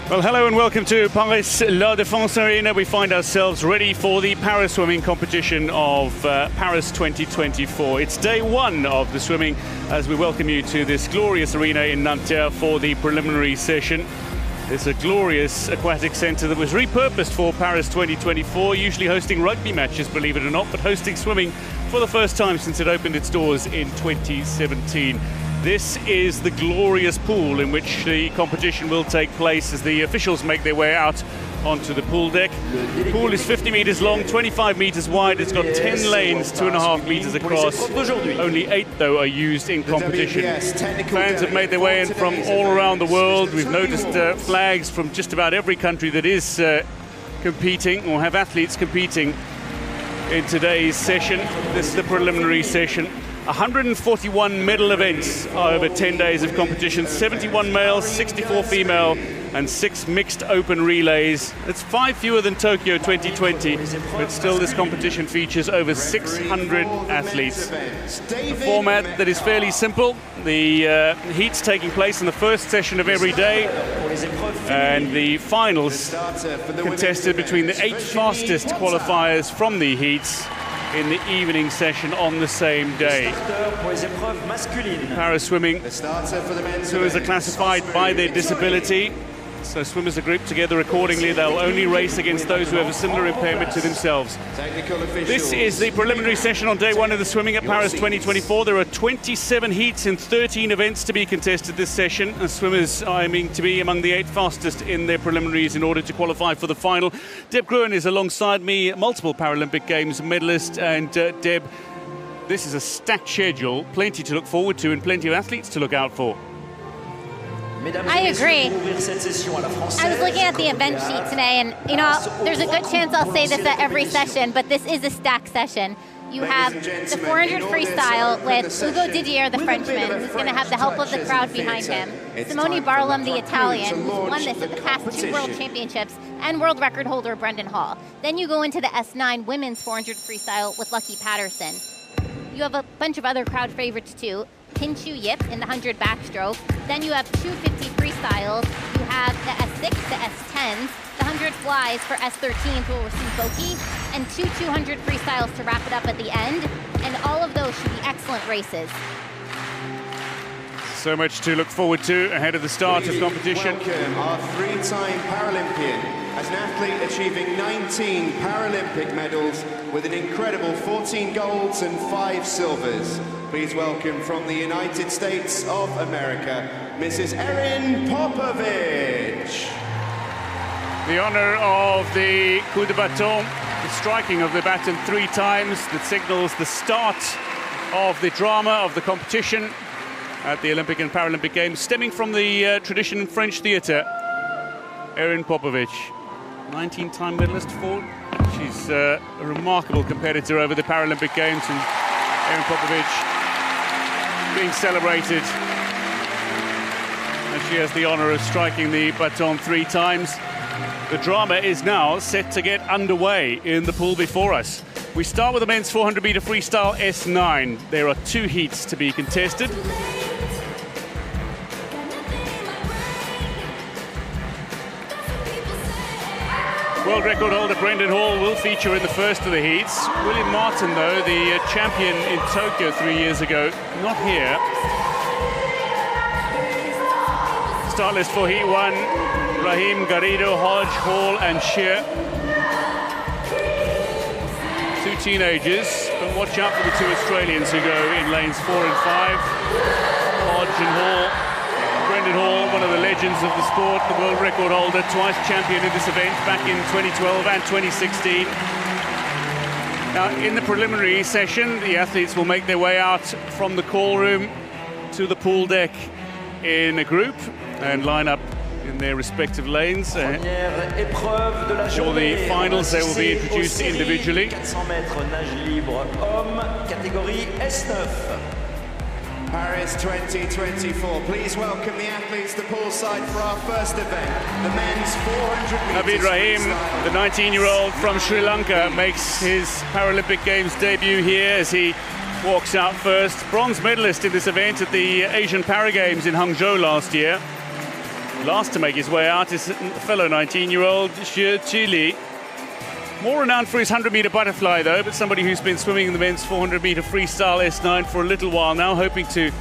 Well, hello and welcome to Palais La Défense Arena. We find ourselves ready for the para-swimming competition of Paris 2024. It's day one of the swimming as we welcome you to this glorious arena in Nanterre for the preliminary session. It's a glorious aquatic centre that was repurposed for Paris 2024, usually hosting rugby matches, believe it or not, but hosting swimming for the first time since it opened its doors in 2017. This is the glorious pool in which the competition will take place as the officials make their way out onto the pool deck. The pool is 50 meters long, 25 meters wide. It's got 10 lanes, 2.5 meters across. Only 8, though, are used in competition. Fans have made their way in from all around the world. We've noticed flags from just about every country that is competing or have athletes competing in today's session. This is the preliminary session. 141 medal events over 10 days of competition, 71 male, 64 female, and 6 mixed open relays. It's 5 fewer than Tokyo 2020, but still this competition features over 600 athletes. A format that is fairly simple. The heats taking place in the first session of every day, and the finals contested between the 8 fastest qualifiers from the heats in the evening session on the same day. Para swimming, swimmers are classified by their disability, so swimmers are grouped together accordingly. They'll only race against those who have a similar impairment to themselves. This is the preliminary session on day one of the swimming at Paris 2024. There are 27 heats and 13 events to be contested this session, and swimmers are aiming to be among the 8 fastest in their preliminaries in order to qualify for the final. Deb Gruen is alongside me, multiple Paralympic Games medalist, and Deb, this is a stacked schedule, plenty to look forward to and plenty of athletes to look out for. I agree. I was looking at the event sheet today, and there's a good chance I'll say this at every session, but this is a stacked session. You have the 400 freestyle with Hugo Didier, the Frenchman, who's going to have the help of the crowd behind him. Simone Barlam, the Italian, who's won this at the past 2 World Championships, and world record holder Brendan Hall. Then you go into the S9 women's 400 freestyle with Lucky Patterson. You have a bunch of other crowd favorites too. Pinchu Yip in the 100 backstroke. Then you have 250 freestyles. You have the S6, the S10s, the 100 flies for S13s will receive Boki, and 200 freestyles to wrap it up at the end. And all of those should be excellent races. So much to look forward to ahead of the start of competition. Welcome our 3-time Paralympian, as an athlete achieving 19 Paralympic medals with an incredible 14 golds and 5 silvers. Please welcome from the United States of America, Mrs. Erin Popovich. The honor of the coup de baton, the striking of the baton 3 times that signals the start of the drama of the competition at the Olympic and Paralympic Games, stemming from the tradition in French theatre. Erin Popovich, 19-time medalist for. She's a remarkable competitor over the Paralympic Games, and Erin Popovich being celebrated as she has the honor of striking the baton 3 times. The drama is now set to get underway in the pool before us. We start with the men's 400-meter freestyle S9. There are 2 heats to be contested. World record holder Brendan Hall will feature in the first of the heats. William Martin, though, the champion in Tokyo 3 years ago, not here. Start list for Heat 1, Rahim, Garrido, Hodge, Hall and Shear. 2 teenagers, but watch out for the 2 Australians who go in lanes 4 and 5. Hodge and Hall. Brendan Hall, one of the legends of the sport, the world record holder, twice champion in this event back in 2012 and 2016. Now, in the preliminary session, the athletes will make their way out from the call room to the pool deck in a group and line up in their respective lanes. For the finals, they will be introduced individually. Paris 2024. Please welcome the athletes to poolside for our first event, the men's 400 meters. Navid Rahim, the 19-year-old from Sri Lanka, makes his Paralympic Games debut here as he walks out first. Bronze medalist in this event at the Asian Para Games in Hangzhou last year. Last to make his way out is fellow 19-year-old Chateau. More renowned for his 100-meter butterfly, though, but somebody who's been swimming in the men's 400-meter freestyle S9 for a little while now, hoping to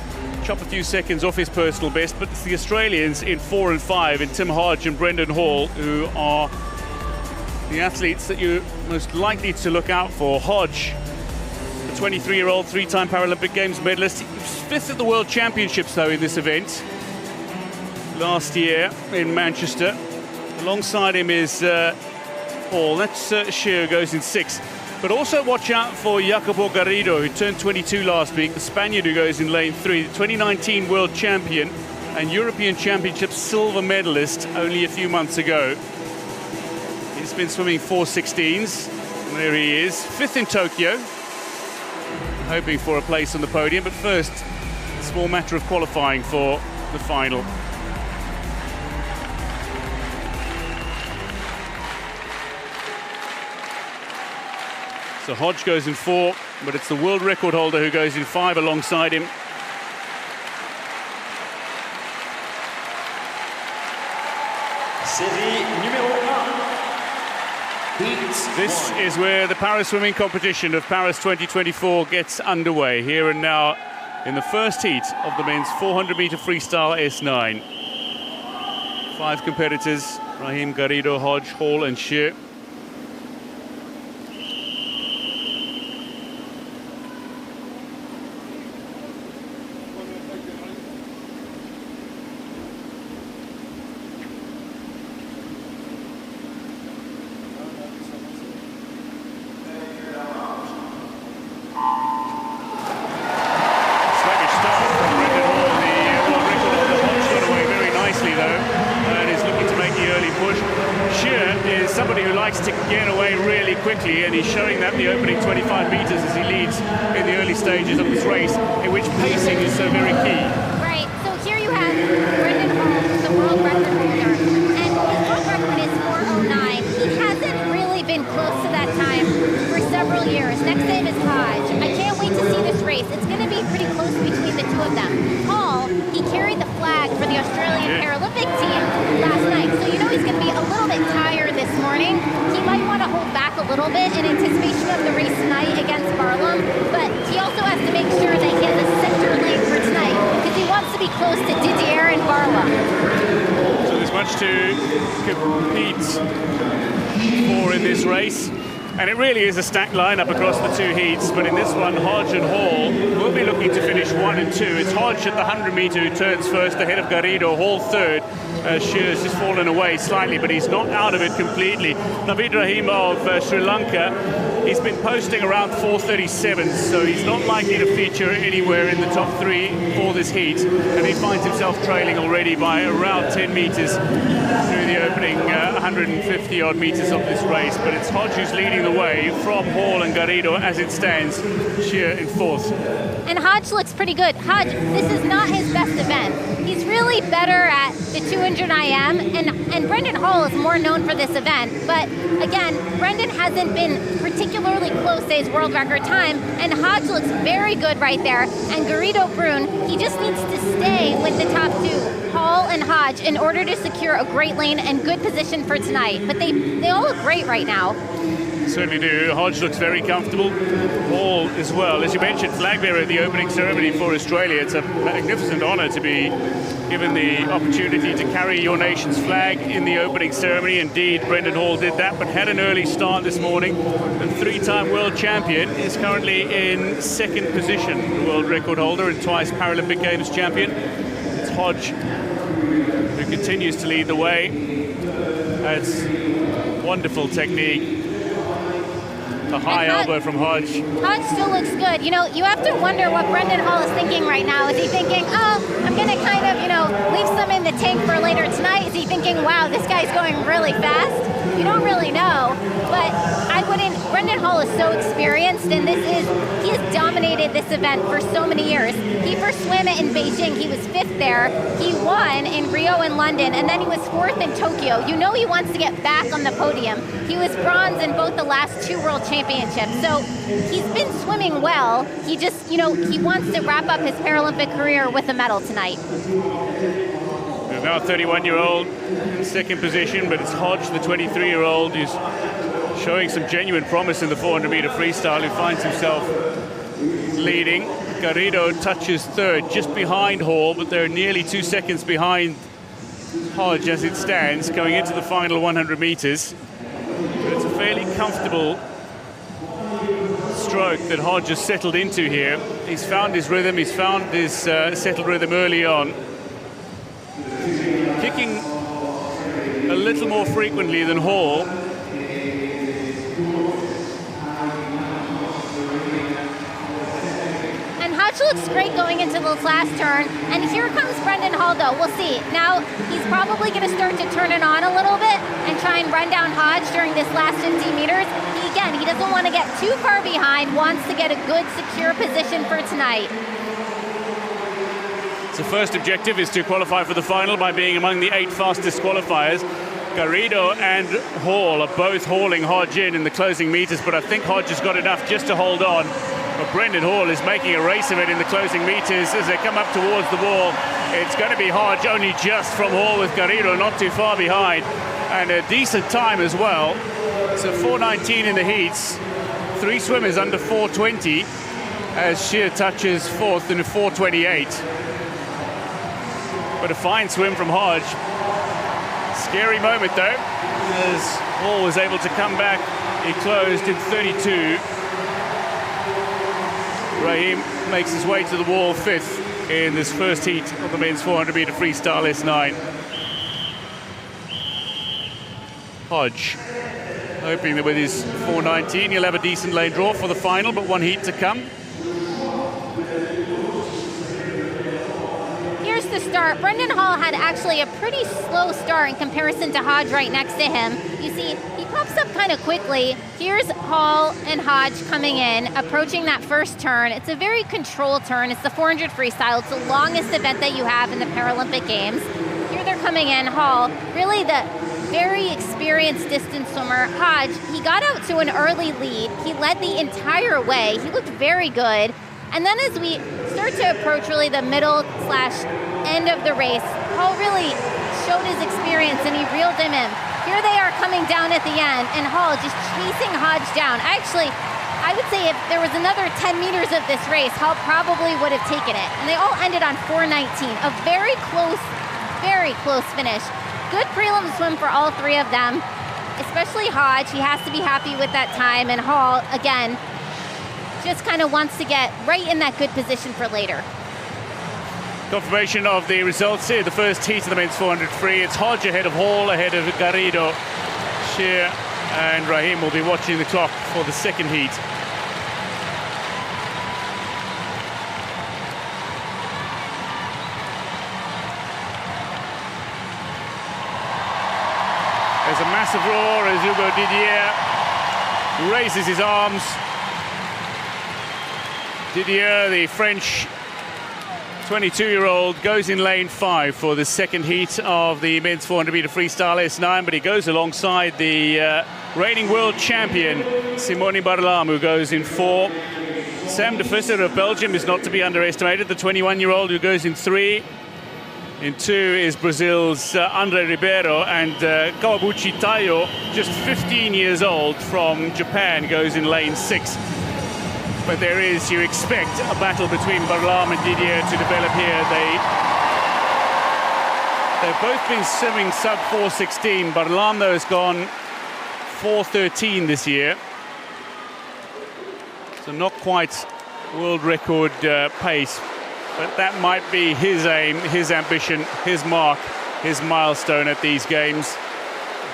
chop a few seconds off his personal best. But it's the Australians in 4 and 5, in Tim Hodge and Brendan Hall, who are the athletes that you're most likely to look out for. Hodge, the 23-year-old, 3-time Paralympic Games medalist. He was 5th at the World Championships, though, in this event last year in Manchester. Alongside him is Hall. That's Chateau, goes in 6th. But also watch out for Jacopo Garrido, who turned 22 last week, the Spaniard who goes in lane 3, the 2019 World Champion and European Championship silver medalist only a few months ago. He's been swimming 4:16s, and there he is, 5th in Tokyo, hoping for a place on the podium. But first, a small matter of qualifying for the final. So Hodge goes in 4, but it's the world record holder who goes in 5 alongside him. This is where the para swimming competition of Paris 2024 gets underway, here and now in the first heat of the men's 400-meter freestyle S9. 5 competitors: Raheem, Garrido, Hodge, Hall and Chateau. To get away really quickly, and he's showing that the opening 25 meters as he leads in the early stages of this race, in which pacing is so very key. Right, so here you have Brendan Hall, the world record holder, and his world record is 4:09. He hasn't really been close to that time for several years. Next to him is Hodge. I can't wait to see this race. It's going to be pretty close between the two of them. Hall, he carried the flag for the Australian Paralympic team last night, so you know he's going to be a little bit tired this morning. He might want to hold back a little bit in anticipation of the race tonight against Barlam, but he also has to make sure that he has a center lane for tonight because he wants to be close to Didier and Barlam. So there's much to compete for in this race, and it really is a stacked lineup across the 2 heats. But in this one, Hodge and Hall will be looking to finish 1 and 2. It's Hodge at the 100-meter who turns first ahead of Garrido, Hall 3rd. Chateau's just fallen away slightly, but he's not out of it completely. Naveed Rahim of Sri Lanka, he's been posting around 4:37, so he's not likely to feature anywhere in the top 3 for this heat, and he finds himself trailing already by around 10 meters through the opening 150-odd meters of this race. But it's Hodge who's leading the way from Hall and Garrido as it stands. Chateau in 4th. And Hodge looks pretty good. Hodge, this is not his best event. He's really better at the 200 IM, and Brendan Hall is more known for this event. But again, Brendan hasn't been particularly close to his world record time, and Hodge looks very good right there. And Garrido Brun, he just needs to stay with the top 2, Hall and Hodge, in order to secure a great lane and good position for tonight. But they all look great right now. Certainly do. Hodge looks very comfortable. Hall as well. As you mentioned, flag bearer at the opening ceremony for Australia. It's a magnificent honour to be given the opportunity to carry your nation's flag in the opening ceremony. Indeed, Brendan Hall did that, but had an early start this morning. And 3-time world champion is currently in 2nd position. The world record holder and twice Paralympic Games champion. It's Hodge who continues to lead the way. That's wonderful technique. A high elbow from Hodge. Hodge still looks good. You know, you have to wonder what Brendan Hall is thinking right now. Is he thinking, oh, I'm going to kind of, you know, leave some in the tank for later tonight? Is he thinking, wow, this guy's going really fast? You don't really know. But I wouldn't. Brendan Hall is so experienced, and he has dominated this event for so many years. He first swam it in Beijing. He was 5th there. He won in Rio and London, and then he was 4th in Tokyo. You know he wants to get back on the podium. He was bronze in both the last 2 world championships. So he's been swimming well. He just, you know, he wants to wrap up his Paralympic career with a medal tonight. There's now a 31-year-old in second position, but it's Hodge, the 23-year-old, who's showing some genuine promise in the 400-meter freestyle, who finds himself leading. Garrido touches third, just behind Hall, but they're nearly 2 seconds behind Hodge as it stands, going into the final 100 meters. But it's a fairly comfortable stroke that Hodge has settled into here. He's found his rhythm, he's found his settled rhythm early on. Kicking a little more frequently than Hall. And Hodge looks great going into this last turn. And here comes Brendan Hall, though. We'll see. Now he's probably going to start to turn it on a little bit and try and run down Hodge during this last 50 meters. Again, he doesn't want to get too far behind, wants to get a good, secure position for tonight. The first objective is to qualify for the final by being among the 8 fastest qualifiers. Garrido and Hall are both hauling Hodge in the closing meters, but I think Hodge has got enough just to hold on. But Brendan Hall is making a race of it in the closing meters as they come up towards the wall. It's going to be Hodge only just from Hall, with Garrido not too far behind. And a decent time as well. So 4:19 in the heats. 3 swimmers under 4:20 as Shear touches fourth in a 4:28. But a fine swim from Hodge. Scary moment though, as Hall was able to come back. He closed in 32. Raheem makes his way to the wall 5th in this first heat of the men's 400-meter freestyle S9. Hodge hoping that with his 4:19 he'll have a decent lane draw for the final, but 1 heat to come. Here's the start. Brendan Hall had actually a pretty slow start in comparison to Hodge right next to him. You see, he pops up kind of quickly. Here's Hall and Hodge coming in, approaching that first turn. It's a very controlled turn. It's the 400 freestyle. It's the longest event that you have in the Paralympic Games. Here they're coming in. Hall, really the very experienced distance swimmer. Hodge, he got out to an early lead. He led the entire way. He looked very good. And then as we start to approach really the middle/end of the race, Hall really showed his experience and he reeled him in. Here they are coming down at the end, and Hall just chasing Hodge down. Actually, I would say if there was another 10 meters of this race, Hall probably would have taken it. And they all ended on 4:19, a very close finish. Good prelim swim for all 3 of them, especially Hodge. He has to be happy with that time, and Hall, again, just kind of wants to get right in that good position for later. Confirmation of the results here, the first heat of the men's 400 free. It's Hodge ahead of Hall, ahead of Garrido. Shear and Raheem will be watching the clock for the second heat. There's a massive roar as Hugo Didier raises his arms. Didier, the French 22-year-old, goes in lane 5 for the second heat of the men's 400-meter freestyle S9, but he goes alongside the reigning world champion, Simone Barlam, who goes in 4. Sam de Visser of Belgium is not to be underestimated, the 21-year-old who goes in 3. In 2 is Brazil's Andre Ribeiro, and Kawabuchi Taiyo, just 15 years old from Japan, goes in lane 6. But there is, you expect, a battle between Barlam and Didier to develop here. They've both been swimming sub 4:16. Barlam, though, has gone 4:13 this year. So not quite world record pace. But that might be his aim, his ambition, his mark, his milestone at these games.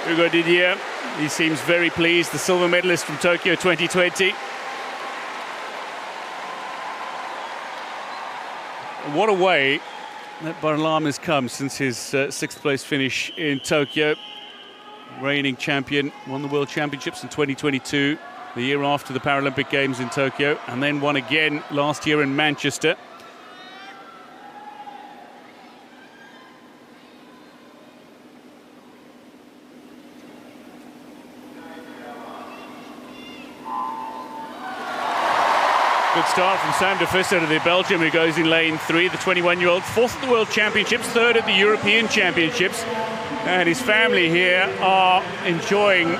Hugo Didier, he seems very pleased, the silver medalist from Tokyo 2020. What a way that Barlam has come since his 6th place finish in Tokyo. Reigning champion, won the World Championships in 2022, the year after the Paralympic Games in Tokyo, and then won again last year in Manchester. Good good start from Sam de Visser, the Belgium, who goes in lane 3, the 21-year-old, 4th at the World Championships, 3rd at the European Championships. And his family here are enjoying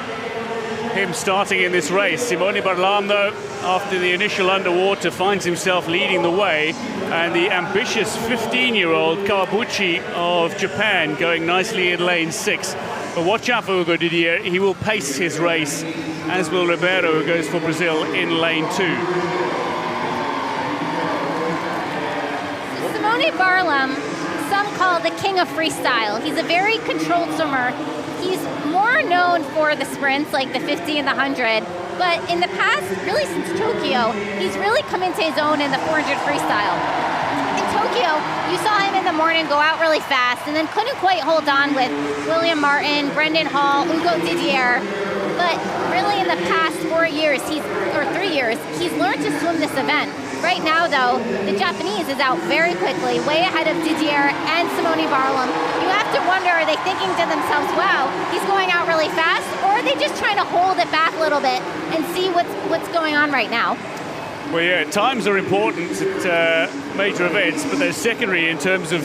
him starting in this race. Simone Barlam, though, after the initial underwater, finds himself leading the way. And the ambitious 15-year-old Kawabuchi of Japan going nicely in lane 6. But watch out for Hugo Didier. He will pace his race, as will Ribeiro, who goes for Brazil in lane 2. Simone Barlam, some call the king of freestyle. He's a very controlled swimmer. He's more known for the sprints, like the 50 and the 100. But in the past, really since Tokyo, he's really come into his own in the 400 freestyle. In Tokyo, you saw him in the morning go out really fast and then couldn't quite hold on with William Martin, Brendan Hall, Hugo Didier. But really in the past 4 years, 3 years, he's learned to swim this event. Right now, though, the Japanese is out very quickly, way ahead of Didier and Simone Barlam. You have to wonder, are they thinking to themselves, wow, he's going out really fast, or are they just trying to hold it back a little bit and see what's going on right now? Well, yeah, times are important at major events, but they're secondary in terms of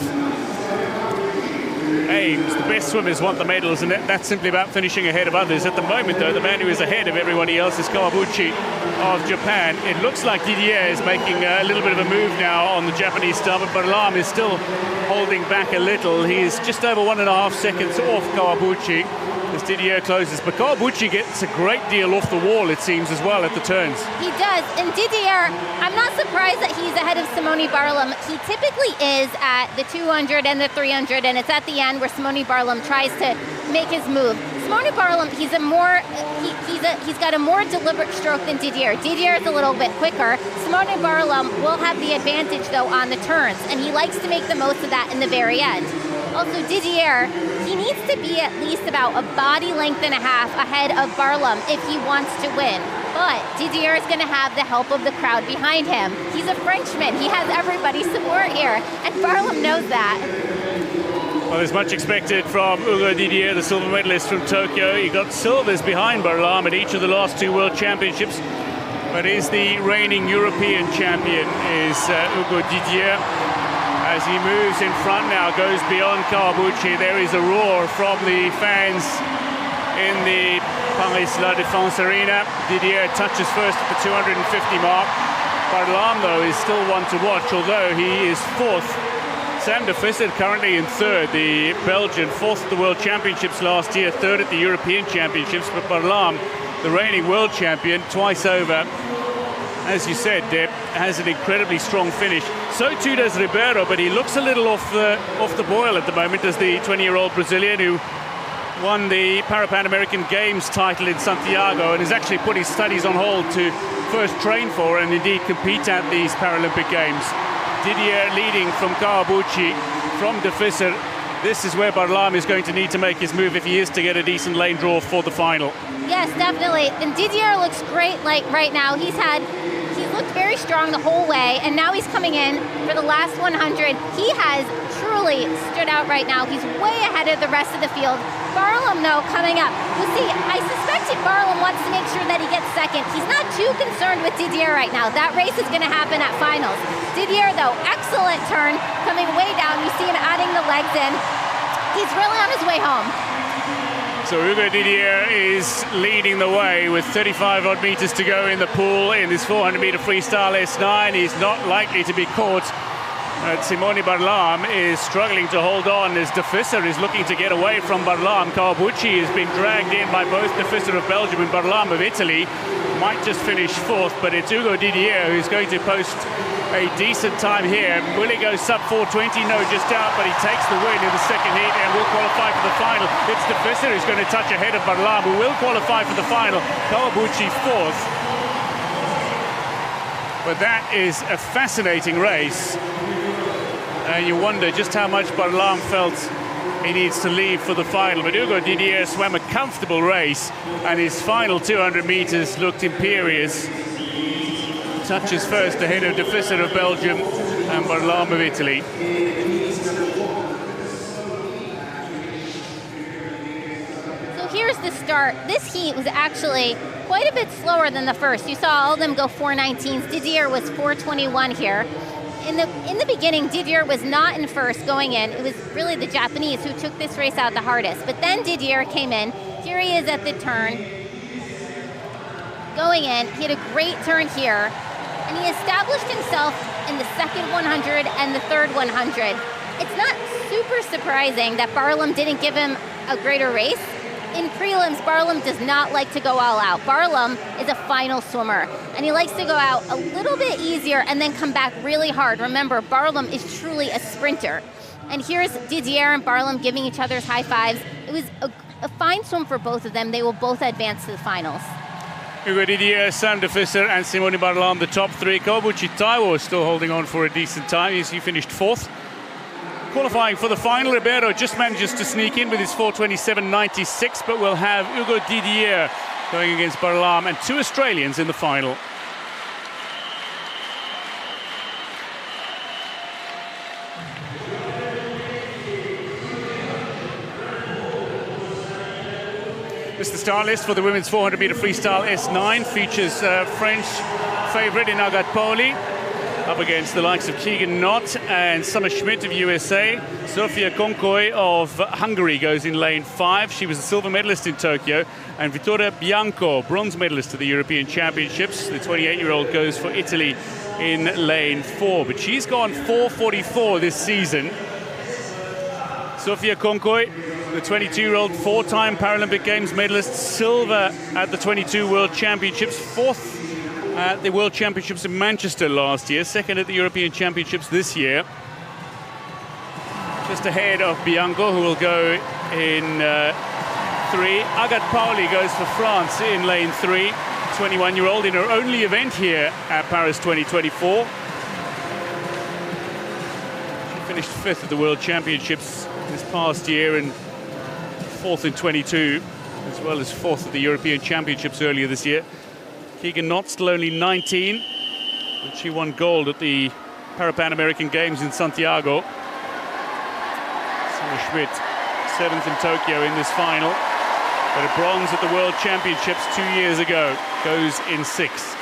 aims. The best swimmers want the medals, and that's simply about finishing ahead of others. At the moment, though, the man who is ahead of everybody else is Kawabuchi of Japan. It looks like Didier is making a little bit of a move now on the Japanese star, but Barlam is still holding back a little. He's just over 1.5 seconds off Kawabuchi as Didier closes. But Kawabuchi gets a great deal off the wall, it seems, as well at the turns. He does. And Didier, I'm not surprised that he's ahead of Simone Barlam. He typically is at the 200 and the 300, and it's at the end where Simone Barlam tries to make his move. Simone Barlam, he's got a more deliberate stroke than Didier. Didier is a little bit quicker. Simone Barlam will have the advantage, though, on the turns, and he likes to make the most of that in the very end. Also, Didier, he needs to be at least about a body length and a half ahead of Barlam if he wants to win. But Didier is going to have the help of the crowd behind him. He's a Frenchman. He has everybody's support here, and Barlam knows that. Well, there's much expected from Hugo Didier, the silver medalist from Tokyo. He got silvers behind Barlam at each of the last 2 World Championships, but is the reigning European champion is Hugo Didier. As he moves in front now, goes beyond Kawabuchi. There is a roar from the fans in the Palais La Défense arena. Didier touches first at the 250 mark. Barlam, though, is still one to watch, although he is 4th. Sam de Visser currently in 3rd, the Belgian, 4th at the World Championships last year, 3rd at the European Championships. But Barlam, the reigning world champion, twice over, as you said, Deb, has an incredibly strong finish. So too does Ribeiro, but he looks a little off the boil at the moment as the 20-year-old Brazilian who won the Pan American Games title in Santiago and has actually put his studies on hold to first train for and indeed compete at these Paralympic Games. Didier leading from Kawabuchi, from de Visser. This is where Barlam is going to need to make his move if he is to get a decent lane draw for the final. Yes, definitely. And Didier looks great like right now. He's looked very strong the whole way, and now he's coming in for the last 100. He has truly stood out right now. He's way ahead of the rest of the field. Barlam, though, coming up. We'll see. I suspect Barlam wants to make sure that he gets second. He's not too concerned with Didier right now. That race is going to happen at finals. Didier, though, excellent turn, coming way down. You see him adding the legs in. He's really on his way home. So Hugo Didier is leading the way with 35 odd meters to go in the pool in this 400-meter freestyle S9. He's not likely to be caught. Simone Barlam is struggling to hold on as de Visser is looking to get away from Barlam. Kawabuchi has been dragged in by both de Visser of Belgium and Barlam of Italy. Might just finish 4th, but it's Hugo Didier who's going to post a decent time here. Will he go sub 420? No, just out, but he takes the win in the second heat and will qualify for the final. It's de Visser who's going to touch ahead of Barlam, who will qualify for the final. Kawabuchi 4th. But that is a fascinating race. And you wonder just how much Barlam felt he needs to leave for the final. But Hugo Didier swam a comfortable race, and his final 200 meters looked imperious. Touches first ahead of de Visser of Belgium and Barlam of Italy. So here's the start. This heat was actually quite a bit slower than the first. You saw all of them go 4:19s. Didier was 4:21 here. In the beginning, Didier was not in first going in. It was really the Japanese who took this race out the hardest. But then Didier came in. Here he is at the turn. Going in, he had a great turn here. And he established himself in the second 100 and the third 100. It's not super surprising that Barlaam didn't give him a greater race. In prelims, Barlaam does not like to go all out. Barlaam is a final swimmer, and he likes to go out a little bit easier and then come back really hard. Remember, Barlaam is truly a sprinter. And here's Didier and Barlaam giving each other's high fives. It was a fine swim for both of them. They will both advance to the finals. Hugo Didier, Sam de Visser, and Simone Barlaam, the top three. Kobuchi Taiwo is still holding on for a decent time. He finished fourth. Qualifying for the final, Ribeiro just manages to sneak in with his 4:27.96, but we'll have Hugo Didier going against Barlaam and two Australians in the final. This is the start list for the women's 400-meter freestyle S9. Features French favourite in Agathe Pauli, up against the likes of Keegan Knott and Summer Schmidt of USA. Sofia Konkoy of Hungary goes in lane 5. She was a silver medalist in Tokyo. And Vittoria Bianco, bronze medalist at the European Championships. The 28-year-old goes for Italy in lane 4. But she's gone 4:44 this season. Sofia Konkoy, the 22-year-old, four-time Paralympic Games medalist, silver at the 22 World Championships, fourth at the World Championships in Manchester last year, second at the European Championships this year. Just ahead of Bianco, who will go in 3. Agathe Pauli goes for France in lane 3, 21-year-old in her only event here at Paris 2024. She finished 5th at the World Championships this past year and 4th in 22, as well as 4th at the European Championships earlier this year. Keegan Knott, still only 19, and she won gold at the Pan American Games in Santiago. Summer Schmidt, 7th in Tokyo in this final, but a bronze at the World Championships 2 years ago, goes in 6th.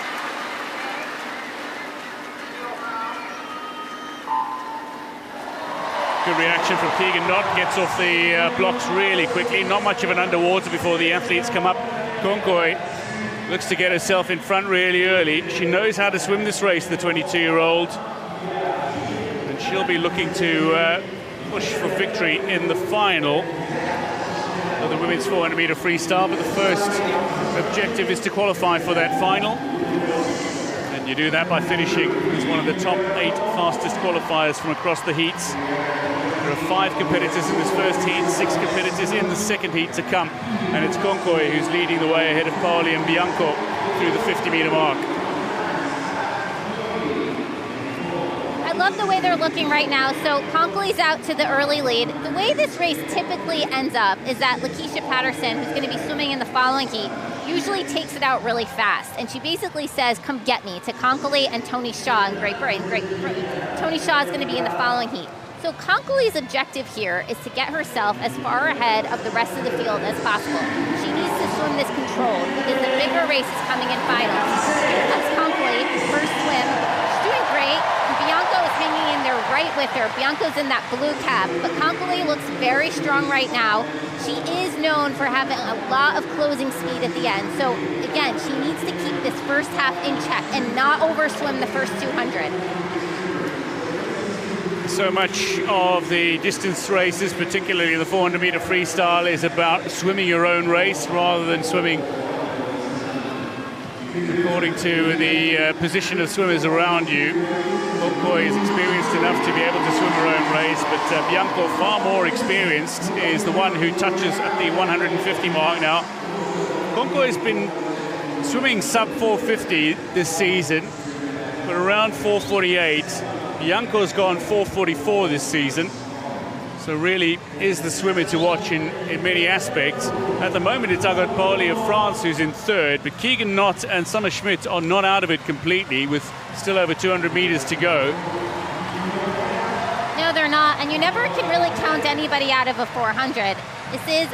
Good reaction from Keegan Knott, gets off the blocks really quickly. Not much of an underwater before the athletes come up. Konkoy looks to get herself in front really early. She knows how to swim this race, the 22-year-old. And she'll be looking to push for victory in the final of the women's 400-meter freestyle. But the first objective is to qualify for that final. And you do that by finishing as one of the top 8 fastest qualifiers from across the heats. There are 5 competitors in this first heat, 6 competitors in the second heat to come. And it's Konkoy who's leading the way ahead of Pauli and Bianco through the 50-meter mark. I love the way they're looking right now. So Konkoy's out to the early lead. The way this race typically ends up is that Lakeisha Patterson, who's going to be swimming in the following heat, usually takes it out really fast. And she basically says, come get me, to Konkoly and Tony Shaw in Great Britain. Tony Shaw is going to be in the following heat. So Konkoly's objective here is to get herself as far ahead of the rest of the field as possible. She needs to swim this controlled because the bigger race is coming in finals. That's Konkoly, first swim. She's doing great, and Bianco is hanging in there right with her. Bianco's in that blue cap, but Konkoly looks very strong right now. She is known for having a lot of closing speed at the end. So again, she needs to keep this first half in check and not overswim the first 200. So much of the distance races, particularly the 400-meter freestyle, is about swimming your own race rather than swimming according to the position of swimmers around you. Konkoy is experienced enough to be able to swim her own race, but Bianco, far more experienced, is the one who touches at the 150 mark now. Konkoy has been swimming sub 450 this season, but around 448. Bianco's gone 4:44 this season, so really is the swimmer to watch in many aspects. At the moment, it's Agathe Pauli of France who's in 3rd, but Keegan Knott and Summer Schmidt are not out of it completely, with still over 200 meters to go. No, they're not, and you never can really count anybody out of a 400. This is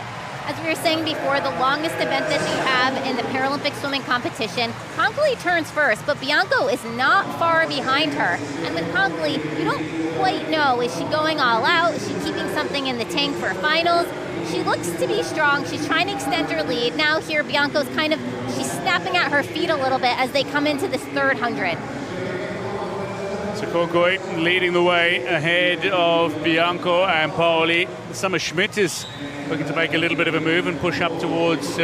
as we were saying before, the longest event that you have in the Paralympic swimming competition. Konkoly turns first, but Bianco is not far behind her. And with Konkoly, you don't quite know, is she going all out? Is she keeping something in the tank for finals? She looks to be strong. She's trying to extend her lead. Now here, Bianco's she's snapping at her feet a little bit as they come into this third 100. So Konkoly leading the way ahead of Bianco and Pauli. Summer Schmidt is looking to make a little bit of a move and push up towards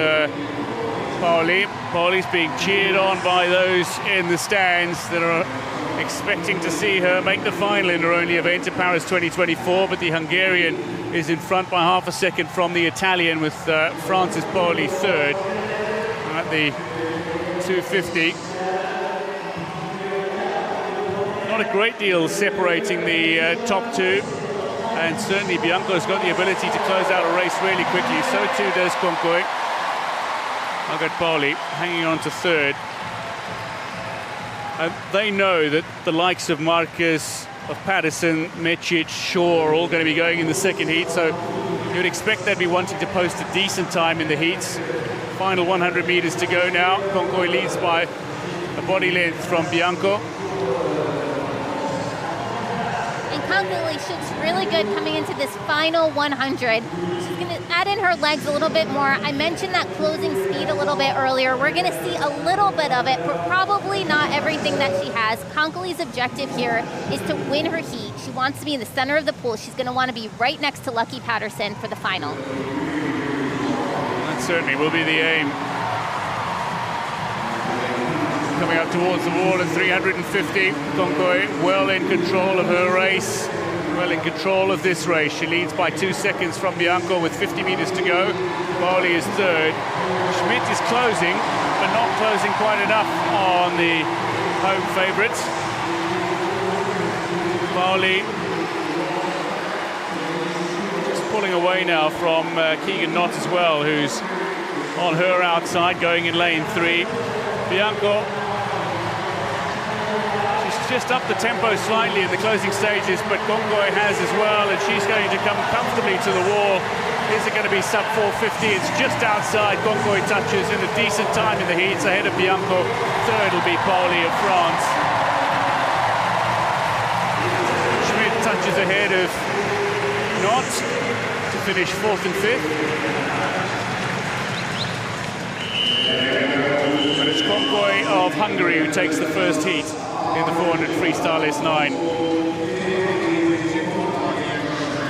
Pauli. Pauli's being cheered on by those in the stands that are expecting to see her make the final in her only event at Paris 2024, but the Hungarian is in front by half a second from the Italian, with Francis Pauli third at the 250. Not a great deal separating the top two, and certainly Bianco's got the ability to close out a race really quickly. So too does Konkoly. I've got Pauli hanging on to third. They know that the likes of Marquez, of Patterson, Mecic, Shaw are all going to be going in the second heat, so you would expect they'd be wanting to post a decent time in the heats. Final 100 meters to go now. Konkoly leads by a body length from Bianco. And Konkoly looks really good coming into this final 100. She's going to add in her legs a little bit more. I mentioned that closing speed a little bit earlier. We're going to see a little bit of it, but probably not everything that she has. Konkoly's objective here is to win her heat. She wants to be in the center of the pool. She's going to want to be right next to Lucky Patterson for the final. That certainly will be the aim. Coming up towards the wall at 350. Konkoly well in control of her race, well in control of this race. She leads by 2 seconds from Bianco with 50 meters to go. Pauli is third. Schmidt is closing, but not closing quite enough on the home favourites. Pauli just pulling away now from Keegan Knott as well, who's on her outside going in lane 3. Bianco just up the tempo slightly in the closing stages, but Konkoly has as well, and she's going to come comfortably to the wall. Is it going to be sub 450? It's just outside. Konkoly touches in a decent time in the heats ahead of Bianco. Third will be Pauli of France. Schmidt touches ahead of Knott to finish fourth and fifth. But it's Konkoly of Hungary who takes the first heat in the 400 freestyle S9.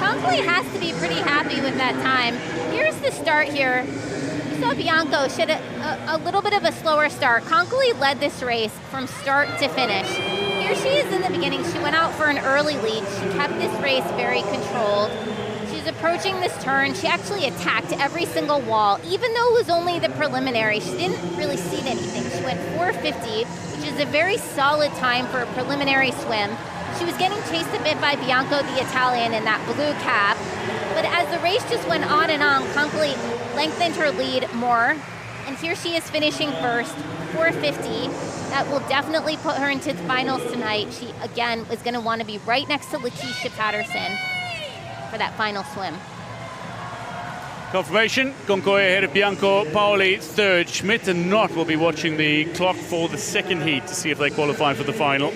Konkoly has to be pretty happy with that time. Here's the start here. You saw Bianco, she had a little bit of a slower start. Konkoly led this race from start to finish. Here she is in the beginning. She went out for an early lead. She kept this race very controlled. She's approaching this turn. She actually attacked every single wall, even though it was only the preliminary. She didn't really see anything. She went 450, which is a very solid time for a preliminary swim. She was getting chased a bit by Bianco, the Italian, in that blue cap. But as the race just went on and on, Konkoly lengthened her lead more. And here she is finishing first, 450. That will definitely put her into the finals tonight. She, again, is going to want to be right next to Lakeisha Patterson for that final swim. Confirmation, Konkoly ahead of Bianco, Pauli third. Schmidt and Knott will be watching the clock for the second heat to see if they qualify for the final.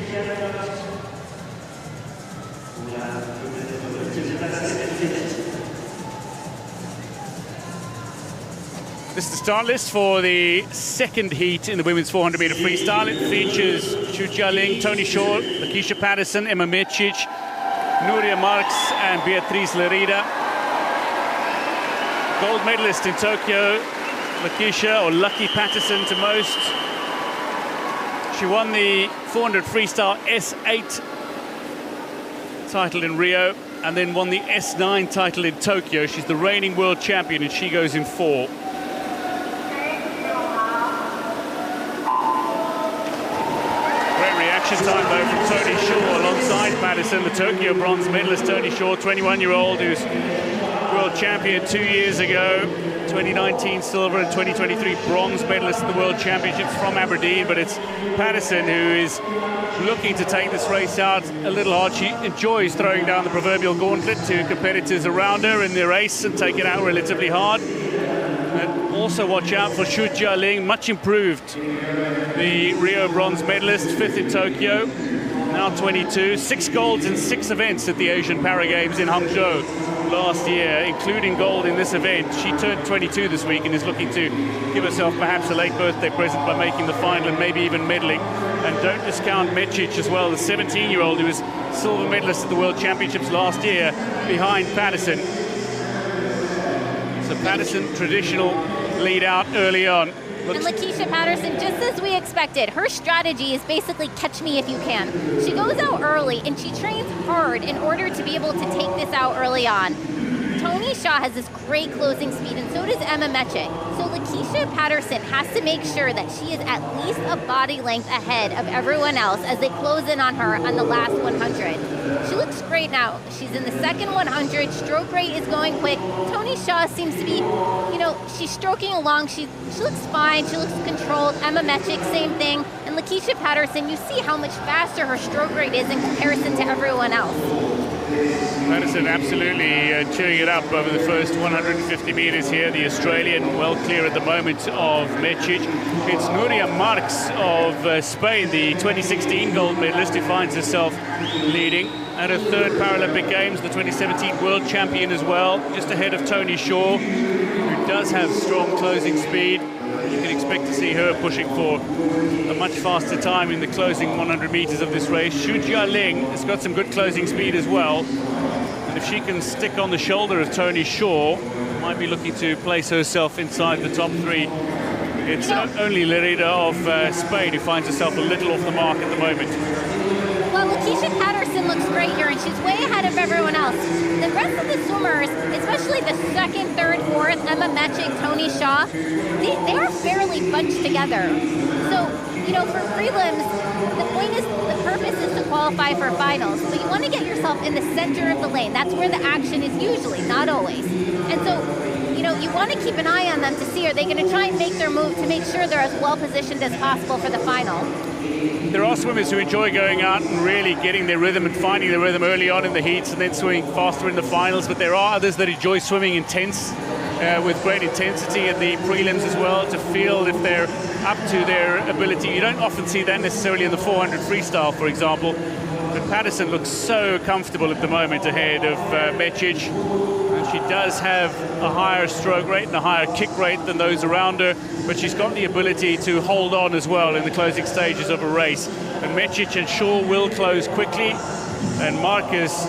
This is the start list for the second heat in the women's 400-meter freestyle. It features Xu Jialing, Tony Shaw, Lakeisha Patterson, Emma Mecic, Nuria Marx and Beatriz Lerida. Gold medalist in Tokyo, Lakeisha, or Lucky Patterson to most. She won the 400 freestyle S8 title in Rio and then won the S9 title in Tokyo. She's the reigning world champion and she goes in 4. Time though from Tony Shaw alongside Patterson, the Tokyo bronze medalist Tony Shaw, 21-year-old who's world champion 2 years ago, 2019 silver and 2023 bronze medalist in the World Championships from Aberdeen. But it's Patterson who is looking to take this race out a little hard. She enjoys throwing down the proverbial gauntlet to competitors around her in the race and take it out relatively hard. also watch out for Xu Jialing, much improved. The Rio bronze medalist, 5th in Tokyo, now 22. 6 golds in 6 events at the Asian Para Games in Hangzhou last year, including gold in this event. She turned 22 this week and is looking to give herself perhaps a late birthday present by making the final and maybe even medaling. And don't discount Mecic as well, the 17-year-old who was silver medalist at the World Championships last year, behind Patterson. So Patterson, traditional lead out early on. And Lakeisha Patterson, just as we expected, her strategy is basically catch me if you can. She goes out early and she trains hard in order to be able to take this out early on. Tony Shaw has this great closing speed, and so does Emma Mecic. So Lakeisha Patterson has to make sure that she is at least a body length ahead of everyone else as they close in on her on the last 100. She looks great now. She's in the second 100. Stroke rate is going quick. Tony Shaw seems to be, you know, she's stroking along. She looks fine. She looks controlled. Emma Mecic, same thing. And Lakeisha Patterson, you see how much faster her stroke rate is in comparison to everyone else. Patterson absolutely chewing it up over the first 150 meters here. The Australian well clear at the moment of Mecic. It's Nuria Marx of Spain, the 2016 gold medalist, who finds herself leading at her 3rd Paralympic Games, the 2017 world champion as well, just ahead of Tony Shaw, who does have strong closing speed. You can expect to see her pushing for a much faster time in the closing 100 meters of this race. Xu Jialing has got some good closing speed as well. And if she can stick on the shoulder of Tony Shaw, might be looking to place herself inside the top 3. It's only Lerida of Spain who finds herself a little off the mark at the moment. Well, Lakeisha Patterson looks great here, and she's way ahead of everyone else. The rest of the swimmers, especially the 2nd, 3rd, 4th, Emma Mecic, Tony Shaw, they are fairly bunched together. So, you know, for prelims, the purpose is to qualify for finals, but you want to get yourself in the center of the lane. That's where the action is usually, not always. And so, you know, you want to keep an eye on them to see, are they going to try and make their move to make sure they're as well positioned as possible for the final. There are swimmers who enjoy going out and really getting their rhythm and finding their rhythm early on in the heats and then swimming faster in the finals, but there are others that enjoy swimming intense, with great intensity at the prelims as well, to feel if they're up to their ability. You don't often see that necessarily in the 400 freestyle, for example, but Patterson looks so comfortable at the moment ahead of Mecic. She does have a higher stroke rate and a higher kick rate than those around her, but she's got the ability to hold on as well in the closing stages of a race. And Mecic and Shaw will close quickly, and Marcus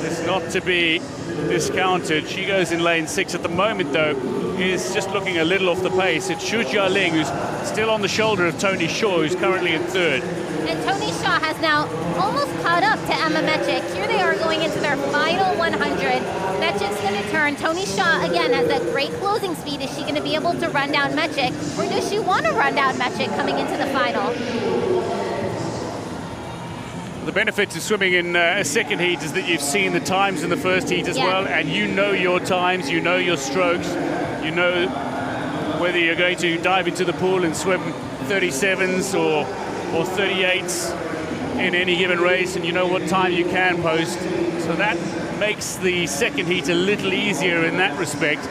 is not to be discounted. She goes in lane 6 at the moment, though, is just looking a little off the pace. It's Xu Jialing, who's still on the shoulder of Tony Shaw, who's currently in 3rd. And Tony Shaw has now almost caught up to Emma Mecic. Here they are going into their final 100. Mecic's going to turn. Tony Shaw, again, has that great closing speed. Is she going to be able to run down Mecic, or does she want to run down Mecic coming into the final? The benefit to swimming in a second heat is that you've seen the times in the first heat as well, and you know your times, you know your strokes, you know whether you're going to dive into the pool and swim 37s or 38s in any given race, and you know what time you can post. So that makes the second heat a little easier in that respect.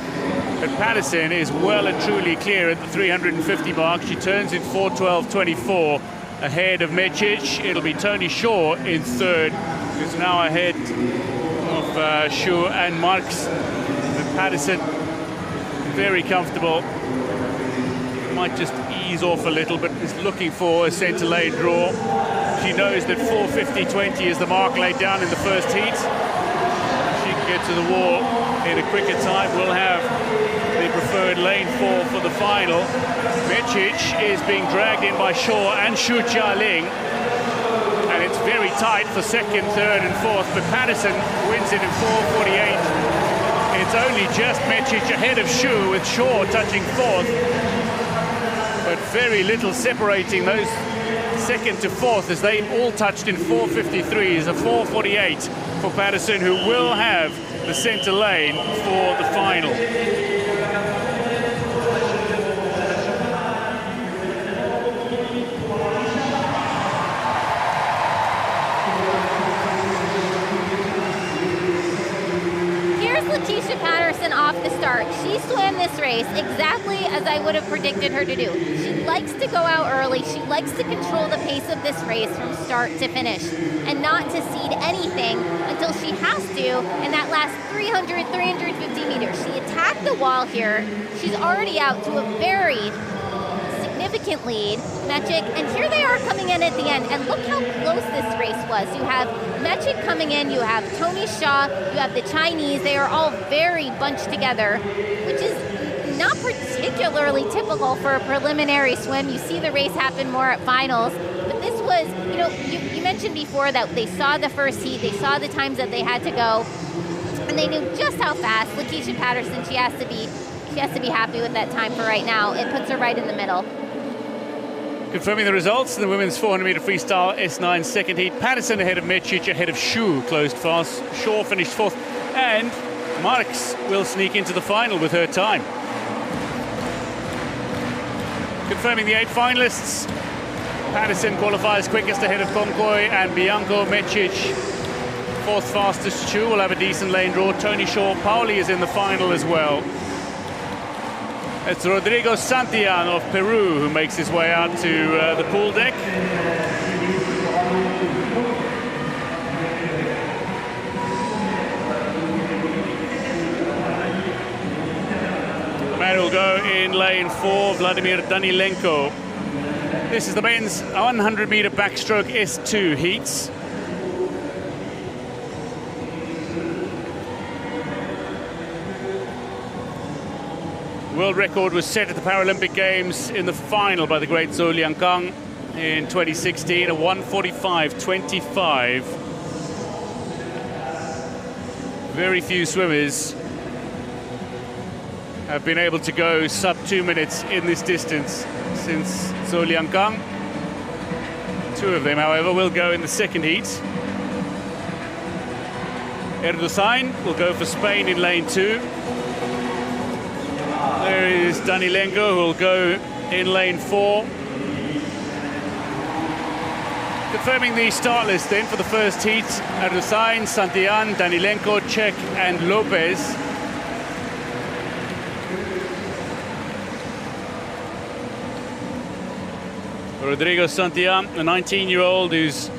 But Patterson is well and truly clear at the 350 mark. She turns in 4:12.24 ahead of Mecic. It'll be Tony Shaw in 3rd, who's now ahead of Xu and Marx. But Patterson very comfortable. Might just ease off a little, but is looking for a centre lane draw. She knows that 4:50.20 is the mark laid down in the first heat. She can get to the wall in a quicker time. We'll have the preferred lane 4 for the final. Mecic is being dragged in by Shaw and Xu Jialing, and it's very tight for 2nd, 3rd and 4th, but Patterson wins it in 4:48. It's only just Mecic ahead of Xu, with Shaw touching 4th, but very little separating those 2nd to 4th, as they all touched in 4:53s, a 4:48 for Patterson, who will have the centre lane for the final. Lakeisha Patterson off the start. She swam this race exactly as I would have predicted her to do. She likes to go out early. She likes to control the pace of this race from start to finish and not to cede anything until she has to in that last 300, 350 meters. She attacked the wall here. She's already out to a very significant lead, Mechik, and here they are coming in at the end, and look how close this race was. You have Mechik coming in, you have Tony Shaw, you have the Chinese. They are all very bunched together, which is not particularly typical for a preliminary swim. You see the race happen more at finals, but this was, you know, you mentioned before that they saw the first heat, they saw the times that they had to go, and they knew just how fast. Lakeisha Patterson, she has to be happy with that time for right now. It puts her right in the middle. Confirming the results in the women's 400-meter freestyle S9 second heat. Patterson ahead of Mecic, ahead of Shu, closed fast. Shaw finished fourth, and Marks will sneak into the final with her time. Confirming the 8 finalists. Patterson qualifies quickest ahead of Konkoy and Bianco. Mecic fourth fastest. Shu will have a decent lane draw. Tony Shaw, Pauli is in the final as well. It's Rodrigo Santillan of Peru who makes his way out to the pool deck. The man will go in lane 4, Vladimir Danilenko. This is the men's 100-meter backstroke S2 heats. World record was set at the Paralympic Games in the final by the great Zhou Lianggang in 2016, a 1:45.25. Very few swimmers have been able to go sub 2 minutes in this distance since Zhou Lianggang. 2 of them, however, will go in the second heat. Erdosain will go for Spain in lane 2. There is Danilenko, who will go in lane 4. Confirming the start list then for the first heat: Erdosain, Santillan, Danilenko, Čech and Lopez. Rodrigo Santillan, a 19-year-old who's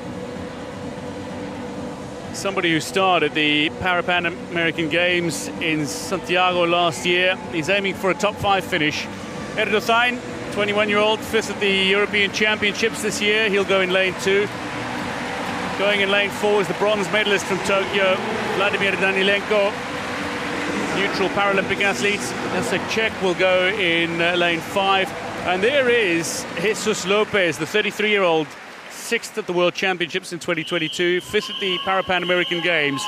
somebody who started the Pan American Games in Santiago last year. He's aiming for a top 5 finish. Erdosain, 21-year-old, 5th at the European Championships this year. He'll go in lane 2. Going in lane 4 is the bronze medalist from Tokyo, Vladimir Danilenko. Neutral Paralympic athlete. Jacek Čech will go in lane 5. And there is Jesus Lopez, the 33-year-old, 6th at the World Championships in 2022, 5th at the Pan American Games.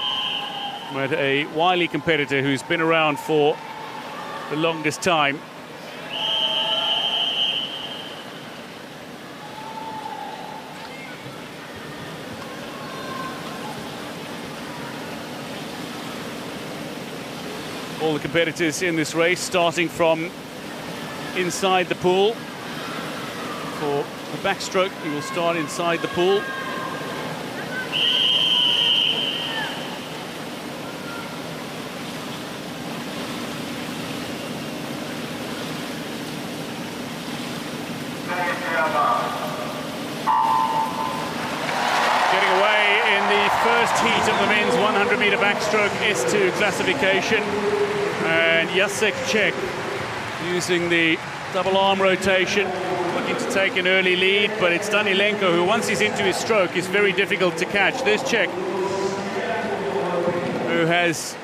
But a wily competitor who's been around for the longest time. All the competitors in this race starting from inside the pool. For the backstroke, he will start inside the pool. Getting away in the first heat of the men's 100-meter backstroke S2 classification. And Jacek Čech using the double arm rotation, looking to take an early lead, but it's Danilenko who, once he's into his stroke, is very difficult to catch. There's Čech, who has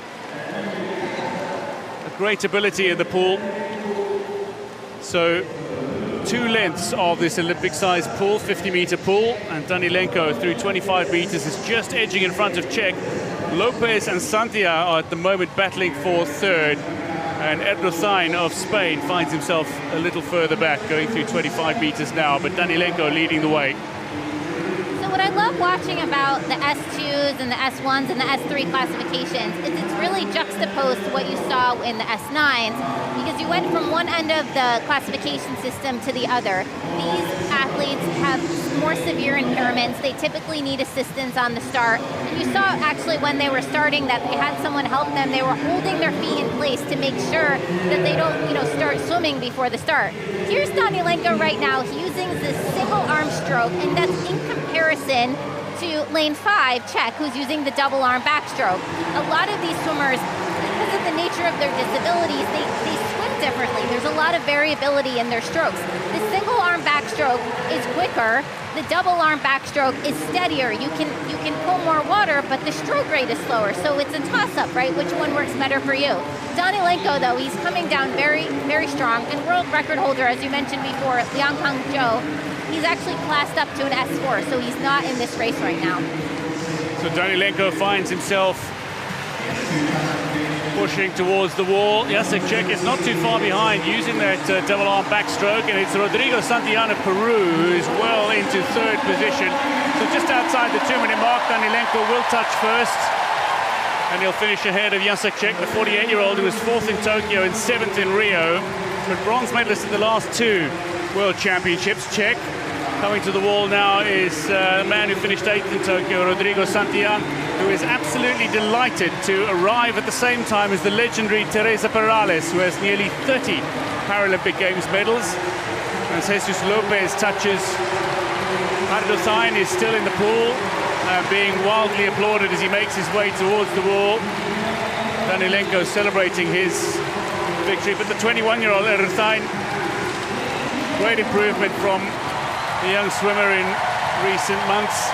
a great ability in the pool. So 2 lengths of this Olympic-sized pool, 50-meter pool, and Danilenko through 25 meters is just edging in front of Čech. Lopez and Santillan are at the moment battling for third. And Erdosain of Spain finds himself a little further back, going through 25 meters now, but Danilenko leading the way. So what I love watching about the S2s and the S1s and the S3 classifications is it's really juxtaposed to what you saw in the S9s, because you went from one end of the classification system to the other. These athletes have more severe impairments. They typically need assistance on the start. And you saw actually when they were starting that they had someone help them. They were holding their feet in place to make sure that they don't, start swimming before the start. Here's Danilenko right now. He's using this single arm stroke, and that's in comparison to lane 5, Czech, who's using the double arm backstroke. A lot of these swimmers, because of the nature of their disabilities, they swim differently. There's a lot of variability in their strokes. The single arm backstroke is quicker. The double arm backstroke is steadier. You can pull more water, but the stroke rate is slower. So it's a toss-up, right? Which one works better for you? Danilenko, though, he's coming down very, very strong. And world record holder, as you mentioned before, Liang Hangzhou, he's actually classed up to an S4, so he's not in this race right now. So Danilenko finds himself pushing towards the wall. Jacek Czech is not too far behind, using that double arm backstroke, and it's Rodrigo Santillan of Peru who is well into 3rd position. So just outside the 2-minute mark, Danilenko will touch first, and he'll finish ahead of Jacek Czech, the 48-year-old who was 4th in Tokyo and 7th in Rio, but bronze medalist in the last 2 World Championships. Czech. Coming to the wall now is a man who finished 8th in Tokyo, Rodrigo Santillan, who is absolutely delighted to arrive at the same time as the legendary Teresa Perales, who has nearly 30 Paralympic Games medals. As Jesus Lopez touches, Ardo Thain is still in the pool, being wildly applauded as he makes his way towards the wall. Danilenko celebrating his victory, but the 21-year-old Ardo Thain, great improvement from the young swimmer in recent months.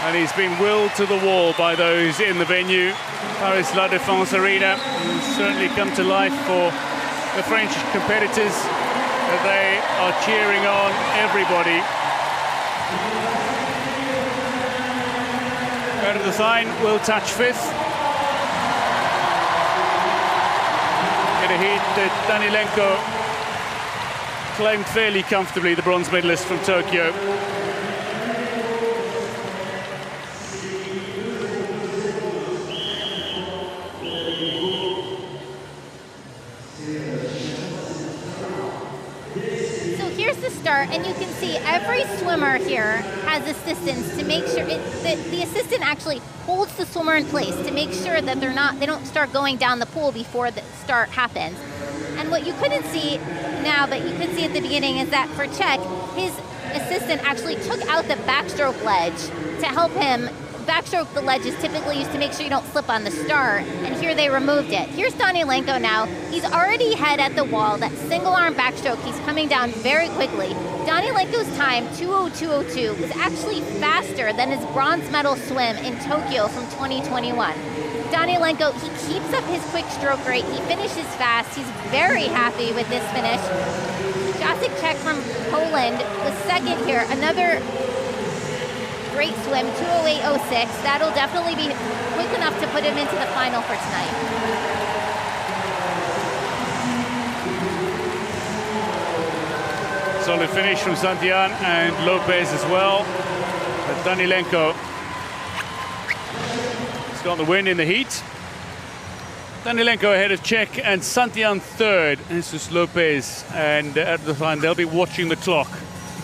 And he's been willed to the wall by those in the venue. Paris La Défense Arena will certainly come to life for the French competitors. They are cheering on everybody. Ardo Thain will touch 5th. In a heat that Danilenko claimed fairly comfortably, the bronze medalist from Tokyo. So here's the start, and you can see every swimmer here has assistance to make sure the assistant actually holds the swimmer in place to make sure that they don't start going down the pool before the start happens. And what you couldn't see now, but you could see at the beginning, is that for Czech, his assistant actually took out the backstroke ledge to help him. Backstroke, the ledge is typically used to make sure you don't slip on the start, and here they removed it. Here's Danilenko now. He's already ahead at the wall. That single arm backstroke, he's coming down very quickly. Danilenko's time, 2:02:02, was actually faster than his bronze medal swim in Tokyo from 2021. Danilenko, he keeps up his quick stroke rate. He finishes fast. He's very happy with this finish. Jacek Czech from Poland was 2nd here. Another great swim, 2:08:06. That'll definitely be quick enough to put him into the final for tonight. Solid finish from Santillan and Lopez as well. But Danilenko has got the win in the heat. Danilenko ahead of Czech and Santillan 3rd. Jesus Lopez and Ardo Thain, they'll be watching the clock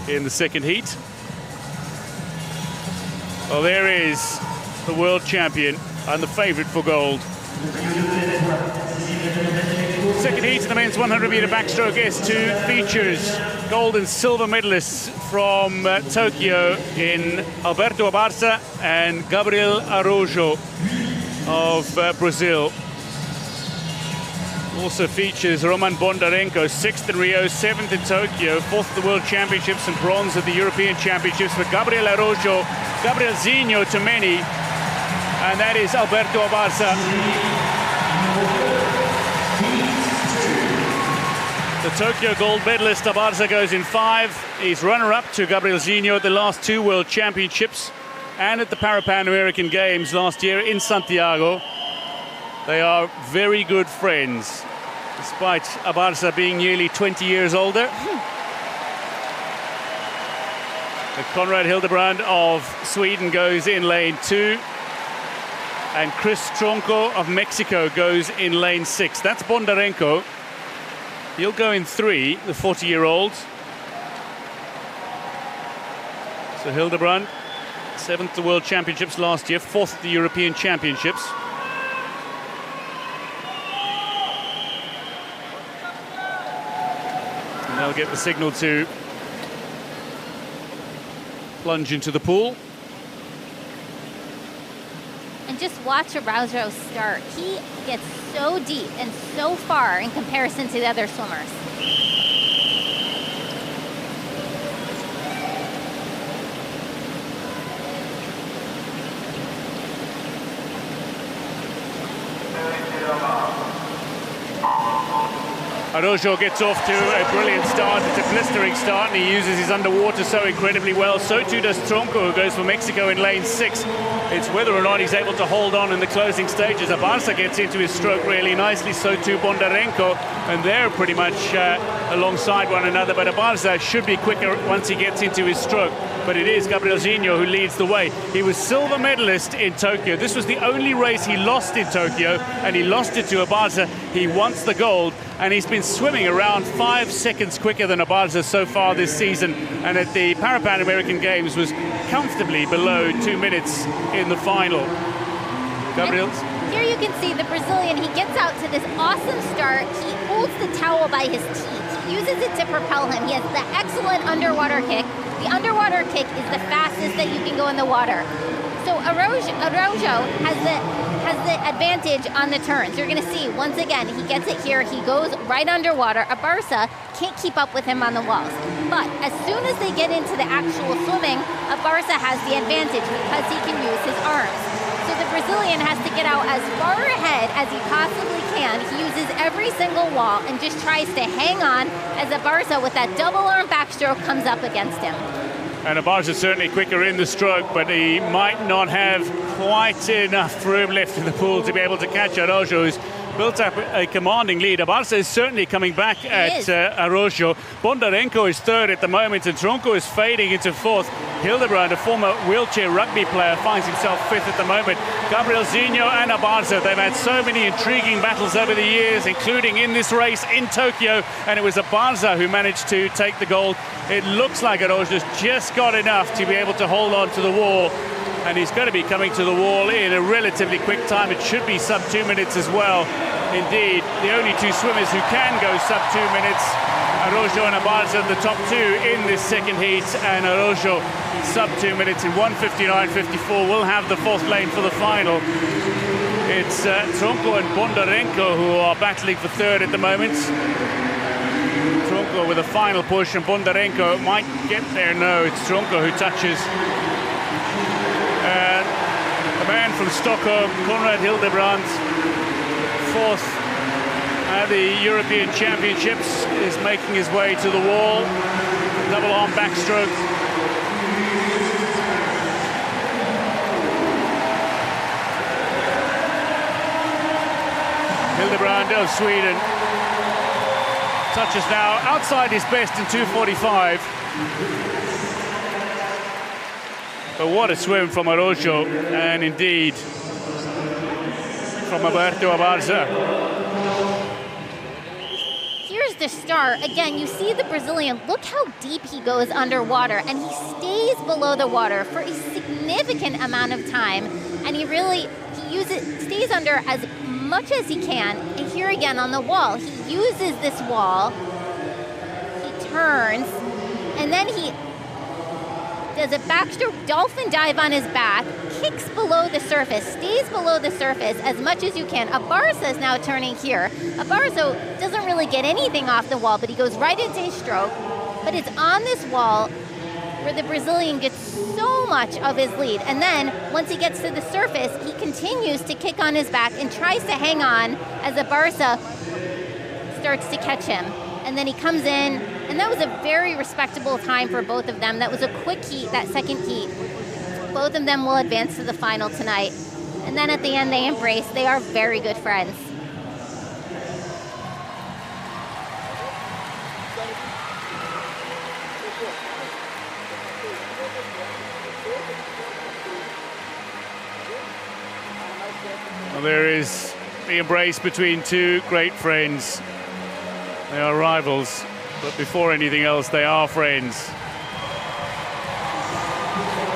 in the 2nd heat. Well, there is the world champion and the favourite for gold. 2nd heat in the men's 100-metre backstroke S2 features gold and silver medalists from Tokyo in Alberto Abarza and Gabriel Araújo of Brazil. Also features Roman Bondarenko, 6th in Rio, 7th in Tokyo, 4th at the World Championships and bronze at the European Championships for Gabriel Araújo, Gabrielzinho to many, and that is Alberto Abarza. The Tokyo gold medalist Abarza goes in 5. He's runner-up to Gabrielzinho at the last 2 World Championships and at the Pan American Games last year in Santiago. They are very good friends. despite Abarza being nearly 20 years older. Konrad Hildebrand of Sweden goes in lane 2. And Chris Tronco of Mexico goes in lane 6. That's Bondarenko. He'll go in 3, the 40-year-old. So Hildebrand, 7th at the World Championships last year, 4th at the European Championships. And they'll get the signal to plunge into the pool. And just watch Araujo start. He gets so deep and so far in comparison to the other swimmers. Araujo gets off to a brilliant start. It's a blistering start, and he uses his underwater so incredibly well. So too does Tronco, who goes for Mexico in lane 6. It's whether or not he's able to hold on in the closing stages. Abarza gets into his stroke really nicely, so too Bondarenko, and they're pretty much alongside one another. But Abarza should be quicker once he gets into his stroke. But it is Gabrielzinho who leads the way. He was silver medalist in Tokyo. This was the only race he lost in Tokyo, and he lost it to Abarza. He wants the gold, and he's been swimming around 5 seconds quicker than Abarza so far this season, and at the Pan American Games was comfortably below 2 minutes in the final. Gabriel? Here you can see the Brazilian, he gets out to this awesome start. He holds the towel by his teeth. He uses it to propel him. He has the excellent underwater kick. The underwater kick is the fastest that you can go in the water. So Araujo has the advantage on the turns. You're gonna see, once again, he gets it here, he goes right underwater. Abarza can't keep up with him on the walls. But as soon as they get into the actual swimming, Abarza has the advantage because he can use his arms. So the Brazilian has to get out as far ahead as he possibly can. He uses every single wall and just tries to hang on as Abarza with that double arm backstroke comes up against him. And Abarza's certainly quicker in the stroke, but he might not have quite enough room left in the pool to be able to catch Araujo, who's built up a commanding lead. Abarza is certainly coming back at Araujo. Bondarenko is 3rd at the moment, and Tronco is fading into 4th. Hildebrand, a former wheelchair rugby player, finds himself 5th at the moment. Gabrielzinho and Abarza, they've had so many intriguing battles over the years, including in this race in Tokyo, and it was Abarza who managed to take the gold. It looks like Araujo's just got enough to be able to hold on to the wall, and he's going to be coming to the wall in a relatively quick time. It should be sub 2 minutes as well. Indeed, the only 2 swimmers who can go sub 2 minutes, Araujo and Abarza, the top 2 in this second heat, and Araujo sub 2 minutes in 1:59.54 will have the 4th lane for the final. It's Tronco and Bondarenko who are battling for 3rd at the moment. Tronco with a final push, and Bondarenko might get there. No, it's Tronco who touches. The man from Stockholm, Konrad Hildebrand, 4th at the European Championships, is making his way to the wall. Double arm backstroke. Hildebrand of Sweden touches now outside his best in 2:45. But what a swim from Araujo, and indeed from Alberto Abarza. Here's the start. Again, you see the Brazilian, look how deep he goes underwater, and he stays below the water for a significant amount of time, and he stays under as much as he can. And here again on the wall, he uses this wall, he turns, and then he does a backstroke dolphin dive on his back, kicks below the surface, stays below the surface as much as you can. Abarza is now turning here. Abarza doesn't really get anything off the wall, but he goes right into his stroke. But it's on this wall where the Brazilian gets so much of his lead. And then once he gets to the surface, he continues to kick on his back and tries to hang on as Abarza starts to catch him. And then he comes in, and that was a very respectable time for both of them. That was a quick heat, that second heat. Both of them will advance to the final tonight. And then at the end, they embrace. They are very good friends. Well, there is the embrace between two great friends. They are rivals, but before anything else, they are friends.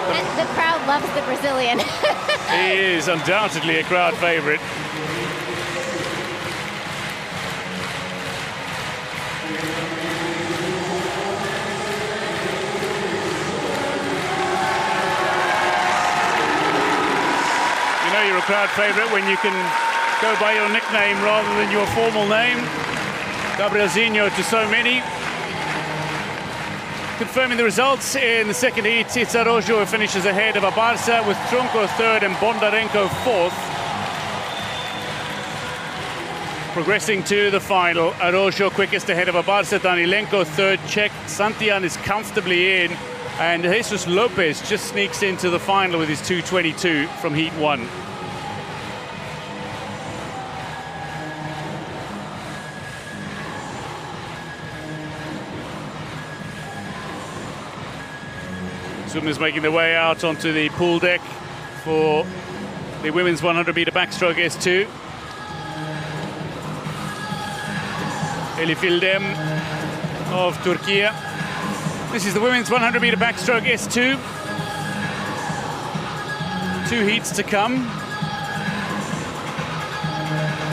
And the crowd loves the Brazilian. He is undoubtedly a crowd favorite. You know you're a crowd favorite when you can go by your nickname rather than your formal name. Gabrielzinho to so many. Confirming the results in the second heat, it's Araujo who finishes ahead of Abarca with Tronco third and Bondarenko fourth. Progressing to the final, Araujo quickest ahead of Abarca, Danilenko third, Czech Santian is comfortably in, and Jesus Lopez just sneaks into the final with his 2:22 from heat one. Swimmers making their way out onto the pool deck for the women's 100-meter backstroke S2. Elif İldem of Turkey. This is the women's 100-meter backstroke S2. 2 heats to come.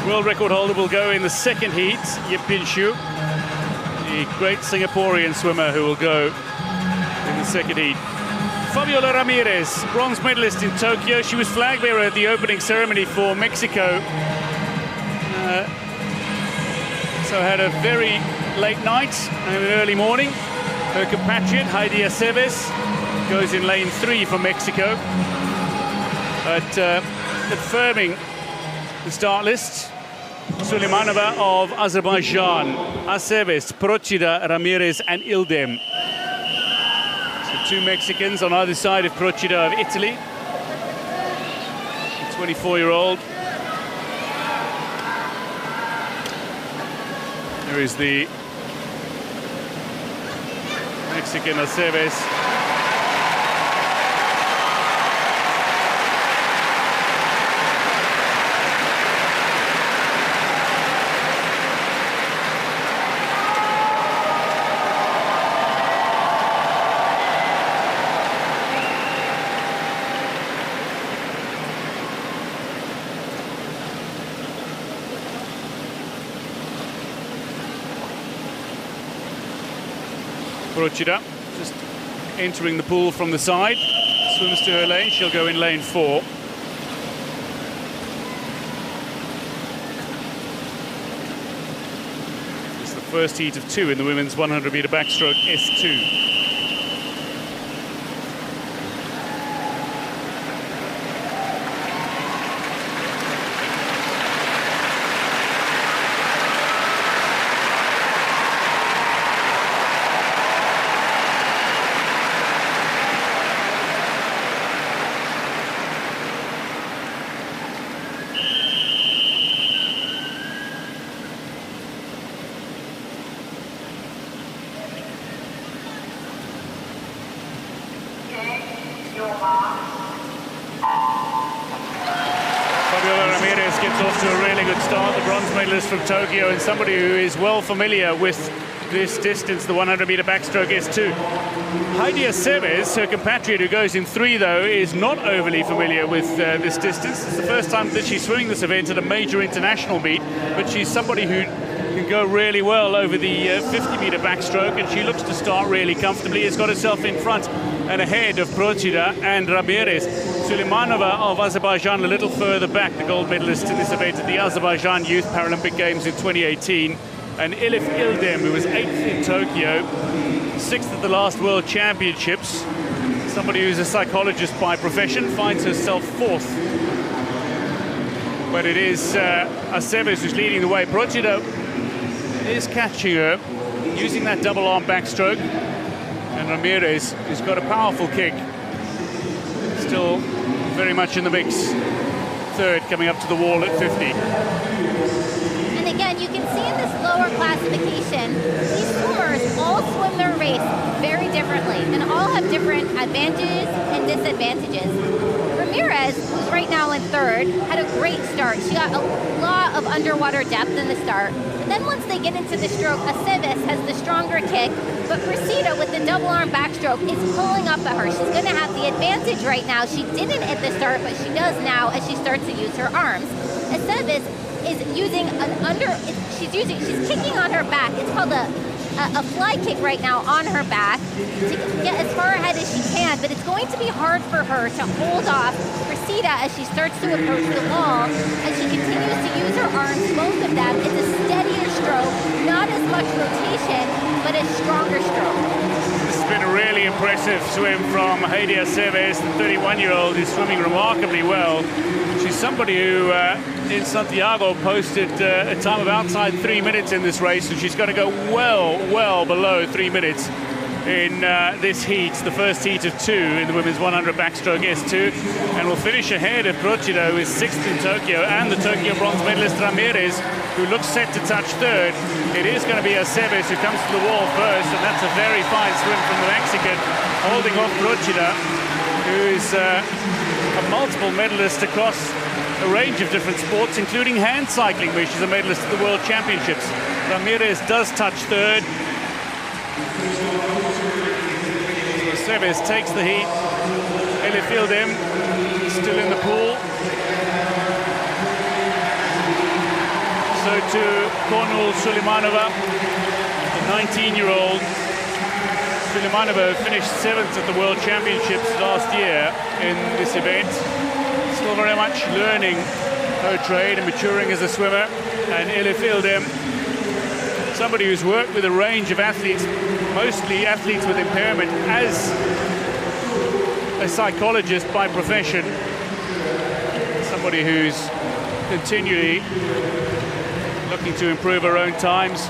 World record holder will go in the second heat, Yip Bin Shu, the great Singaporean swimmer who will go in the second heat. Fabiola Ramirez, bronze medalist in Tokyo. She was flag bearer at the opening ceremony for Mexico. So had a very late night and an early morning. Her compatriot, Heidi Aceves, goes in lane 3 for Mexico. But confirming the start list, Suleimanova of Azerbaijan, Aceves, Procida, Ramirez and İldem. 2 Mexicans on either side of Procida of Italy. The 24-year-old. There is the Mexican Aceves. Procida just entering the pool from the side, swims to her lane, she'll go in lane 4. It's the first heat of 2 in the women's 100-meter backstroke S2. From Tokyo, and somebody who is well familiar with this distance, the 100-meter backstroke S2. Heidi Aceves, her compatriot who goes in 3 though, is not overly familiar with this distance. It's the first time that she's swimming this event at a major international meet, but she's somebody who can go really well over the 50-meter backstroke, and she looks to start really comfortably. Has got herself in front and ahead of Procida and Ramirez. Suleimanova of Azerbaijan a little further back, the gold medalist in this event at the Azerbaijan Youth Paralympic Games in 2018. And Elif İldem, who was 8th in Tokyo, 6th at the last World Championships. Somebody who's a psychologist by profession, finds herself 4th. But it is Aceves who's leading the way. Procida is catching her, using that double arm backstroke. And Ramirez has got a powerful kick. Still very much in the mix. 3rd coming up to the wall at 50. And again, you can see in this lower classification, these swimmers all swim run their race very differently and all have different advantages and disadvantages. Ramirez, who's right now in third, had a great start. She got a lot of underwater depth in the start. And then once they get into the stroke, Aceves has the stronger kick, but Cressida with the double arm backstroke is pulling up at her. She's going to have the advantage right now. She didn't at the start, but she does now as she starts to use her arms. Aceves is using she's kicking on her back. It's called a fly kick right now on her back to get as far ahead as she can, but it's going to be hard for her to hold off Cressida as she starts to approach the wall. As she continues to use her arms, both of them, it's a steadier stroke, not as much rotation, but a stronger stroke. This has been a really impressive swim from Heidi Aceves, the 31-year-old who's swimming remarkably well. She's somebody who in Santiago posted a time of outside 3 minutes in this race, and she's got to go well below 3 minutes in this heat, the first heat of 2 in the women's 100 backstroke S2, and will finish ahead of Procida, who is 6th in Tokyo, and the Tokyo bronze medalist Ramirez, who looks set to touch 3rd. It is going to be Aceves who comes to the wall first, and that's a very fine swim from the Mexican, holding off Procida, who is a multiple medalist across a range of different sports, including hand cycling, where she's a medalist at the World Championships. Ramirez does touch 3rd. Aceves takes the heat. Elifildem still in the pool. So to Kornul Sulimanova, the 19-year-old. Sulimanova finished 7th at the World Championships last year in this event. Still very much learning her trade and maturing as a swimmer. And Elifildem, somebody who's worked with a range of athletes, mostly athletes with impairment, as a psychologist by profession. Somebody who's continually looking to improve her own times.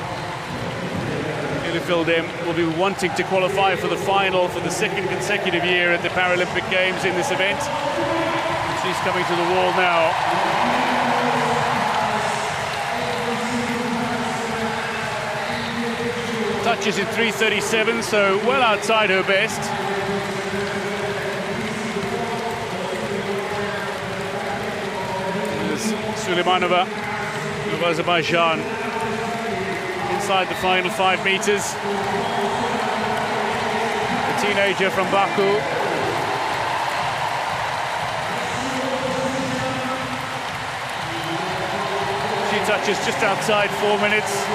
Elifildem will be wanting to qualify for the final for the 2nd consecutive year at the Paralympic Games in this event. She's coming to the wall now. Touches in 3:37, so well outside her best. There's Sulimanova of Azerbaijan inside the final 5 meters. The teenager from Baku. She touches just outside 4 minutes.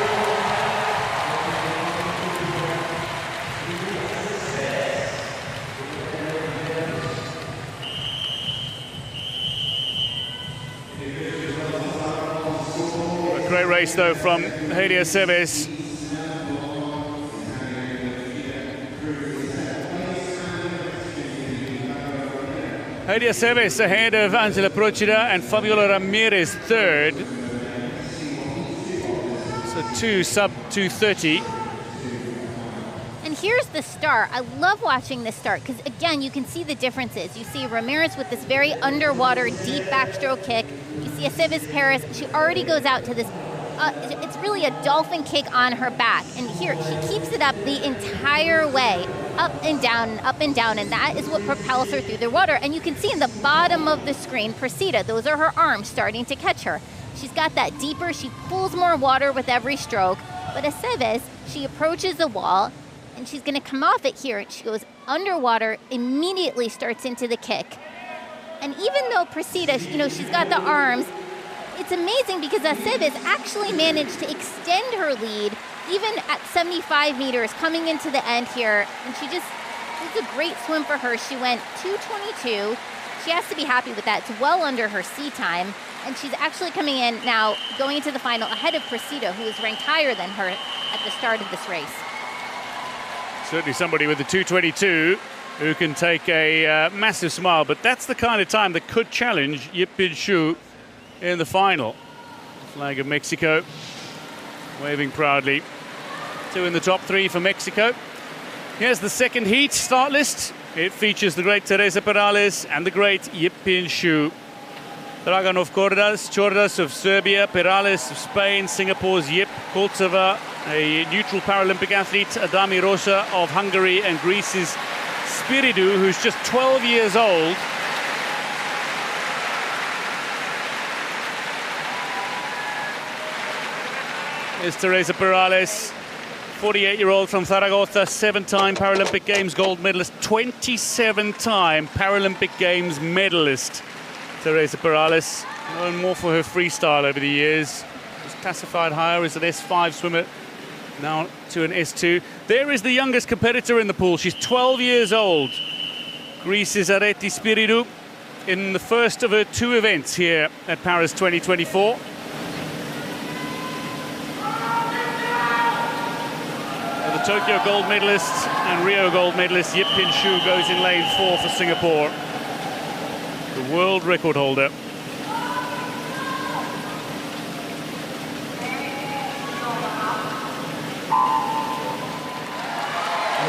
Great race, though, from Heidi Aceves. Heidi Aceves ahead of Angela Procida and Fabiola Ramirez 3rd. So 2 sub 2:30. And here's the start. I love watching this start because, again, you can see the differences. You see Ramirez with this very underwater, deep backstroke kick. You see Aceves Paris. She already goes out to this. It's really a dolphin kick on her back. And here, she keeps it up the entire way, up and down, and that is what propels her through the water. And you can see in the bottom of the screen, Procida, those are her arms starting to catch her. She's got that deeper, she pulls more water with every stroke. But Aceves, she approaches the wall, and she's gonna come off it here, and she goes underwater, immediately starts into the kick. And even though Procida, she's got the arms, it's amazing because Aceves actually managed to extend her lead even at 75 meters coming into the end here. And it was a great swim for her. She went 2:22. She has to be happy with that. It's well under her sea time. And she's actually coming in now, going into the final ahead of Procida, who is ranked higher than her at the start of this race. Certainly somebody with a 2:22 who can take a massive smile, but that's the kind of time that could challenge Yip Bin Shu in the final. Flag of Mexico waving proudly. 2 in the top 3 for Mexico. Here's the second heat start list. It features the great Teresa Perales and the great Yip Bin Shu. Draganov Čordas of Serbia, Perales of Spain, Singapore's Jip Koltseva, a neutral Paralympic athlete, Adami Rosa of Hungary, and Greece's Spiridou, who's just 12 years old. Here's Teresa Perales, 48-year-old from Zaragoza, 7-time Paralympic Games gold medalist, 27-time Paralympic Games medalist. Teresa Perales, known more for her freestyle over the years. Was classified higher as an S5 swimmer, now to an S2. There is the youngest competitor in the pool. She's 12 years old. Greece's Areti Spiridou in the first of her 2 events here at Paris 2024. The Tokyo gold medalist and Rio gold medalist Yip Pin Shu goes in lane 4 for Singapore. The world record holder.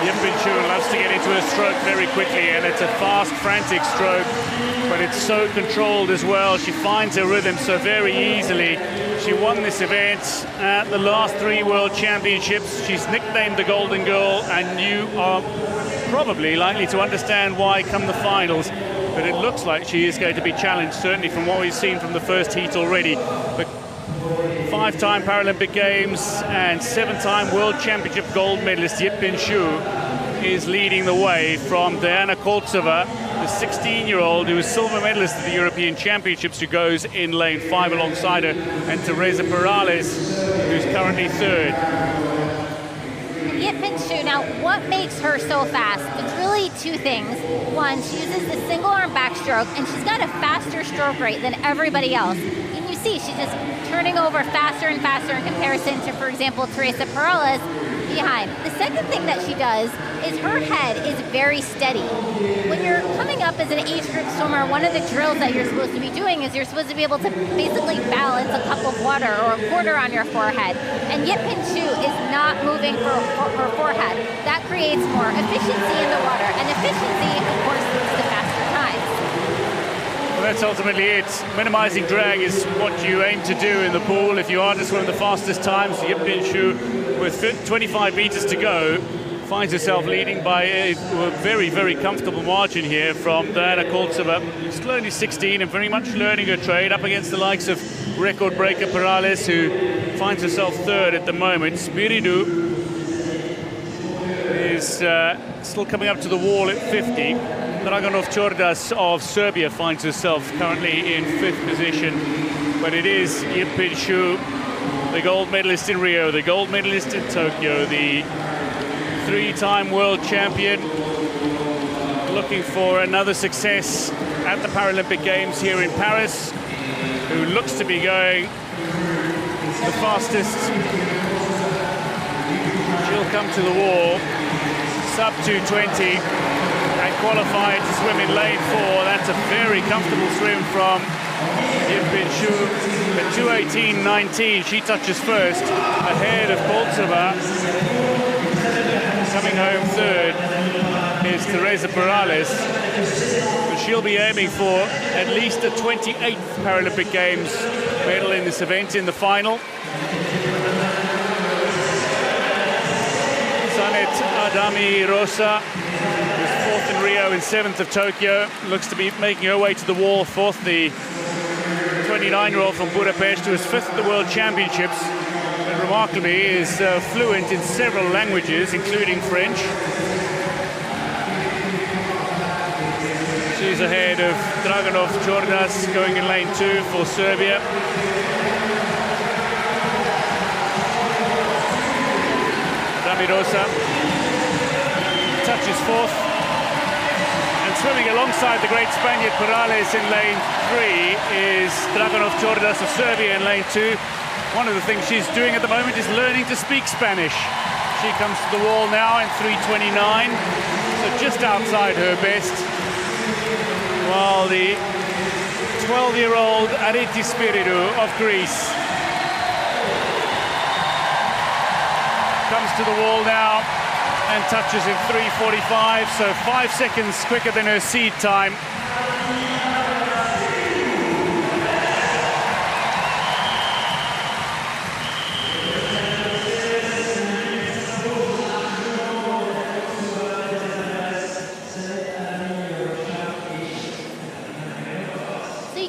Yip Pin Shu loves to get into her stroke very quickly, and it's a fast, frantic stroke, but it's so controlled as well. She finds her rhythm so very easily. She won this event at the last 3 World Championships. She's nicknamed the Golden Girl, and you are probably likely to understand why come the finals. But it looks like she is going to be challenged, certainly from what we've seen from the first heat already. But 5-time Paralympic Games and 7-time World Championship gold medalist Yip Pin Shu is leading the way from Diana Koltseva, the 16-year-old who is silver medalist at the European Championships, who goes in lane 5 alongside her, and Teresa Perales, who's currently 3rd. Yip Pin Shu, now what makes her so fast? It's really 2 things. One, she uses the single arm backstroke, and she's got a faster stroke rate than everybody else. And you see, she's just turning over faster and faster in comparison to, for example, Teresa Perales behind. The second thing that she does is her head is very steady. When you're coming up as an age group swimmer, one of the drills that you're supposed to be doing is you're supposed to be able to basically balance a cup of water or a quarter on your forehead. And Yip Pin Shu is not moving for her forehead. That creates more efficiency in the water, and efficiency, of course, leads to faster times. Well, that's ultimately it. Minimizing drag is what you aim to do in the pool. If you are to swim the fastest times, Yip Pin Shu, with 25 meters to go, finds herself leading by a very, very comfortable margin here from Diana Koltseva. She's only 16 and very much learning her trade, up against the likes of record breaker Perales, who finds herself 3rd at the moment. Spiridou is still coming up to the wall at 50. Draganov Čordas of Serbia finds herself currently in 5th position. But it is Yip Pin Shu, the gold medalist in Rio, the gold medalist in Tokyo, the 3-time world champion, looking for another success at the Paralympic Games here in Paris, who looks to be going the fastest. She'll come to the wall, sub 220, and qualified to swim in lane 4. That's a very comfortable swim from Yip Pin Shu. At 2:18.19, she touches first, ahead of Koltseva. Coming home 3rd is Teresa Perales. But she'll be aiming for at least a 28th Paralympic Games medal in this event in the final. Sanet Adami Rosa, who's 4th in Rio and 7th of Tokyo, looks to be making her way to the wall. 4th, the 29-year-old from Budapest, who is 5th at the World Championships. And remarkably is fluent in several languages, including French. She's ahead of Draganov Čordas, going in lane 2 for Serbia. Rosa touches 4th, and swimming alongside the great Spaniard Perales in lane 3 is Draganov Čordas of Serbia in lane 2. One of the things she's doing at the moment is learning to speak Spanish. She comes to the wall now in 3:29, so just outside her best, while the 12-year-old Areti Spiridou of Greece comes to the wall now and touches in 3:45, so 5 seconds quicker than her seed time.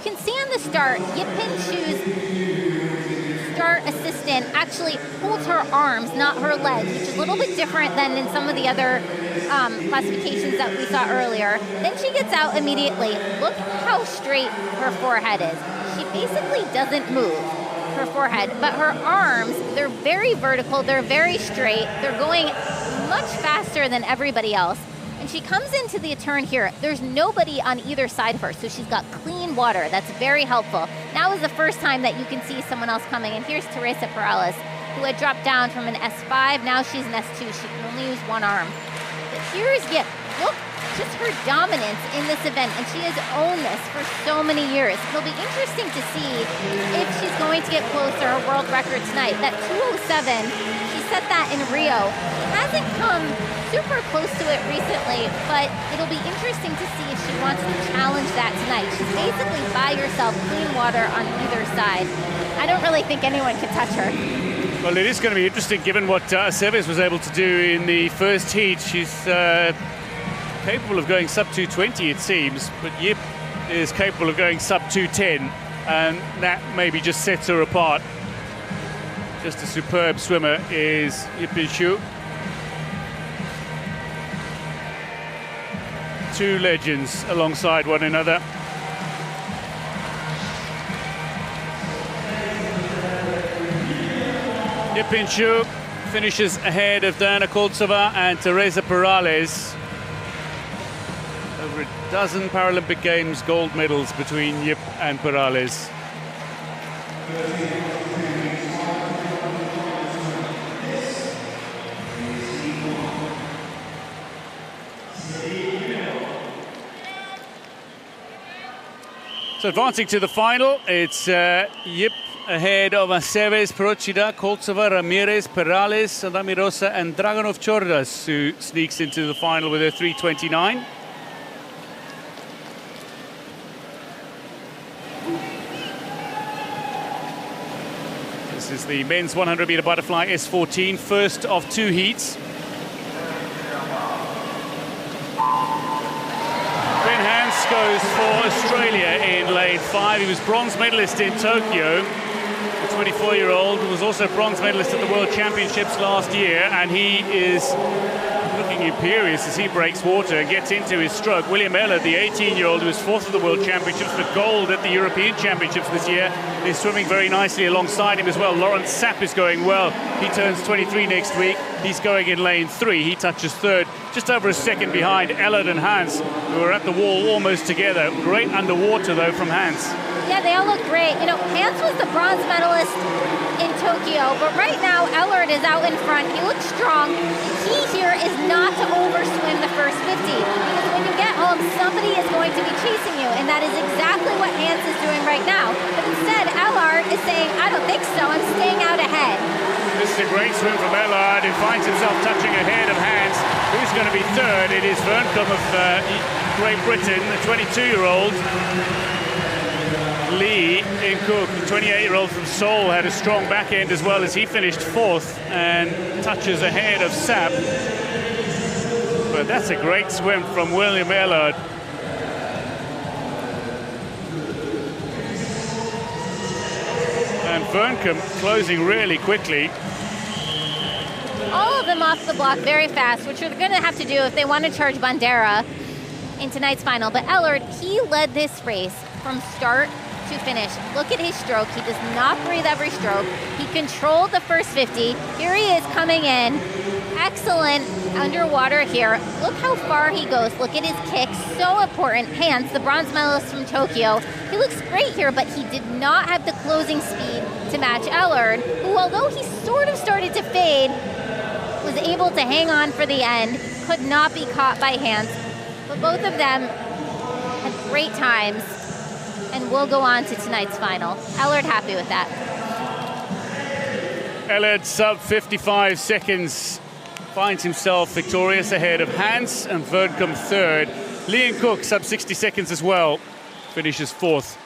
you can see on the start, Yipin Chu's start assistant actually holds her arms, not her legs, which is a little bit different than in some of the other classifications that we saw earlier. Then she gets out immediately. Look how straight her forehead is. She basically doesn't move her forehead, but her arms, they're very vertical, they're very straight, they're going much faster than everybody else. And she comes into the turn here. There's nobody on either side of her, so she's got clean water. That's very helpful. Now is the first time that you can see someone else coming, and here's Teresa Perales, who had dropped down from an S5. Now she's an S2. She can only use one arm. But here's Yip. Look, just her dominance in this event, and she has owned this for so many years. It'll be interesting to see if she's going to get close to her world record tonight. That 2:07, she set that in Rio. Hasn't come super close to it recently, but it'll be interesting to see if she wants to challenge that tonight. She's basically by herself, clean water on either side. I don't really think anyone can touch her. Well, it is going to be interesting given what Aceves was able to do in the first heat. She's capable of going sub 220, it seems, but Yip is capable of going sub 210, and that maybe just sets her apart. Just a superb swimmer is Yipin Chu. Two legends alongside one another. Yipin Chu finishes ahead of Diana Koltsova and Teresa Perales. Over a dozen Paralympic Games gold medals between Yip and Perales. So advancing to the final, it's Yip ahead of Aceves, Procida, Koltsova, Ramirez, Perales, Damirosa and Dragonov Chordas, who sneaks into the final with a 3:29. This is the men's 100-meter butterfly S14, first of two heats. Goes for Australia in lane 5. He was bronze medalist in Tokyo. The 24-year-old was also bronze medalist at the World Championships last year, and he is looking imperious as he breaks water and gets into his stroke. William Eller, the 18-year-old who was fourth at the World Championships but gold at the European Championships this year, is swimming very nicely alongside him as well. Lawrence Sapp is going well. He turns 23 next week. He's going in lane 3. He touches third, just over a second behind Ellard and Hans, who are at the wall almost together. Great underwater, though, from Hans. Yeah, they all look great. You know, Hans was the bronze medalist in Tokyo, but right now Ellard is out in front. He looks strong. The key here is not to overswim the first 50, because when you get home, somebody is going to be chasing you, and that is exactly what Hans is doing right now. But instead, Ellard is saying, I don't think so, I'm staying out ahead. This is a great swim from Ellard, who finds himself touching ahead of Hans. Who's going to be third? It is Verncombe of Great Britain, the 22-year-old. Lee In-Cook, the 28-year-old from Seoul, had a strong back end as well as he finished fourth and touches ahead of Sapp. But that's a great swim from William Ellard. And Verncombe closing really quickly. All of them off the block very fast, which they're going to have to do if they want to charge Bandera in tonight's final. But Ellard, he led this race from start to finish. Look at his stroke. He does not breathe every stroke. He controlled the first 50. Here he is coming in. Excellent underwater here. Look how far he goes. Look at his kick. So important. Hans, the bronze medalist from Tokyo, he looks great here, but he did not have the closing speed to match Ellard, who, although he sort of started to fade, was able to hang on for the end, could not be caught by Hans. But both of them had great times and will go on to tonight's final. Ellard happy with that. Ellard, sub 55 seconds, finds himself victorious ahead of Hans and Verncombe third. Lee In-Cook, sub 60 seconds as well, finishes fourth.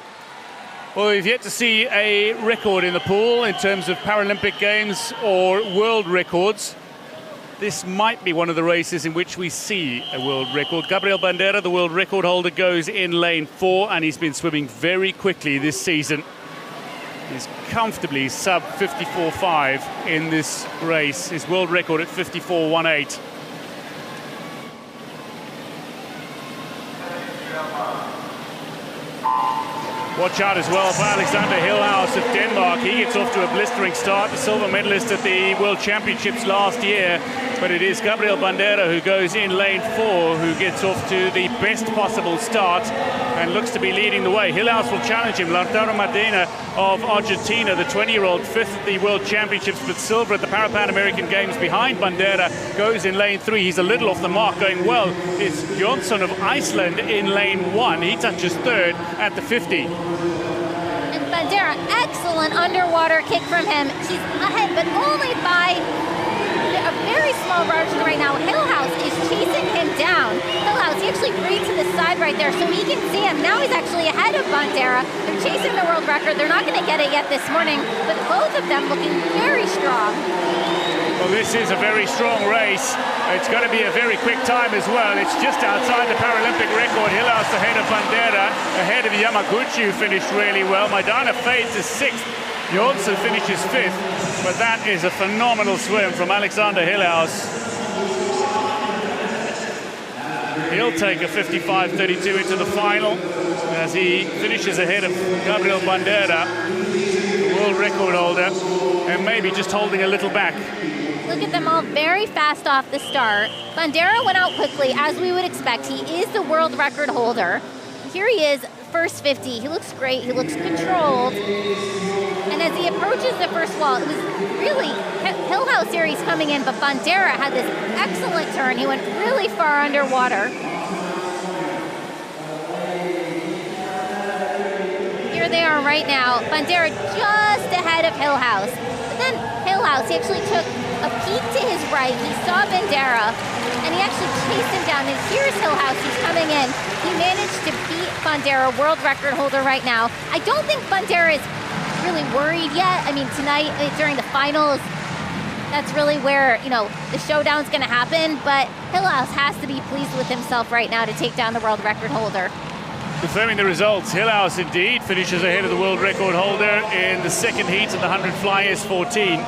Well, we've yet to see a record in the pool in terms of Paralympic Games or world records. this might be one of the races in which we see a world record. Gabriel Bandera, the world record holder, goes in lane 4, and he's been swimming very quickly this season. He's comfortably sub 54.5 in this race. His world record at 54.18. Watch out as well for Alexander Hillhouse of Denmark. He gets off to a blistering start, the silver medalist at the World Championships last year. But it is Gabriel Bandera who goes in lane 4, who gets off to the best possible start and looks to be leading the way. Hillhouse will challenge him. Lautaro Medina of Argentina, the 20-year-old, 5th at the World Championships, but silver at the Pan American Games behind Bandera, goes in lane 3. He's a little off the mark. Going well is Jonsson of Iceland in lane 1. He touches 3rd at the 50. And Bandera, excellent underwater kick from him. He's ahead, but only by a very small margin right now. Hillhouse is chasing him down. Hillhouse, he actually breathed to the side right there so he can see him. Now he's actually ahead of Bandera. They're chasing the world record. They're not going to get it yet this morning, but both of them looking very strong. Well, this is a very strong race. It's going to be a very quick time as well. It's just outside the Paralympic record. Hillhouse ahead of Bandera, ahead of Yamaguchi, who finished really well. Maidana fades to 6th. Jonsson finishes 5th, but that is a phenomenal swim from Alexander Hillhouse. He'll take a 55.32 into the final as he finishes ahead of Gabriel Bandera, world record holder, and maybe just holding a little back. Look at them all very fast off the start. Bandera went out quickly, as we would expect. He is the world record holder. Here he is, first 50. He looks great. He looks controlled. And as he approaches the first wall, it was really Hillhouse series coming in, but Bandera had this excellent turn. He went really far underwater. Here they are right now. Bandera just ahead of Hillhouse. But then Hillhouse, he actually took a peek to his right. He saw Bandera, and he actually chased him down. And here's Hillhouse, he's coming in. He managed to beat Bandera, world record holder right now. I don't think Bandera is really worried yet. I mean, tonight during the finals, that's really where, you know, the showdown's going to happen. But Hillhouse has to be pleased with himself right now to take down the world record holder. Confirming the results, Hillhouse indeed finishes ahead of the world record holder in the second heat of the 100 fly S14.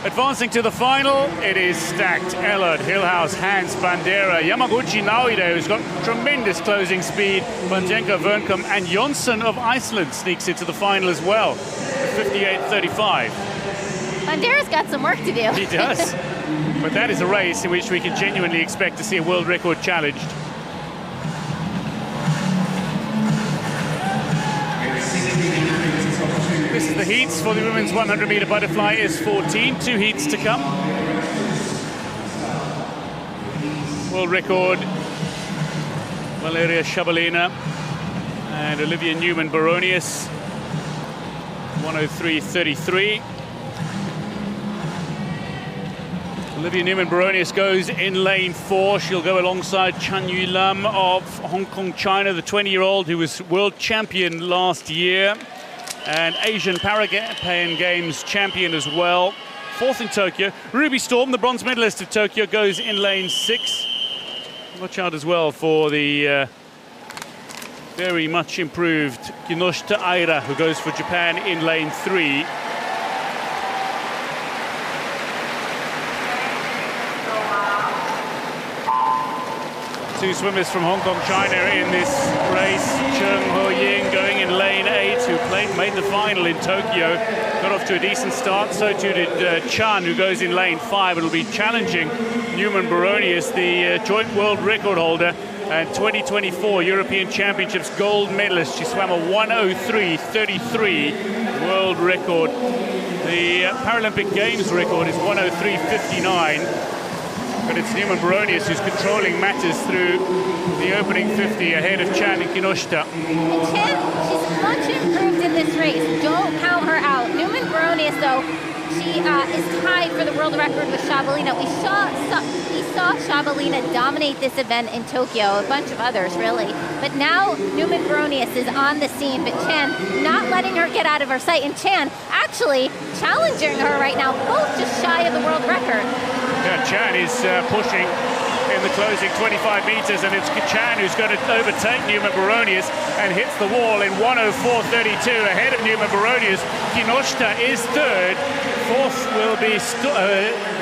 Advancing to the final, it is stacked. Ellard, Hillhouse, Hans, Bandera, Yamaguchi Naoide, who's got tremendous closing speed, Vandenka, Vernkom, and Jonsson of Iceland sneaks into the final as well, 58.35. Bandera's got some work to do. He does. But that is a race in which we can genuinely expect to see a world record challenged. This is the heats for the women's 100-meter butterfly S14. 2 heats to come. World record, Valeria Shabalina and Olivia Newman-Baronius, 103.33. Olivia Newman-Baronius goes in lane 4. She'll go alongside Chan Yu Lam of Hong Kong, China, the 20-year-old who was world champion last year and Asian Paralympic Games champion as well. 4th in Tokyo. Ruby Storm, the bronze medalist of Tokyo, goes in lane 6. Watch out as well for the very much improved Kinoshita Aira, who goes for Japan in lane 3. Two swimmers from Hong Kong, China in this race. Cheng Ho-ying going in lane 8, who made the final in Tokyo. Got off to a decent start, so too did Chan, who goes in lane 5. It'll be challenging Newman-Baronius, the joint world record holder and 2024 European Championships gold medalist. She swam a 103.33 world record. The Paralympic Games record is 103.59. But it's Newman-Baronius who's controlling matters through the opening 50 ahead of Chan and Kinoshita. And Chan, she's much improved in this race. Don't count her out. Newman-Baronius, though, she is tied for the world record with Shabalina. We saw Shabalina dominate this event in Tokyo, a bunch of others, really. But now Newman-Baronius is on the scene, but Chan not letting her get out of her sight. And Chan actually challenging her right now, both just shy of the world record. Yeah, Chan is pushing in the closing 25 meters, and it's Chan who's going to overtake Newman Baronius and hits the wall in 1:04.32 ahead of Newman Baronius. Kinoshita is third. Fourth will be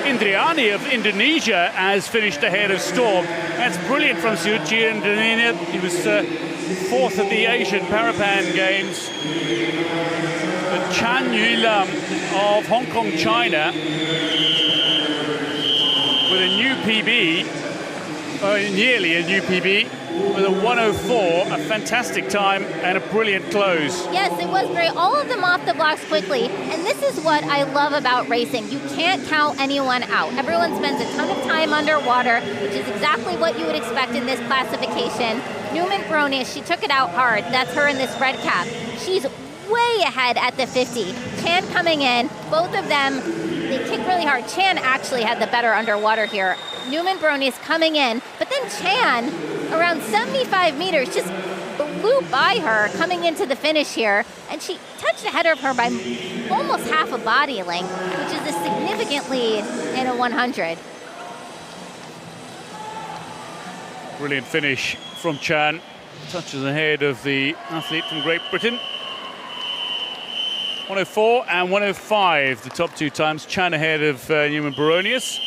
Indriani of Indonesia has finished ahead of Storm. That's brilliant from Suji Indriani. He was fourth at the Asian Parapan Games. Chan Yu-lam of Hong Kong, China, with a new PB, nearly a new PB, with a 1:04, a fantastic time and a brilliant close. Yes, it was great. All of them off the blocks quickly, and this is what I love about racing. You can't count anyone out. Everyone spends a ton of time underwater, which is exactly what you would expect in this classification. Newman Baronius, she took it out hard. That's her in this red cap. She's way ahead at the 50. Chan coming in, both of them, they kick really hard. Chan actually had the better underwater here. Newman Baronius coming in, but then Chan, around 75 meters, just blew by her coming into the finish here, and she touched ahead of her by almost half a body length, which is a significant lead in a 100. Brilliant finish from Chan. Touches ahead of the athlete from Great Britain. 1:04 and 1:05, the top two times. Chan ahead of Newman Baronius.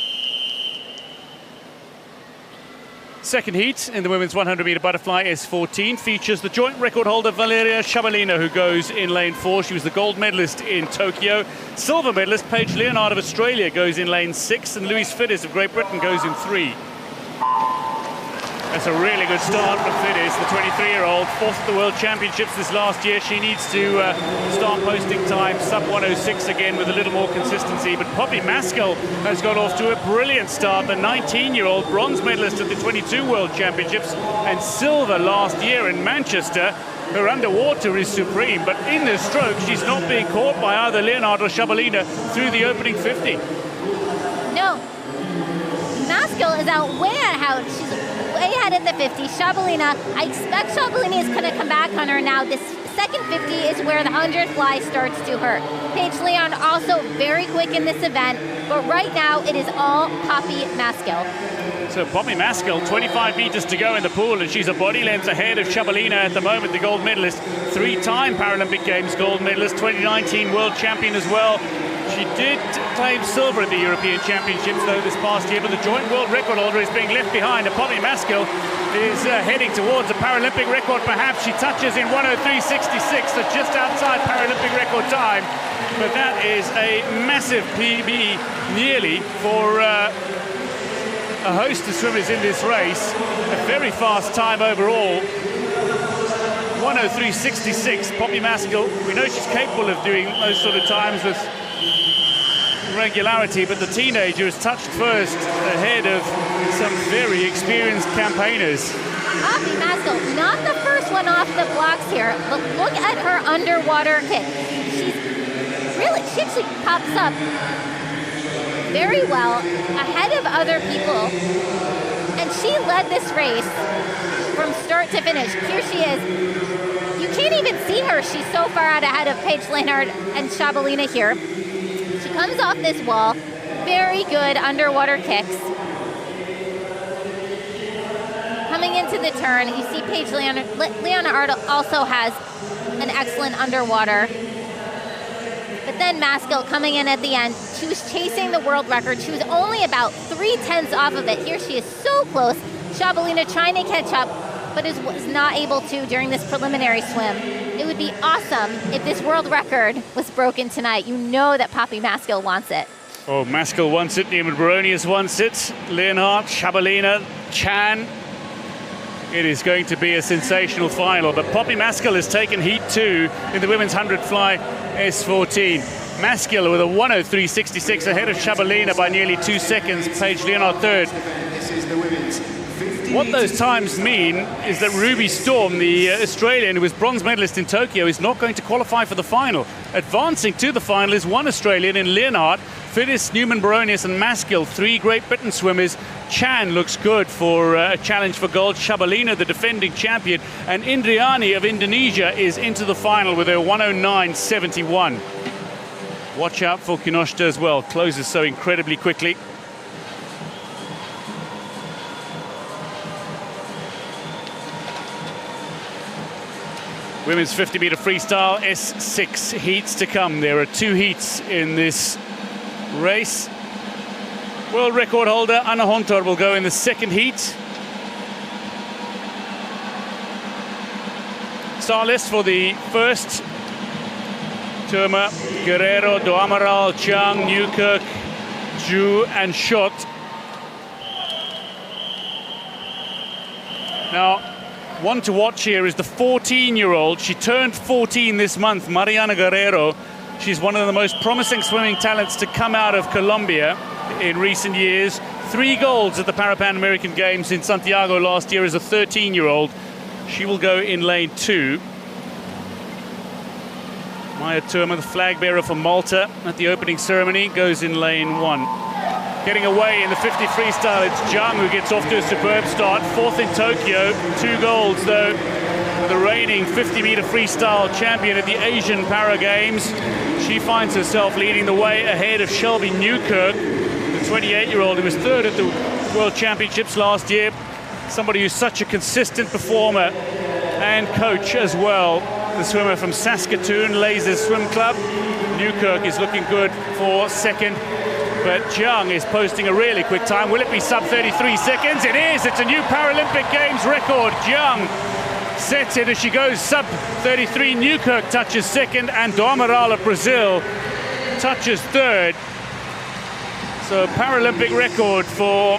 Second heat in the women's 100-meter butterfly S14 features the joint record holder Valeria Shabalina, who goes in lane 4. She was the gold medalist in Tokyo. Silver medalist Paige Leonard of Australia goes in lane 6, and Louise Fiddis of Great Britain goes in 3. That's a really good start from Fiddis, the 23-year-old, fourth at the World Championships this last year. She needs to start posting time sub 1:06 again with a little more consistency. But Poppy Maskell has got off to a brilliant start, the 19-year-old bronze medalist at the 22 World Championships and silver last year in Manchester. Her underwater is supreme, but in the stroke, she's not being caught by either Leonard or Shabalina through the opening 50. No, Maskell is out way ahead. She's way ahead at the 50. Shabalina, I expect Shabalina is going to come back on her now. This second 50 is where the 100 fly starts to hurt. Paige Leon also very quick in this event, but right now it is all Poppy Maskell. So Poppy Maskell, 25 meters to go in the pool, and she's a body length ahead of Shabalina at the moment, the gold medalist, three-time Paralympic Games gold medalist, 2019 world champion as well. She did claim silver at the European Championships, though, this past year, but the joint world record holder is being left behind, and Poppy Maskell is heading towards a Paralympic record, perhaps. She touches in 1:03.66, so just outside Paralympic record time, but that is a massive PB, nearly, for a host of swimmers in this race. A very fast time overall. 1:03.66, Poppy Maskell. We know she's capable of doing those sort of times with regularity, but the teenager has touched first ahead of some very experienced campaigners. Poppy Maskell, not the first one off the blocks here, but look at her underwater kick. She actually pops up very well ahead of other people, and she led this race from start to finish. Here she is. You can't even see her. She's so far out ahead of Paige Leonard and Shabalina here. She comes off this wall. Very good underwater kicks. Coming into the turn, you see Paige Leonard. Leonard also has an excellent underwater. But then Maskell coming in at the end. She was chasing the world record. She was only about 3/10 off of it. Here she is so close. Shabalina trying to catch up, but was not able to during this preliminary swim. It would be awesome if this world record was broken tonight. You know that Poppy Maskell wants it. Oh, Maskell wants it, Newman Baronius wants it, Leonard, Shabalina, Chan. It is going to be a sensational final, but Poppy Maskell has taken heat 2 in the women's 100 fly S14. Maskell with a 1:03.66 ahead of Shabalina by nearly 2 seconds. Paige Leonard third. This is the women's 50. What those times mean is that Ruby Storm, the Australian who was bronze medalist in Tokyo, is not going to qualify for the final. Advancing to the final is one Australian in Leonard, Fiddis, Newman Baronius and Maskell, 3 Great Britain swimmers. Chan looks good for a challenge for gold. Shabalina, the defending champion, and Indriani of Indonesia is into the final with a 1:09.71. Watch out for Kinoshita as well. Closes so incredibly quickly. Women's 50-meter freestyle, S6 heats to come. There are 2 heats in this race. World record holder Anna Hontar will go in the second heat. Star list for the first: Thurmer, Guerrero, Do Amaral, Chang, Newkirk, Zhu and Schott. Now, one to watch here is the 14-year-old. She turned 14 this month, Mariana Guerrero. She's one of the most promising swimming talents to come out of Colombia in recent years. 3 golds at the Pan American Games in Santiago last year as a 13-year-old. She will go in lane 2. Maya Thurmer, the flag bearer for Malta at the opening ceremony, goes in lane 1. Getting away in the 50 freestyle, it's Zhang who gets off to a superb start. 4th in Tokyo, 2 golds though. The reigning 50-meter freestyle champion at the Asian Para Games. She finds herself leading the way ahead of Shelby Newkirk, the 28-year-old who was 3rd at the World Championships last year. Somebody who's such a consistent performer and coach as well. The swimmer from Saskatoon, Lasers Swim Club. Newkirk is looking good for 2nd, but Zhang is posting a really quick time. Will it be sub 33 seconds? It is! It's a new Paralympic Games record. Zhang sets it as she goes sub 33. Newkirk touches 2nd, and Do Amaral of Brazil touches 3rd. So Paralympic record for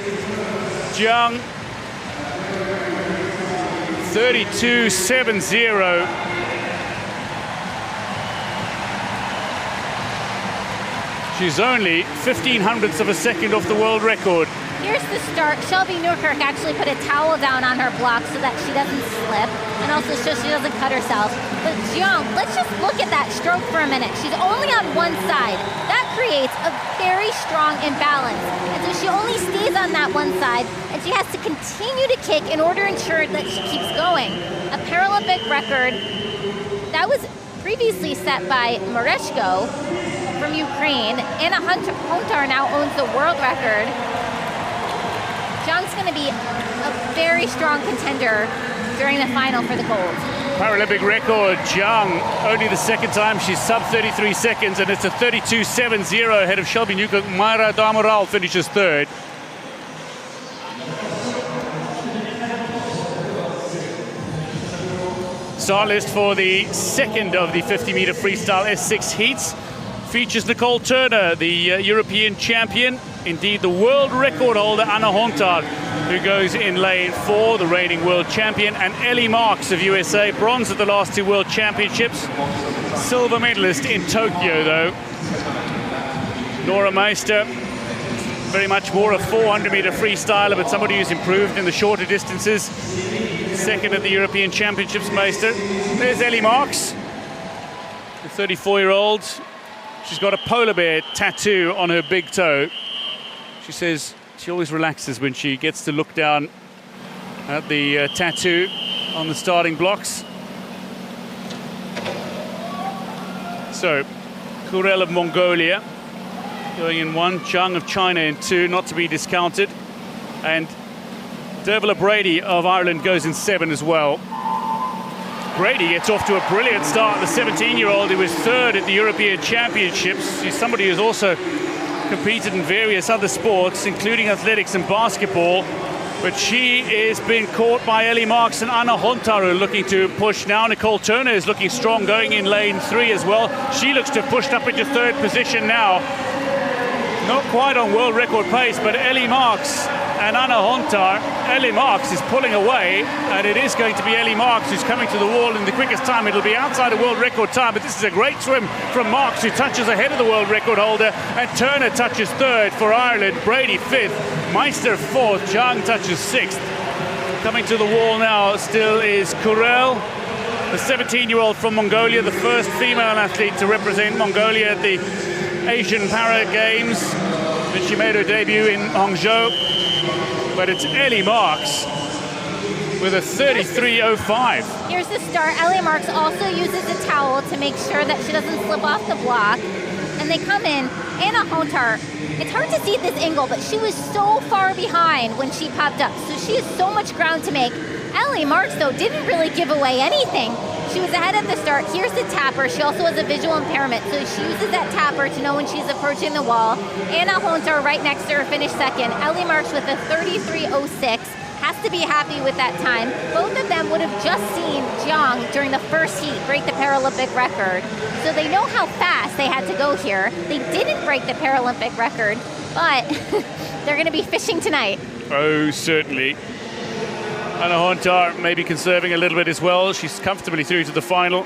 Zhang, 32.70. She's only 15/100ths of a second off the world record. Here's the start. Shelby Newkirk actually put a towel down on her block so that she doesn't slip, and also so she doesn't cut herself. But Zhang, let's just look at that stroke for a minute. She's only on one side. That creates a very strong imbalance. And so she only stays on that one side, and she has to continue to kick in order to ensure that she keeps going. A Paralympic record that was previously set by Mareshko from Ukraine. Anna Hontar now owns the world record. Zhang's going to be a very strong contender during the final for the gold. Paralympic record, Zhang, only the 2nd time she's sub 33 seconds, and it's a 32.70 ahead of Shelby Newkirk. Mayra Do Amaral finishes 3rd. Start list for the 2nd of the 50-meter freestyle S6 heats features Nicole Turner, the European champion, indeed the world record holder Anna Hontar, who goes in lane 4, the reigning world champion, and Ellie Marks of USA, bronze at the last 2 world championships, silver medalist in Tokyo though. Nora Meister, very much more a 400-meter freestyler, but somebody who's improved in the shorter distances. 2nd at the European Championships, Meister. There's Ellie Marks, the 34-year-old. She's got a polar bear tattoo on her big toe. She says she always relaxes when she gets to look down at the tattoo on the starting blocks. So, Kurel of Mongolia going in 1, Zhang of China in 2, not to be discounted. And Dervla Brady of Ireland goes in 7 as well. Brady gets off to a brilliant start. The 17-year-old who was 3rd at the European Championships. She's somebody who's also competed in various other sports, including athletics and basketball. But she is being caught by Ellie Marks and Anna Hontar, who are looking to push now. Nicole Turner is looking strong, going in lane 3 as well. She looks to have pushed up into 3rd position now. Not quite on world record pace, but Ellie Marks and Anna Hontar. Ellie Marks is pulling away, and it is going to be Ellie Marks who's coming to the wall in the quickest time. It'll be outside of world record time, but this is a great swim from Marks, who touches ahead of the world record holder, and Turner touches 3rd for Ireland, Brady 5th, Meister 4th, Zhang touches 6th. Coming to the wall now still is Kurel, the 17-year-old from Mongolia, the first female athlete to represent Mongolia at the Asian Para Games. And she made her debut in Hangzhou. But it's Ellie Marks with a 33.05. Here's the start. Ellie Marks also uses a towel to make sure that she doesn't slip off the block. And they come in. Anna Hontar, it's hard to see at this angle, but she was so far behind when she popped up. So she has so much ground to make. Ellie Marks, though, didn't really give away anything. She was ahead at the start. Here's the tapper. She also has a visual impairment, so she uses that tapper to know when she's approaching the wall. Anna Hontar right next to her finished second. Ellie Marks with a 33.06. Has to be happy with that time. Both of them would have just seen Jiang during the first heat break the Paralympic record. So they know how fast they had to go here. They didn't break the Paralympic record, but they're going to be fishing tonight. Oh, certainly. Anna Hontar maybe conserving a little bit as well. She's comfortably through to the final.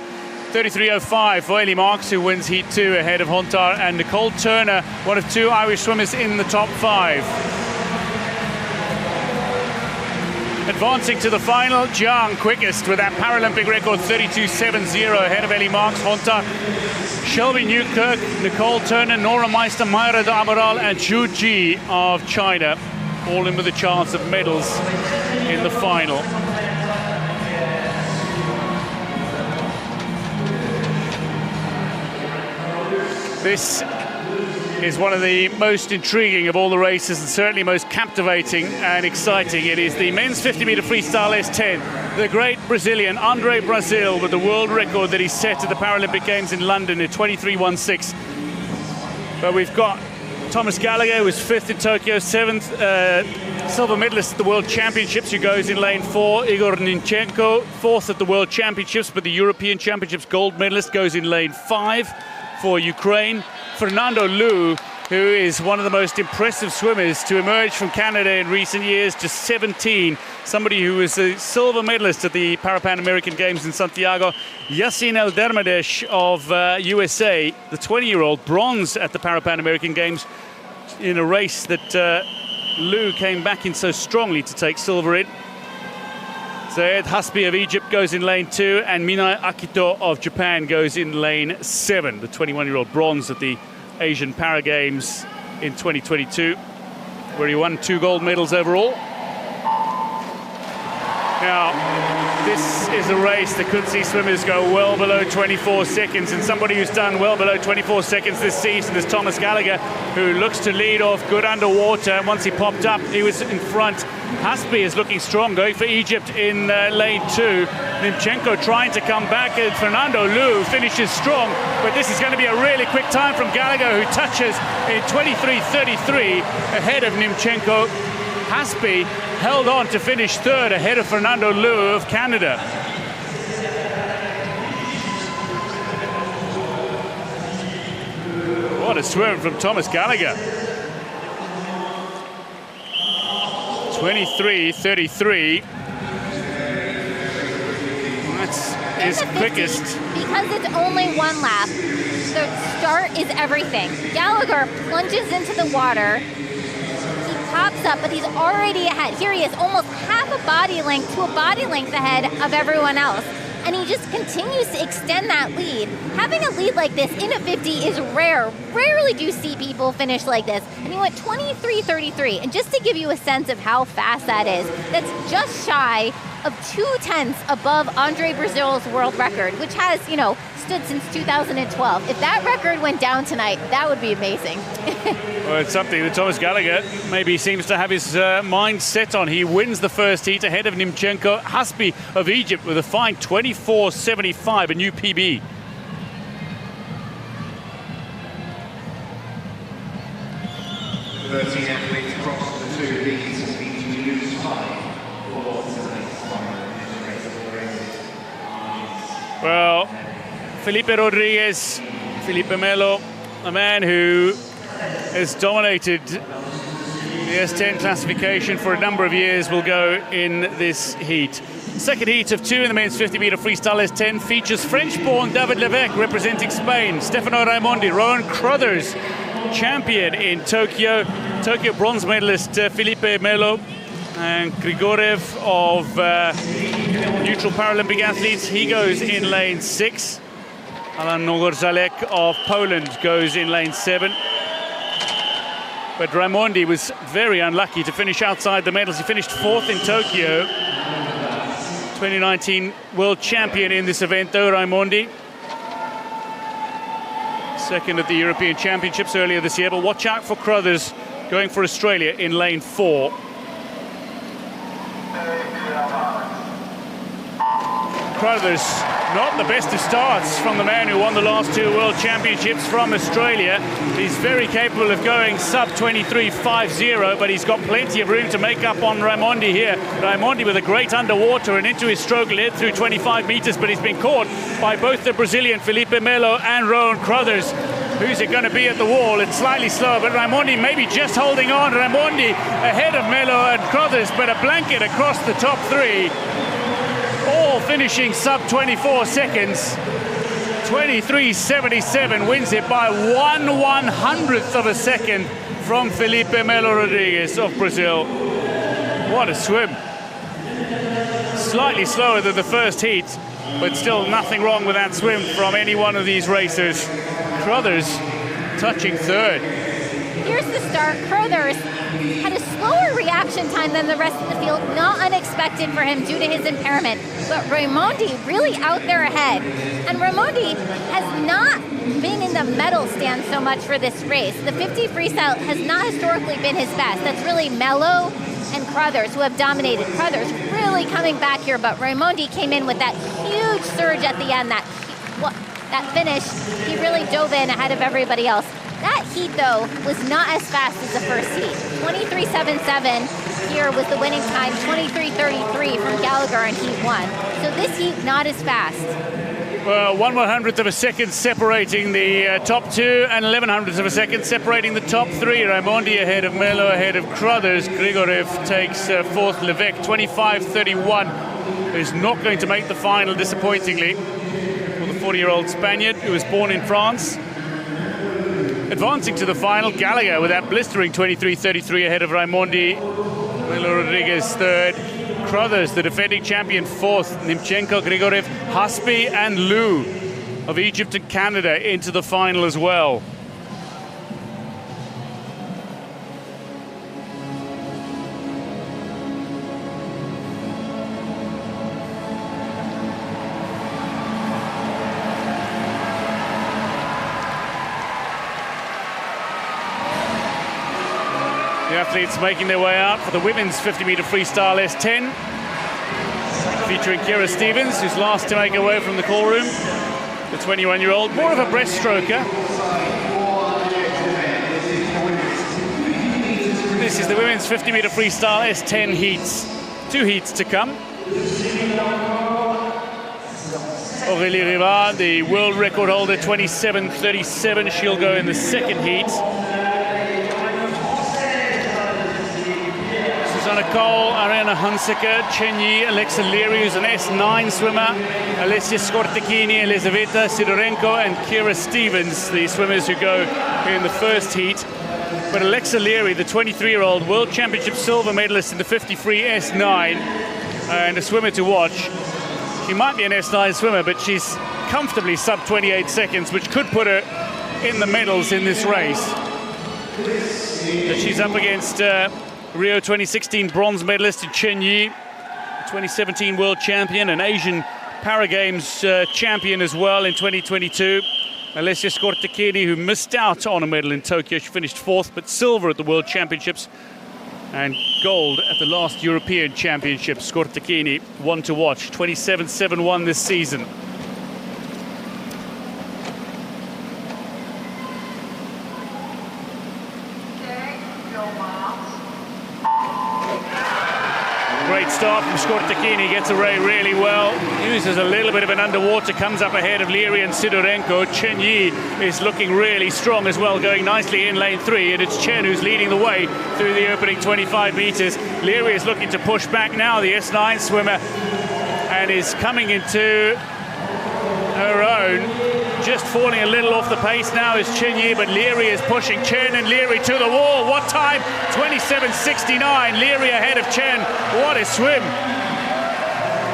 33.05 for Ellie Marks, who wins Heat 2 ahead of Hontar, and Nicole Turner, one of 2 Irish swimmers in the top 5. Advancing to the final, Jiang quickest with that Paralympic record, 32.70 ahead of Ellie Marks, Hontar, Shelby Newkirk, Nicole Turner, Nora Meister, Mayra de Amaral, and Zhu Ji of China, all in with a chance of medals in the final. This is one of the most intriguing of all the races, and certainly most captivating and exciting. It is the men's 50-meter freestyle S10. The great Brazilian Andre Brasil with the world record that he set at the Paralympic Games in London at 23.16. But we've got Thomas Gallagher, who was 5th in Tokyo, 7th silver medalist at the World Championships, who goes in lane 4. Igor Nimchenko, 4th at the World Championships, but the European Championships gold medalist, goes in lane 5 for Ukraine. Fernando Liu, who is one of the most impressive swimmers to emerge from Canada in recent years, just 17, somebody who was a silver medalist at the Pan American Games in Santiago. Yassin El-Dermadesh of USA, the 20-year-old, bronze at the Pan American Games in a race that Liu came back in so strongly to take silver in. Zaid Hasbi of Egypt goes in lane 2, and Minai Akito of Japan goes in lane 7, the 21-year-old, bronze at the Asian Para Games in 2022, where he won 2 gold medals overall. Now, this is a race that could see swimmers go well below 24 seconds, and somebody who's done well below 24 seconds this season is Thomas Gallagher, who looks to lead off good underwater. Once he popped up, he was in front. Hasbi is looking strong, going for Egypt in lane 2. Nimchenko trying to come back, and Fernando Liu finishes strong, but this is going to be a really quick time from Gallagher, who touches in 23.33 ahead of Nimchenko. Hasbi held on to finish 3rd ahead of Fernando Liu of Canada. What a swim from Thomas Gallagher. 23.33. That's his quickest. Because it's only 1 lap, the start is everything. Gallagher plunges into the water. Pops up, but he's already ahead. Here he is, almost half a body length to a body length ahead of everyone else. And he just continues to extend that lead. Having a lead like this in a 50 is rare. Rarely do you see people finish like this. And he went 23.33. And just to give you a sense of how fast that is, that's just shy of 0.2 above Andre Brasil's world record, which has, you know, stood since 2012. If that record went down tonight, that would be amazing. Well, it's something that Thomas Gallagher maybe seems to have his mind set on. He wins the first heat ahead of Nimchenko. Hasbi of Egypt with a fine 24.75, a new PB. Athletes across the 2 heats, meaning we lose 5 for tonight's final races. Well, Felipe Rodriguez, Felipe Melo, a man who has dominated the S10 classification for a number of years, will go in this heat. Second heat of 2 in the men's 50-meter freestyle S10 features French-born David Levesque representing Spain, Stefano Raimondi, Rowan Crothers, champion in Tokyo, bronze medalist Felipe Melo, and Grigorev of neutral Paralympic athletes. He goes in lane 6. Alan Nogorzalek of Poland goes in lane 7. But Raimondi was very unlucky to finish outside the medals. He finished 4th in Tokyo. 2019 world champion in this event, though, Raimondi. 2nd at the European Championships earlier this year. But watch out for Crothers going for Australia in lane 4. Crothers Not the best of starts from the man who won the last 2 World Championships from Australia. He's very capable of going sub 23.50, but he's got plenty of room to make up on Raimondi here. Raimondi with a great underwater and into his stroke led through 25 meters, but he's been caught by both the Brazilian Felipe Melo and Rowan Crothers. Who's it going to be at the wall? It's slightly slower, but Raimondi maybe just holding on. Raimondi ahead of Melo and Crothers, but a blanket across the top 3. All finishing sub 24 seconds. 23.77 wins it by 1/100th of a second from Felipe Melo Rodrigues of Brazil. What a swim. Slightly slower than the first heat, but still nothing wrong with that swim from any one of these racers. Crothers touching 3rd. Here's the start. Crothers had a slower reaction time than the rest of the field, not unexpected for him due to his impairment. But Raimondi really out there ahead. And Raimondi has not been in the medal stand so much for this race. The 50 freestyle has not historically been his best. That's really Melo and Crothers who have dominated. Crothers really coming back here, but Raimondi came in with that huge surge at the end, that finish. He really dove in ahead of everybody else. That heat, though, was not as fast as the first heat. 23.77 here was the winning time, 23.33 from Gallagher in heat 1. So this heat, not as fast. Well, 1/100th of a second separating the top 2 and 11/100th of a second separating the top 3. Raimondi ahead of Melo, ahead of Crothers. Grigorev takes 4th. Levesque, 25.31, is not going to make the final, disappointingly, for the 40-year-old Spaniard who was born in France. Advancing to the final, Gallagher with that blistering 23.33 ahead of Raimondi. Melo Rodrigues 3rd. Crothers, the defending champion, 4th. Nimchenko, Grigorev, Haspi and Liu of Egypt and Canada into the final as well. The athletes making their way out for the women's 50-meter freestyle S10, featuring Kira Stevens, who's last to make her way from the call room, the 21-year-old, more of a breaststroker. This is the women's 50-meter freestyle S10 heats. 2 heats to come. Aurélie Rivard, the world record holder, 27.37. She'll go in the 2nd heat. Susanna Cole, Ariana Hunsaker, Chen Yi, Alexa Leary, who's an S9 swimmer, Alessia Skortekini, Elizaveta Sidorenko, and Kira Stevens, the swimmers who go in the 1st heat. But Alexa Leary, the 23-year-old World Championship silver medalist in the 50 free S9, and a swimmer to watch. She might be an S9 swimmer, but she's comfortably sub 28 seconds, which could put her in the medals in this race. But she's up against Rio 2016 bronze medalist Chen Yi, 2017 world champion, an Asian Para Games champion as well in 2022. Alessia Skortekini, who missed out on a medal in Tokyo. She finished 4th, but silver at the World Championships and gold at the last European Championships. Skortekini, one to watch, 27.71 this season. Great start from Skortekini, gets away really well, uses a little bit of an underwater, comes up ahead of Leary and Sidorenko. Chen Yi is looking really strong as well, going nicely in lane 3, and it's Chen who's leading the way through the opening 25 meters. Leary is looking to push back now, the S9 swimmer, and is coming into her own. Just falling a little off the pace now is Chen Yi, but Leary is pushing Chen and Leary to the wall. What time? 27.69. Leary ahead of Chen. What a swim.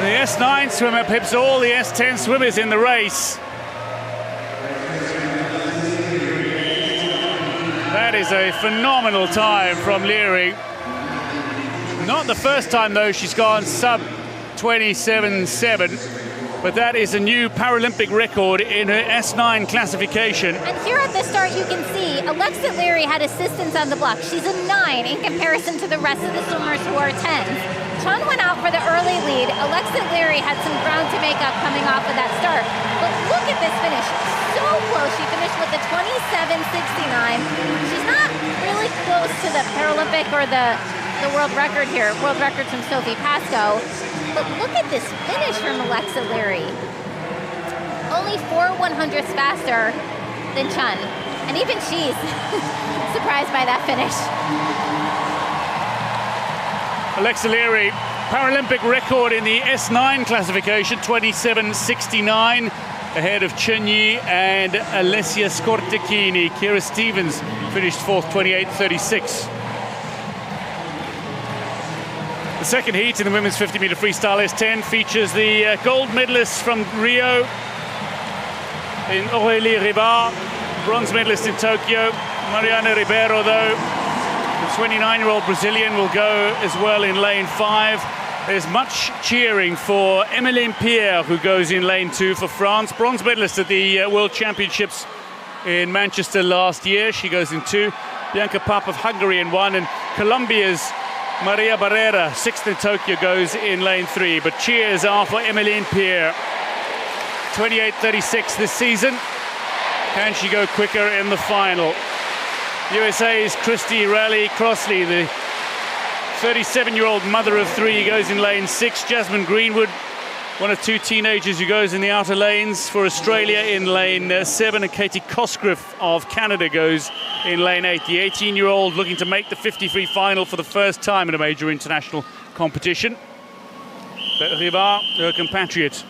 The S9 swimmer pips all the S10 swimmers in the race. That is a phenomenal time from Leary. Not the first time, though, she's gone sub 27.7. But that is a new Paralympic record in her S9 classification. And here at the start, you can see Alexa Leary had assistance on the block. She's a 9 in comparison to the rest of the swimmers who are 10s. Chun went out for the early lead. Alexa Leary had some ground to make up coming off of that start. But look at this finish. So close. She finished with a 27.69. She's not really close to the Paralympic or the world record here. World record from Sophie Pascoe. But look at this finish from Alexa Leary. Only 4/100ths faster than Chun. And even she's surprised by that finish. Alexa Leary, Paralympic record in the S9 classification, 27.69, ahead of Chun-Yi and Alessia Scortechini. Kira Stevens finished fourth, 28.36. The second heat in the women's 50-meter freestyle S10 features the gold medalists from Rio in Aurélie Ribard, bronze medalist in Tokyo. Mariana Ribeiro, though, the 29-year-old Brazilian, will go as well in lane 5. There's much cheering for Emmeline Pierre, who goes in lane 2 for France. Bronze medalist at the World Championships in Manchester last year. She goes in 2. Bianca Papp of Hungary in 1. And Colombia's Maria Barrera, 6th in Tokyo, goes in lane 3. But cheers are for Emmeline Pierre. 28.36 this season. Can she go quicker in the final? USA's Christy Raleigh Crossley, the 37-year-old mother of 3, goes in lane 6. Jasmine Greenwood, one of 2 teenagers who goes in the outer lanes for Australia, in lane 7. And Katie Cosgrove of Canada goes in lane 8. The 18-year-old looking to make the 50-free final for the first time in a major international competition. But Rivard, her compatriot,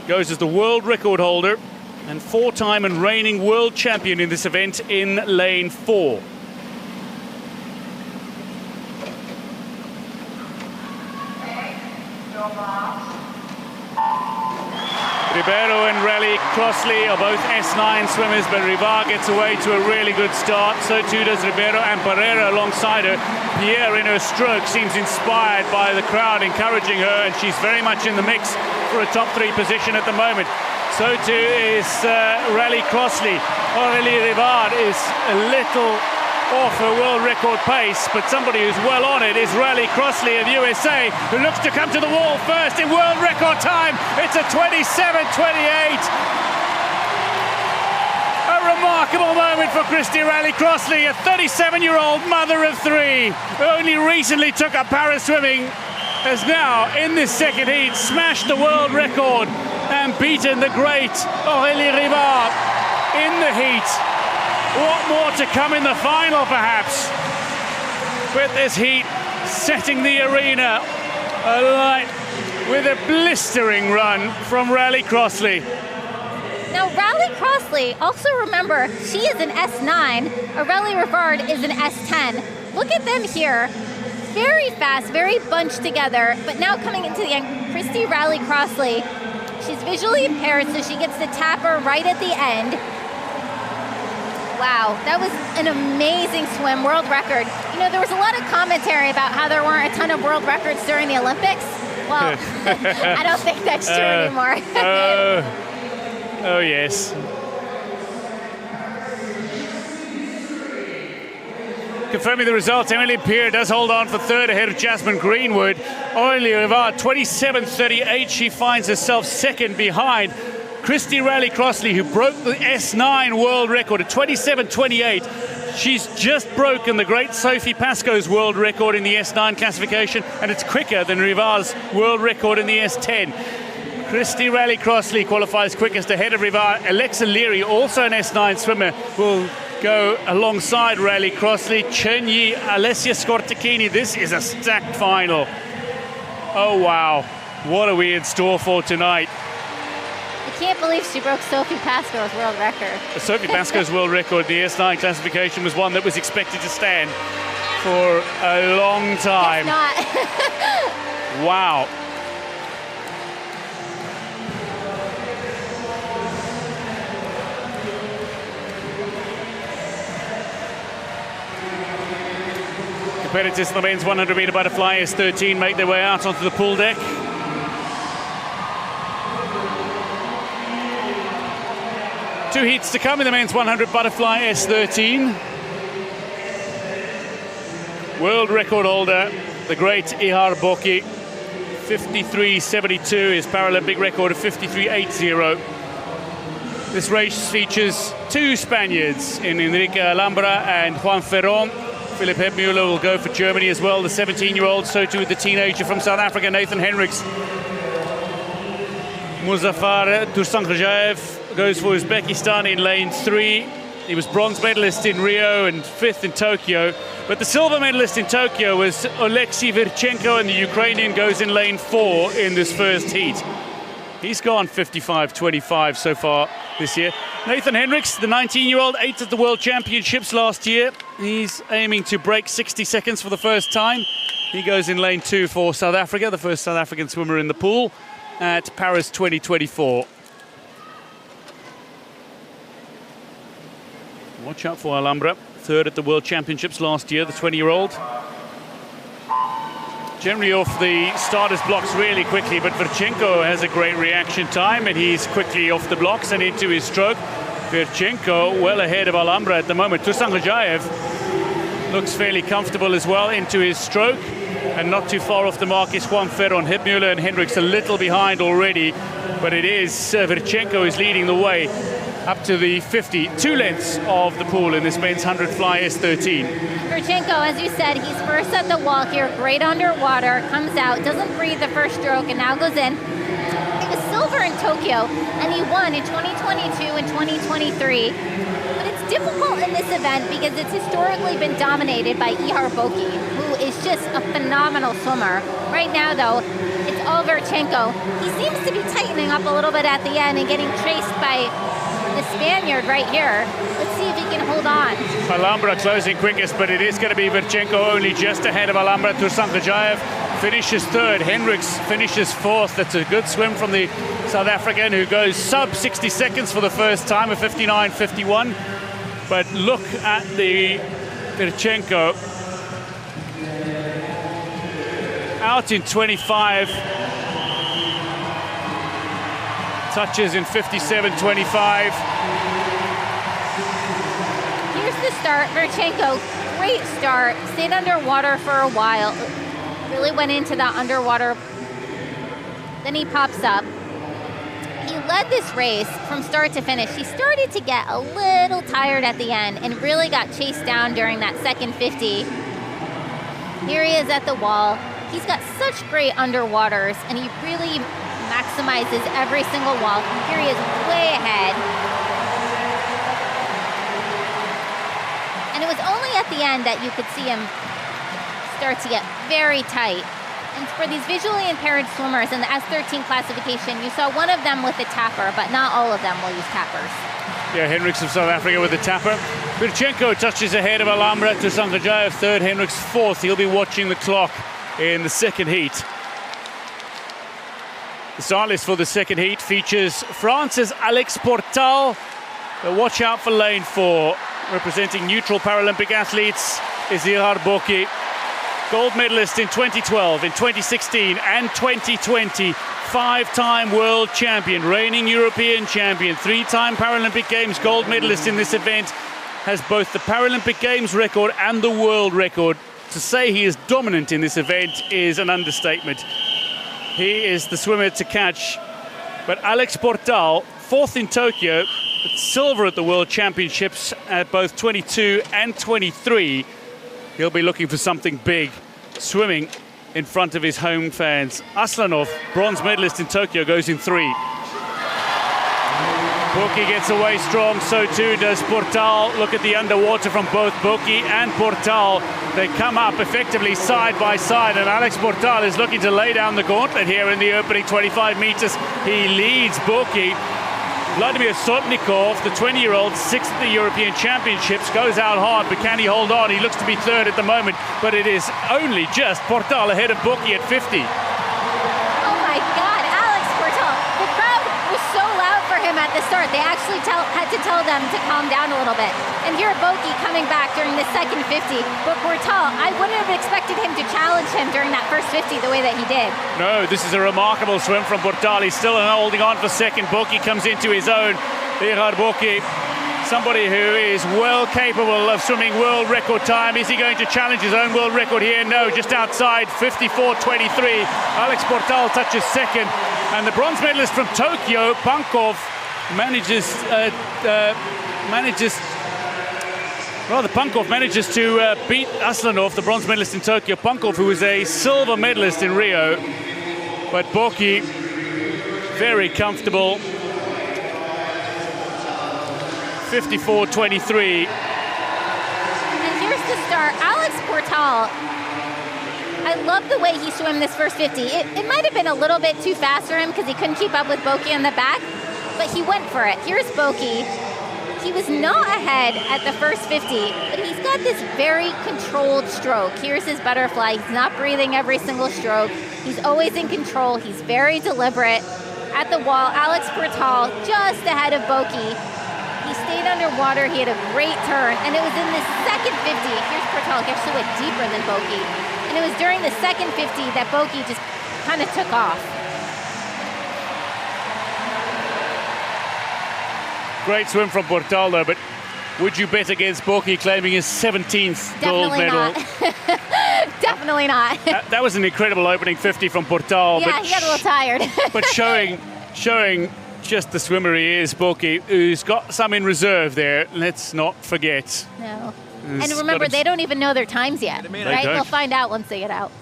goes as the world record holder and 4-time and reigning world champion in this event in lane 4. Ribeiro and Raleigh Crossley are both S9 swimmers, but Rivard gets away to a really good start. So too does Ribeiro, and Pereira alongside her. Pierre in her stroke seems inspired by the crowd encouraging her, and she's very much in the mix for a top 3 position at the moment. So too is Raleigh Crossley. Aurélie Rivard is a little off her world record pace, but somebody who's well on it is Raleigh Crossley of USA, who looks to come to the wall first in world record time. It's a 27.28. A remarkable moment for Christy Raleigh Crossley, a 37-year-old mother of 3 who only recently took up para swimming, has now in this second heat smashed the world record and beaten the great Aurélie Rivard in the heat. What more to come in the final, perhaps? With this heat setting the arena alight with a blistering run from Raleigh Crossley. Now, Raleigh Crossley, also remember, she is an S9. Aurélie Rivard is an S10. Look at them here. Very fast, very bunched together, but now coming into the end, Christy Raleigh Crossley, she's visually impaired, so she gets the tapper right at the end. Wow, that was an amazing swim, world record. You know, there was a lot of commentary about how there weren't a ton of world records during the Olympics. Well, I don't think that's true anymore. Oh, yes. Confirming the results, Emmeline Pierre does hold on for 3rd ahead of Jasmine Greenwood. Aurélie Rivard, 27.38. She finds herself 2nd behind Christy Raleigh Crossley, who broke the S9 world record at 27.28. She's just broken the great Sophie Pascoe's world record in the S9 classification, and it's quicker than Rivard's world record in the S10. Christy Raleigh Crossley qualifies quickest ahead of Rivard. Alexa Leary, also an S9 swimmer, will go alongside Raleigh Crossley. Chun-Yi, Alessia Scortechini. This is a stacked final. Oh, wow. What are we in store for tonight? I can't believe she broke Sophie Pascoe's world record. Sophie Pascoe's world record, the S9 classification, was one that was expected to stand for a long time. Guess not. Wow. Competitors in the men's 100-meter butterfly S13 make their way out onto the pool deck. Two heats to come in the men's 100 butterfly S13. World record holder, the great Ihar Boki, 53.72, his Paralympic record of 53.80. This race features two Spaniards in Enrique Alhambra and Juan Ferron. Philip Hebmuller will go for Germany as well, the 17-year-old, so too the teenager from South Africa, Nathan Hendricks. Muzaffar Tursungayev goes for Uzbekistan in lane 3. He was bronze medalist in Rio and 5th in Tokyo. But the silver medalist in Tokyo was Oleksiy Virchenko, and the Ukrainian goes in lane 4 in this first heat. He's gone 55.25 so far this year. Nathan Hendricks, the 19-year-old, 8th at the World Championships last year. He's aiming to break 60 seconds for the first time. He goes in lane 2 for South Africa, the first South African swimmer in the pool at Paris 2024. Watch out for Alhambra, 3rd at the World Championships last year, the 20-year-old. Generally off the starters blocks really quickly, but Virchenko has a great reaction time and he's quickly off the blocks and into his stroke. Virchenko well ahead of Alhambra at the moment. Tursungayev looks fairly comfortable as well into his stroke, and not too far off the mark is Juan Ferron. Hebmuller and Hendricks a little behind already, but it is Virchenko is leading the way up to the 50, 2 lengths of the pool in this men's 100 fly S13. Virchenko, as you said, he's first at the wall here, great underwater, comes out, doesn't breathe the first stroke, and now goes in. He was silver in Tokyo, and he won in 2022 and 2023. But it's difficult in this event because it's historically been dominated by Ihar Boki, who is just a phenomenal swimmer. Right now, though, it's all Virchenko. He seems to be tightening up a little bit at the end and getting chased by the Spaniard right here. Let's see if he can hold on. Alhambra closing quickest, but it is going to be Virchenko only just ahead of Alhambra. Tursungayev finishes 3rd. Hendricks finishes 4th. That's a good swim from the South African, who goes sub 60 seconds for the first time, a 59.51. But look at the Virchenko out in 25. Touches in 57.25. Here's the start. Virchenko, great start. Stayed underwater for a while. Really went into that underwater. Then he pops up. He led this race from start to finish. He started to get a little tired at the end and really got chased down during that second 50. Here he is at the wall. He's got such great underwaters, and he really maximizes every single wall. Here he is way ahead. And it was only at the end that you could see him start to get very tight. And for these visually impaired swimmers in the S13 classification, you saw one of them with a tapper, but not all of them will use tappers. Yeah, Hendricks of South Africa with the tapper. Virchenko touches ahead of Alhambra. Tursungayev 3rd, Hendricks 4th. He'll be watching the clock in the second heat. The start list for the second heat features France's Alex Portal. But watch out for lane 4. Representing neutral Paralympic athletes is Ihar Boki. Gold medalist in 2012, in 2016 and 2020. 5-time world champion, reigning European champion, 3-time Paralympic Games gold medalist in this event. Has both the Paralympic Games record and the world record. To say he is dominant in this event is an understatement. He is the swimmer to catch. But Alex Portal, 4th in Tokyo, but silver at the World Championships at both 22 and 23. He'll be looking for something big, swimming in front of his home fans. Aslanov, bronze medalist in Tokyo, goes in 3. Boki gets away strong, so too does Portal. Look at the underwater from both Boki and Portal. They come up effectively side by side, and Alex Portal is looking to lay down the gauntlet here in the opening 25 meters. He leads Boki. Vladimir Sotnikov, the 20-year-old, 6th at the European Championships, goes out hard, but can he hold on? He looks to be 3rd at the moment, but it is only just Portal ahead of Boki at 50. Oh my God, Alex Portal. The crowd was so loud for him at the start. They actually had to tell them to calm down a little bit. And here Boki coming back during the second 50. But Portal, I wouldn't have expected him to challenge him during that first 50 the way that he did. No, this is a remarkable swim from Portal. He's still holding on for second. Boki comes into his own. Ihar Boki somebody who is well capable of swimming world record time. Is he going to challenge his own world record here? No, just outside, 54.23. Alex Portal touches second. And the bronze medalist from Tokyo, Pankov, Pankov manages to beat Aslanov, the bronze medalist in Tokyo. Pankov, who was a silver medalist in Rio. But Boki, very comfortable. 54.23. And here's the start. Alex Portal, I love the way he swam this first 50. It might have been a little bit too fast for him because he couldn't keep up with Boki in the back, but he went for it. Here's Boki. He was not ahead at the first 50, but he's got this very controlled stroke. Here's his butterfly. He's not breathing every single stroke. He's always in control. He's very deliberate. At the wall, Alex Portal just ahead of Boki. He stayed underwater, he had a great turn, and it was in the second 50, here's Portal, he actually went deeper than Boki, and it was during the second 50 that Boki just kind of took off. Great swim from Portal though, but would you bet against Boki claiming his 17th gold medal? Definitely not. That was an incredible opening 50 from Portal. Yeah, he got a little tired. But showing just the swimmer he is, Boki, who's got some in reserve there. Let's not forget. No. And remember, they don't even know their times yet, right? They'll find out once they get out.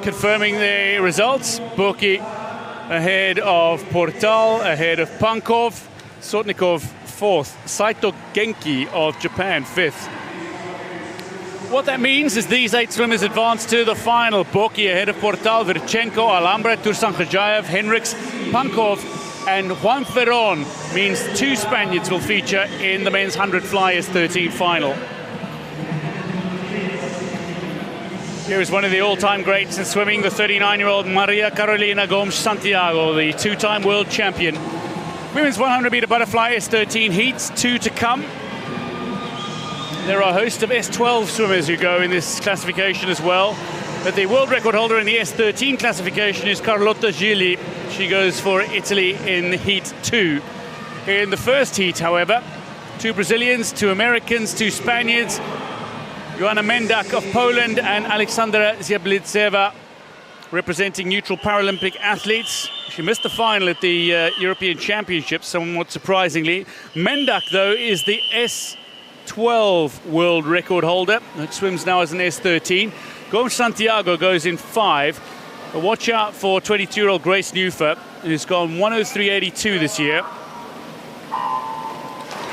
Confirming the results, Boki ahead of Portal, ahead of Pankov, Sotnikov fourth, Saito Genki of Japan fifth. What that means is these 8 swimmers advance to the final. Boki ahead of Portal, Virchenko, Alhambra, Tursankhajayev, Henriks, Pankov and Juan Ferron means 2 Spaniards will feature in the men's 100 flyers 13 final. Here is one of the all-time greats in swimming, the 39-year-old Maria Carolina Gomes Santiago, the 2-time world champion. Women's 100-meter butterfly S13 heats, 2 to come. There are a host of S12 swimmers who go in this classification as well. But the world record holder in the S13 classification is Carlotta Gili. She goes for Italy in heat 2. In the first heat, however, 2 Brazilians, 2 Americans, 2 Spaniards, Joanna Mendak of Poland and Aleksandra Ziablitseva representing neutral Paralympic athletes. She missed the final at the European Championships, somewhat surprisingly. Mendak, though, is the S12 world record holder. That swims now as an S13. Gomes Santiago goes in 5. But watch out for 22-year-old Grace Newfer, who's gone 103.82 this year.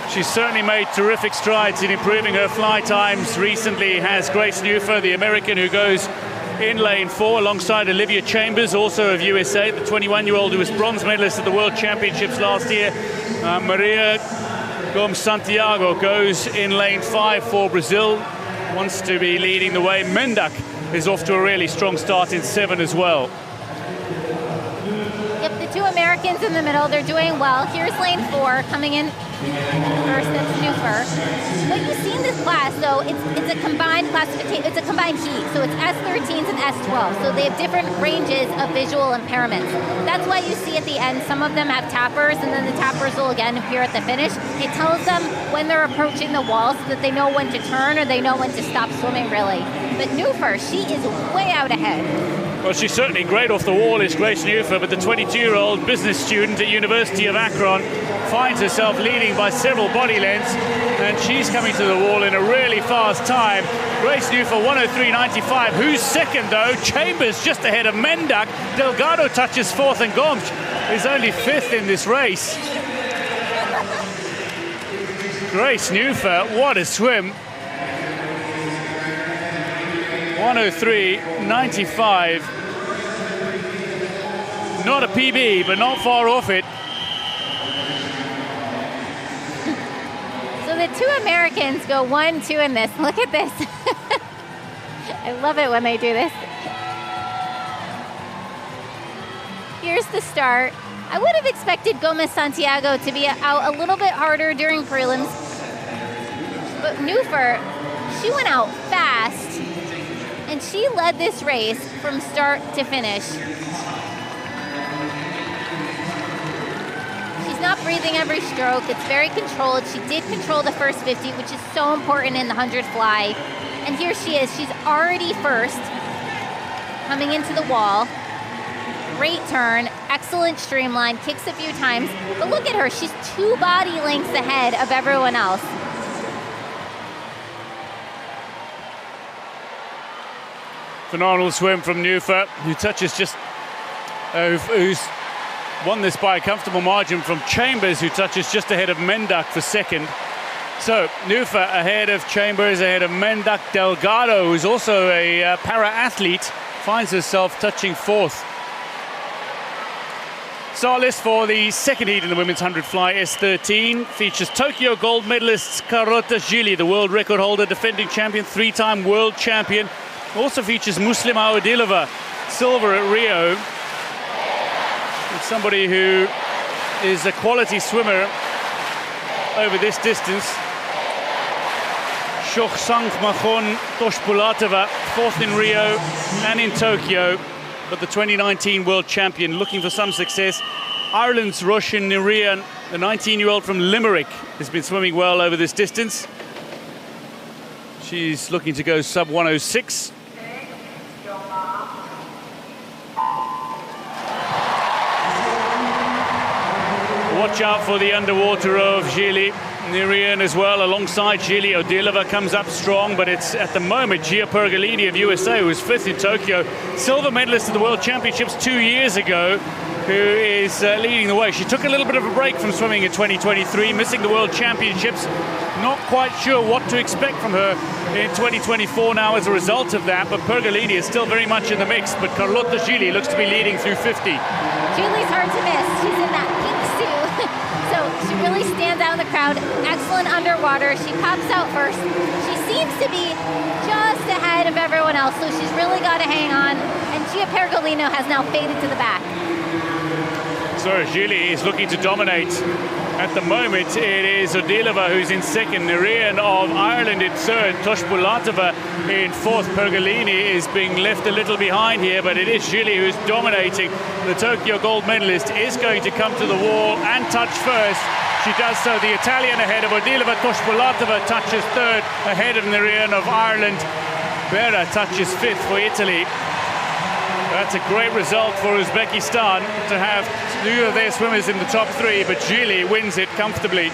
She's certainly made terrific strides in improving her fly times. Recently has Grace Newfer, the American, who goes in lane 4 alongside Olivia Chambers, also of USA, the 21-year-old who was bronze medalist at the World Championships last year. Maria Gomes Santiago goes in lane 5 for Brazil, wants to be leading the way. Mendak is off to a really strong start in 7 as well. Yep, the 2 Americans in the middle, they're doing well. Here's lane 4 coming in first, that's Newfer. What you see in this class, though, it's a combined classification, it's a combined heat, so it's S13s and S12, so they have different ranges of visual impairments. That's why you see at the end, some of them have tappers, and then the tappers will again appear at the finish. It tells them when they're approaching the wall so that they know when to turn or they know when to stop swimming, really. But Newfer, she is way out ahead. Well, she's certainly great off the wall, is Grace Newfer, but the 22-year-old business student at University of Akron finds herself leading by several body lengths, and she's coming to the wall in a really fast time. Grace Newfer, 103.95. Who's second, though? Chambers just ahead of Mendak. Delgado touches 4th, and Gomes is only 5th in this race. Grace Newfer, what a swim. 103.95. Not a PB, but not far off it. So the 2 Americans go 1-2 in this. Look at this. I love it when they do this. Here's the start. I would have expected Gomes Santiago to be out a little bit harder during prelims, but Newfer, she went out fast. And she led this race from start to finish. She's not breathing every stroke. It's very controlled. She did control the first 50, which is so important in the 100 fly. And here she is. She's already first, coming into the wall. Great turn, excellent streamline, kicks a few times. But look at her, she's 2 body lengths ahead of everyone else. Phenomenal swim from Nufa, who touches just, who's won this by a comfortable margin from Chambers, who touches just ahead of Mendak for second. So Nufa ahead of Chambers, ahead of Mendak. Delgado, who's also a para-athlete, finds herself touching fourth. Start list for the second heat in the women's 100 fly S13 features Tokyo gold medalists Carlota Gili, the world record holder, defending champion, 3-time world champion. Also features Muslima Odilova, silver at Rio. It's somebody who is a quality swimmer over this distance. Shoksang Machon Toshpulatova, fourth in Rio and in Tokyo, but the 2019 world champion, looking for some success. Ireland's Roisin Nirian, the 19-year-old from Limerick, has been swimming well over this distance. She's looking to go sub 106. Watch out for the underwater of Gili. Nirian as well, alongside Gili. Odilova comes up strong, but it's at the moment Gia Pergolini of USA, who was fifth in Tokyo, silver medalist at the World Championships 2 years ago, who is leading the way. She took a little bit of a break from swimming in 2023, missing the World Championships. Not quite sure what to expect from her in 2024 now as a result of that, but Pergolini is still very much in the mix, but Carlota Gili looks to be leading through 50. Gili's hard to miss. She's in that pink suit. So she really stands out in the crowd. Excellent underwater. She pops out first. She seems to be just ahead of everyone else, so she's really got to hang on. And Gia Pergolino has now faded to the back. So Gili is looking to dominate. At the moment, it is Odilova who's in second, Nirian of Ireland in third, Toshpulatova in fourth. Pergolini is being left a little behind here, but it is Gili who's dominating. The Tokyo gold medalist is going to come to the wall and touch first. She does so. The Italian ahead of Odilova. Toshpulatova touches third, ahead of Nirian of Ireland. Berra touches fifth for Italy. That's a great result for Uzbekistan to have two of their swimmers in the top three, but Gili wins it comfortably.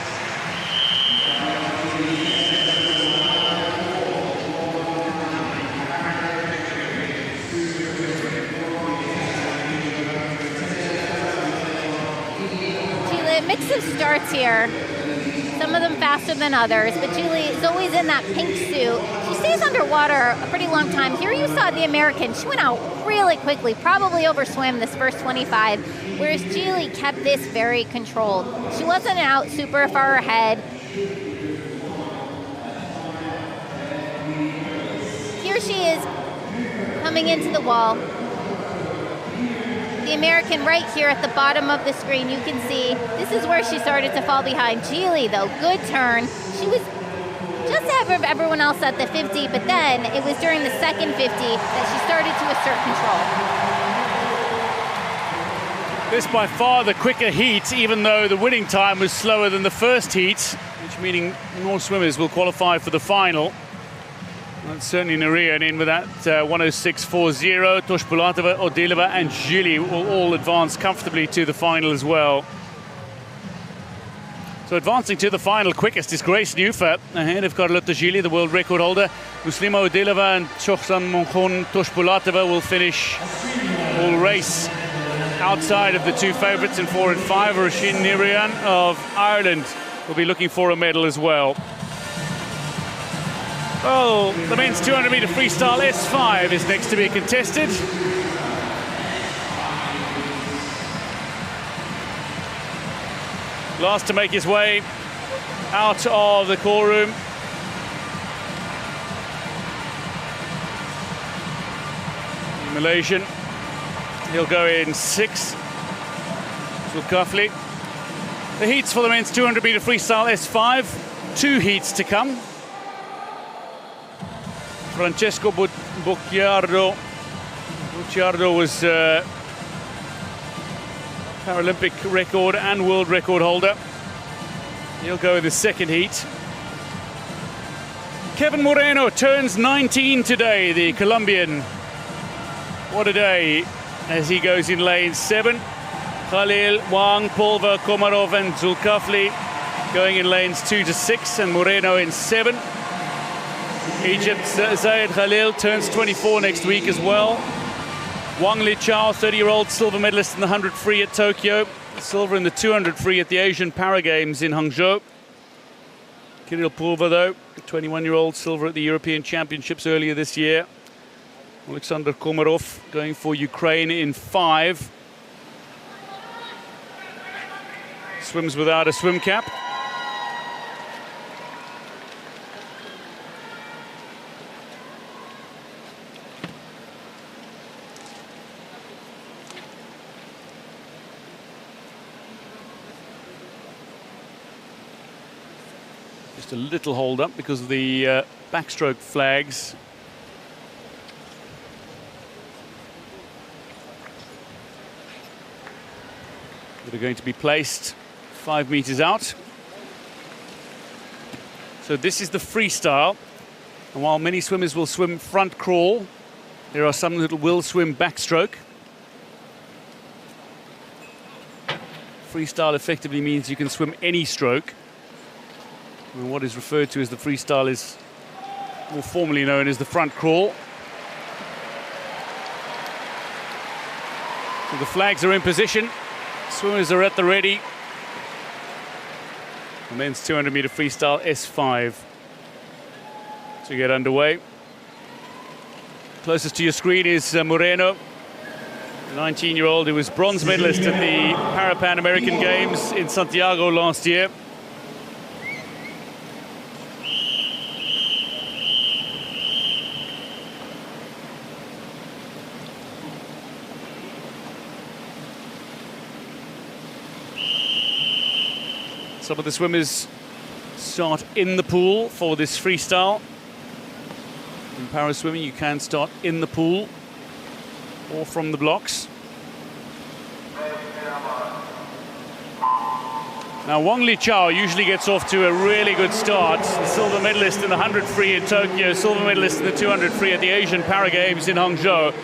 Gili, a mix of starts here. Some of them faster than others, but Gili is always in that pink suit. She stays underwater a pretty long time. Here you saw the American. She went out really quickly, probably overswam this first 25, whereas Gili kept this very controlled. She wasn't out super far ahead. Here she is coming into the wall. The American right here at the bottom of the screen, you can see this is where she started to fall behind. Gili, though, good turn. She was just ahead of everyone else at the 50, but then it was during the second 50 that she started to assert control. This by far the quicker heat, even though the winning time was slower than the first heat, which meaning more swimmers will qualify for the final. That's certainly Nirian in with that 106.40. Toshpulatova, Odilova and Gili will all advance comfortably to the final as well. So advancing to the final quickest is Grace Nufa, ahead of Carlota Gili, the world record holder. Muslima Odilova and Choksan Monkhon Toshpulatova will finish all race outside of the two favourites in 4 and 5. Roisin Nirian of Ireland will be looking for a medal as well. Well, the men's 200-metre freestyle S5 is next to be contested. Last to make his way out of the call room. The Malaysian, he'll go in 6th. Zulkifli. The heats for the men's 200-metre freestyle S5. 2 heats to come. Francesco Bucciardo was Paralympic record and world record holder. He'll go in the second heat. Kevin Moreno turns 19 today, the Colombian. What a day as he goes in lane 7. Khalil, Wang, Pulver, Komarov and Zulkifli going in lanes 2 to 6, and Moreno in 7. Egypt's Zayed Khalil turns 24 next week as well. Wang Liqiao, 30-year-old silver medalist in the 100 free at Tokyo. Silver in the 200 free at the Asian Para Games in Hangzhou. Kirill Pulver, though, 21-year-old, silver at the European Championships earlier this year. Alexander Komarov going for Ukraine in 5. Swims without a swim cap. Just a little hold up because of the backstroke flags. That are going to be placed 5 meters out. So this is the freestyle. And while many swimmers will swim front crawl, there are some that will swim backstroke. Freestyle effectively means you can swim any stroke. And what is referred to as the freestyle is more formally known as the front crawl. So the flags are in position. Swimmers are at the ready. The men's 200-meter freestyle S5 to get underway. Closest to your screen is Moreno, the 19-year-old who was bronze medalist at the Pan American Games in Santiago last year. Some of the swimmers start in the pool for this freestyle. In para swimming, you can start in the pool or from the blocks. Now, Wang Liqiao usually gets off to a really good start. The silver medalist in the 100 free in Tokyo, silver medalist in the 200 free at the Asian Para Games in Hangzhou.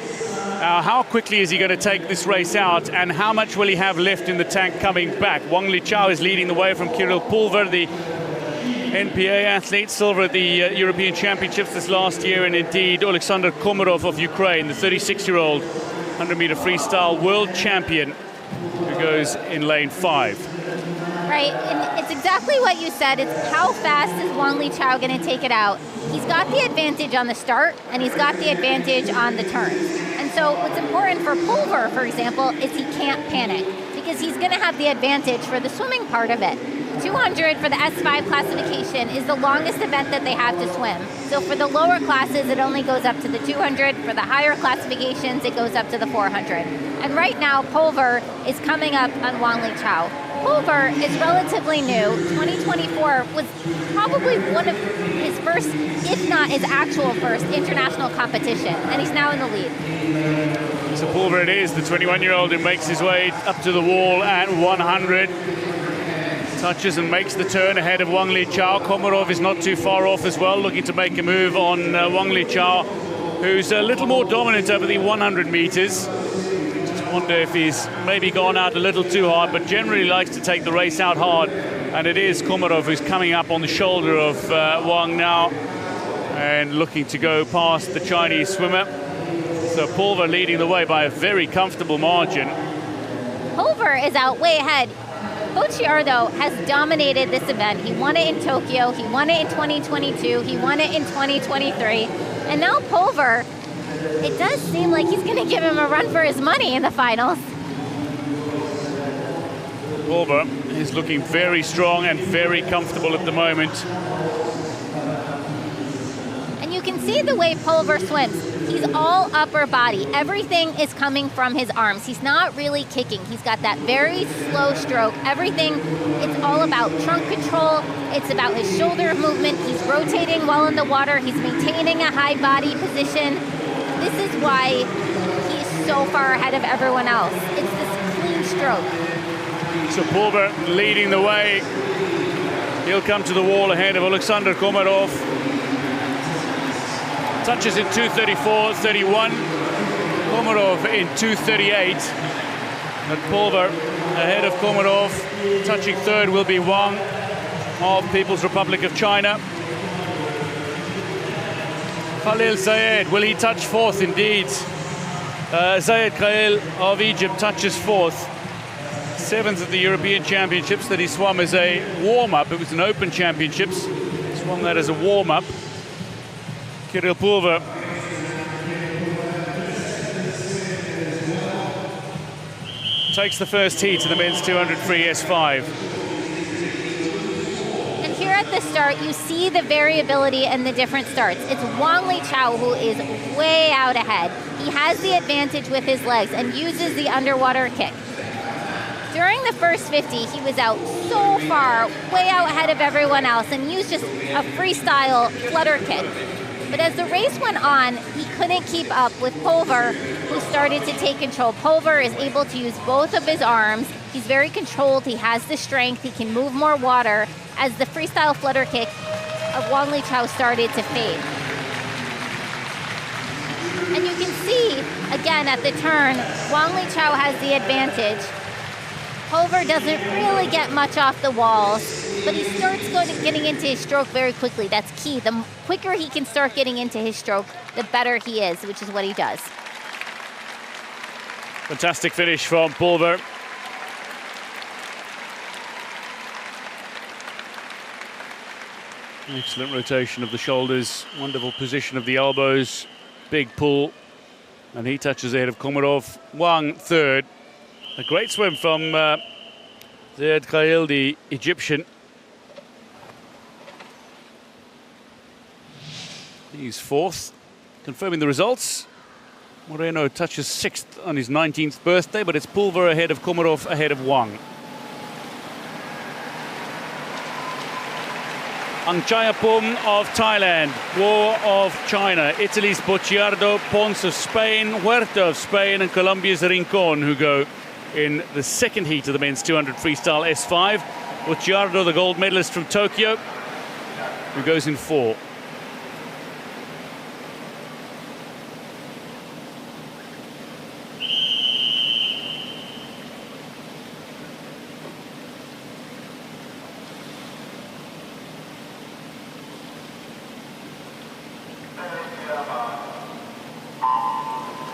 How quickly is he going to take this race out, and how much will he have left in the tank coming back? Wang Liqiao is leading the way from Kirill Pulver, the NPA athlete, silver at the European Championships this last year, and indeed Alexander Komarov of Ukraine, the 36-year-old 100-meter freestyle world champion, who goes in lane 5. Right, and it's exactly what you said. It's how fast is Wang Liqiao going to take it out? He's got the advantage on the start, and he's got the advantage on the turns. And so what's important for Pulver, for example, is he can't panic, because he's going to have the advantage for the swimming part of it. 200 for the S5 classification is the longest event that they have to swim. So for the lower classes, it only goes up to the 200. For the higher classifications, it goes up to the 400. And right now, Pulver is coming up on Wang Liqiao. Pulver is relatively new. 2024 was probably one of his first, if not his actual first, international competition. And he's now in the lead. So Pulver it is, the 21-year-old who makes his way up to the wall at 100. Touches and makes the turn ahead of Wang Liqiao. Komarov is not too far off as well, looking to make a move on Wang Liqiao, who's a little more dominant over the 100 meters. Just wonder if he's maybe gone out a little too hard, but generally likes to take the race out hard. And it is Komarov who's coming up on the shoulder of Wang now and looking to go past the Chinese swimmer. So Pulver leading the way by a very comfortable margin. Pulver is out way ahead. Bocciardo has dominated this event. He won it in Tokyo, he won it in 2022, he won it in 2023. And now Pulver, it does seem like he's going to give him a run for his money in the finals. Pulver is looking very strong and very comfortable at the moment. And you can see the way Pulver swims. He's all upper body. Everything is coming from his arms. He's not really kicking. He's got that very slow stroke. Everything, it's all about trunk control. It's about his shoulder movement. He's rotating while in the water. He's maintaining a high body position. This is why he's so far ahead of everyone else. It's this clean stroke. So Pulver leading the way. He'll come to the wall ahead of Alexander Komarov. Touches in 2:34.31. Komarov in 2:38. And Pulver ahead of Komarov. Touching third will be Wang of People's Republic of China. Khalil Zayed, will he touch fourth? Indeed. Zayed Khalil of Egypt touches fourth. Seventh at the European Championships that he swam as a warm-up. It was an Open Championships. Swam that as a warm-up. Kirill Pulver. Takes the first heat in the men's 200 free S5. And here at the start, you see the variability and the different starts. It's Wang Liqiao who is way out ahead. He has the advantage with his legs and uses the underwater kick. During the first 50, he was out so far, way out ahead of everyone else, and used just a freestyle flutter kick. But as the race went on, he couldn't keep up with Pulver, who started to take control. Pulver is able to use both of his arms. He's very controlled. He has the strength. He can move more water as the freestyle flutter kick of Wang Liqiao started to fade. And you can see, again, at the turn, Wang Liqiao has the advantage. Pulver doesn't really get much off the walls, but he starts getting into his stroke very quickly. That's key. The quicker he can start getting into his stroke, the better he is, which is what he does. Fantastic finish from Pulver. Excellent rotation of the shoulders, wonderful position of the elbows, big pull, and he touches ahead of Komarov. Wang third. A great swim from Zayed Khalil, the Egyptian. He's fourth. Confirming the results, Moreno touches sixth on his 19th birthday, but it's Pulver ahead of Komarov, ahead of Wang. Angchayapum of Thailand, Guo of China, Italy's Bocciardo, Pons of Spain, Huerta of Spain, and Colombia's Rincon, who go in the second heat of the men's 200 freestyle S5. Bocciardo, the gold medalist from Tokyo, who goes in 4.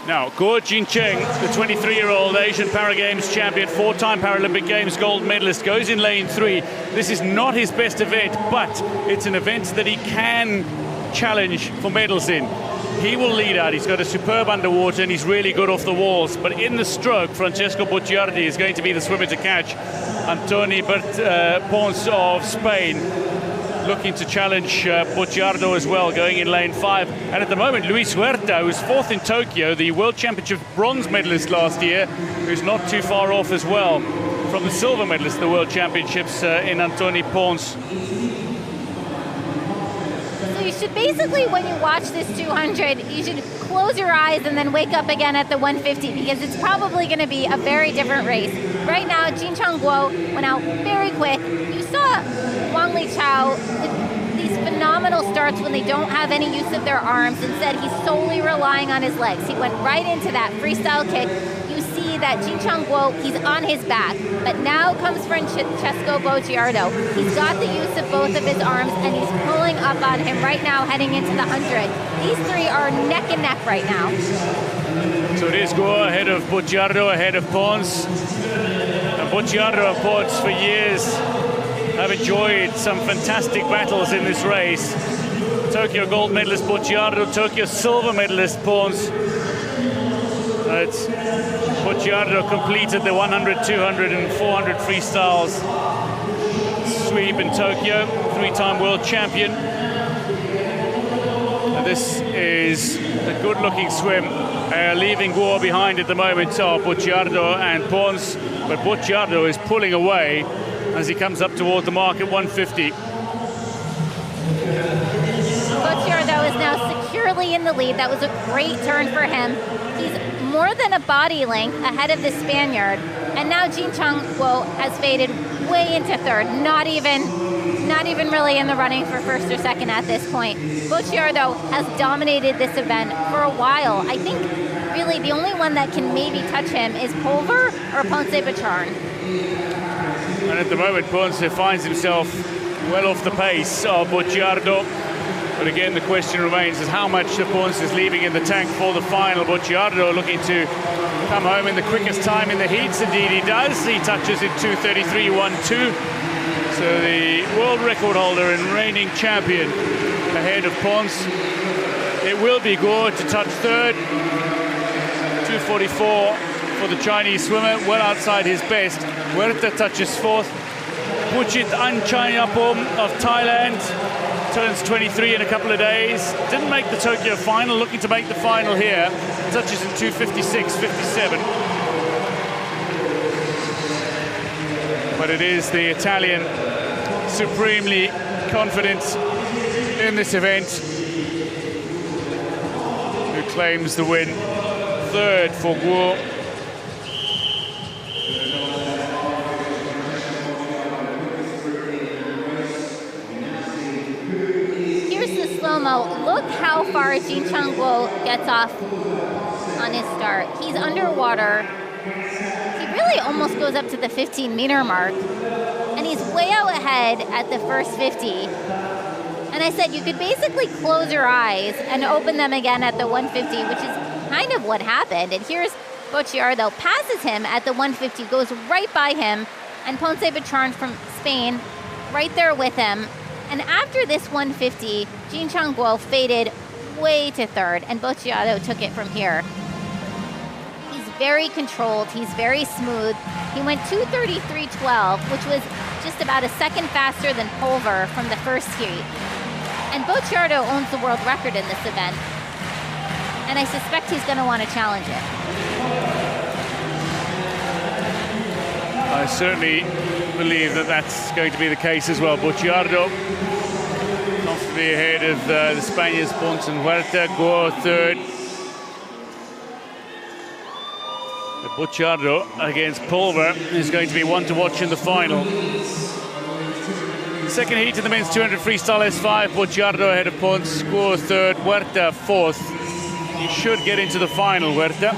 Now, Guo Jincheng, the 23-year-old Asian Paragames champion, 4-time Paralympic Games gold medalist, goes in lane 3. This is not his best event, but it's an event that he can challenge for medals in. He will lead out. He's got a superb underwater and he's really good off the walls. But in the stroke, Francesco Bocciardi is going to be the swimmer to catch. Antoni Pons of Spain looking to challenge Bocciardo as well, going in lane 5. And at the moment, Luis Huerta, who's 4th in Tokyo, the World Championship bronze medalist last year, who's not too far off as well from the silver medalist at the World Championships in Antoni Pons. So you should basically, when you watch this 200, you should close your eyes and then wake up again at the 150, because it's probably going to be a very different race. Right now, Jincheng Guo went out very quick. You saw Wang Liqiao, these phenomenal starts when they don't have any use of their arms. Instead, he's solely relying on his legs. He went right into that freestyle kick. You see that Jincheng Guo, he's on his back. But now comes Francesco Bocciardo. He's got the use of both of his arms, and he's pulling up on him right now, heading into the 100. These three are neck and neck right now. So it is Guo ahead of Bocciardo, ahead of Pons. And Bocciardo and Pons for years have enjoyed some fantastic battles in this race. Tokyo gold medalist Bocciardo, Tokyo silver medalist Pons. Bocciardo completed the 100, 200 and 400 freestyles sweep in Tokyo, 3-time world champion. And this is a good-looking swim, leaving Guo behind at the moment are Bocciardo and Pons, but Bocciardo is pulling away as he comes up toward the mark at 150. Bocciardo is now securely in the lead. That was a great turn for him. He's more than a body length ahead of the Spaniard. And now Jean Chang-Guo has faded way into third, not even really in the running for first or second at this point. Bocciardo has dominated this event for a while. I think really the only one that can maybe touch him is Pulver or Ponce-Bacharn. And at the moment, Ponce finds himself well off the pace of Bocciardo. But again, the question remains is how much Ponce is leaving in the tank for the final. Bocciardo looking to come home in the quickest time in the heats. Indeed he does. He touches in 2:33.12. So the world record holder and reigning champion ahead of Ponce. It will be Guo to touch third. 2:44 for the Chinese swimmer, well outside his best. Huerta touches fourth. Puchit Anchayapom of Thailand turns 23 in a couple of days. Didn't make the Tokyo final, looking to make the final here. Touches in 2:56.57. But it is the Italian supremely confident in this event who claims the win. Third for Guo. Look how far Jean Chang-Guo gets off on his start. He's underwater. He really almost goes up to the 15-meter mark. And he's way out ahead at the first 50. And I said you could basically close your eyes and open them again at the 150, which is kind of what happened. And here's Bocciardo, passes him at the 150, goes right by him, and Ponce-Bacharn from Spain right there with him. And after this 150, Jean Chang-Guo faded way to third, and Bocciardo took it from here. He's very controlled, he's very smooth. He went 2:33.12, which was just about a second faster than Pulver from the first heat. And Bocciardo owns the world record in this event, and I suspect he's going to want to challenge it. I certainly believe that that's going to be the case as well. Bocciardo comfortably ahead of the Spaniards, Ponce and Huerta. Guo third. But Bocciardo against Pulver is going to be one to watch in the final. Second heat in the men's 200 freestyle S5. Bocciardo ahead of Ponce. Guo third. Huerta fourth. He should get into the final, Huerta.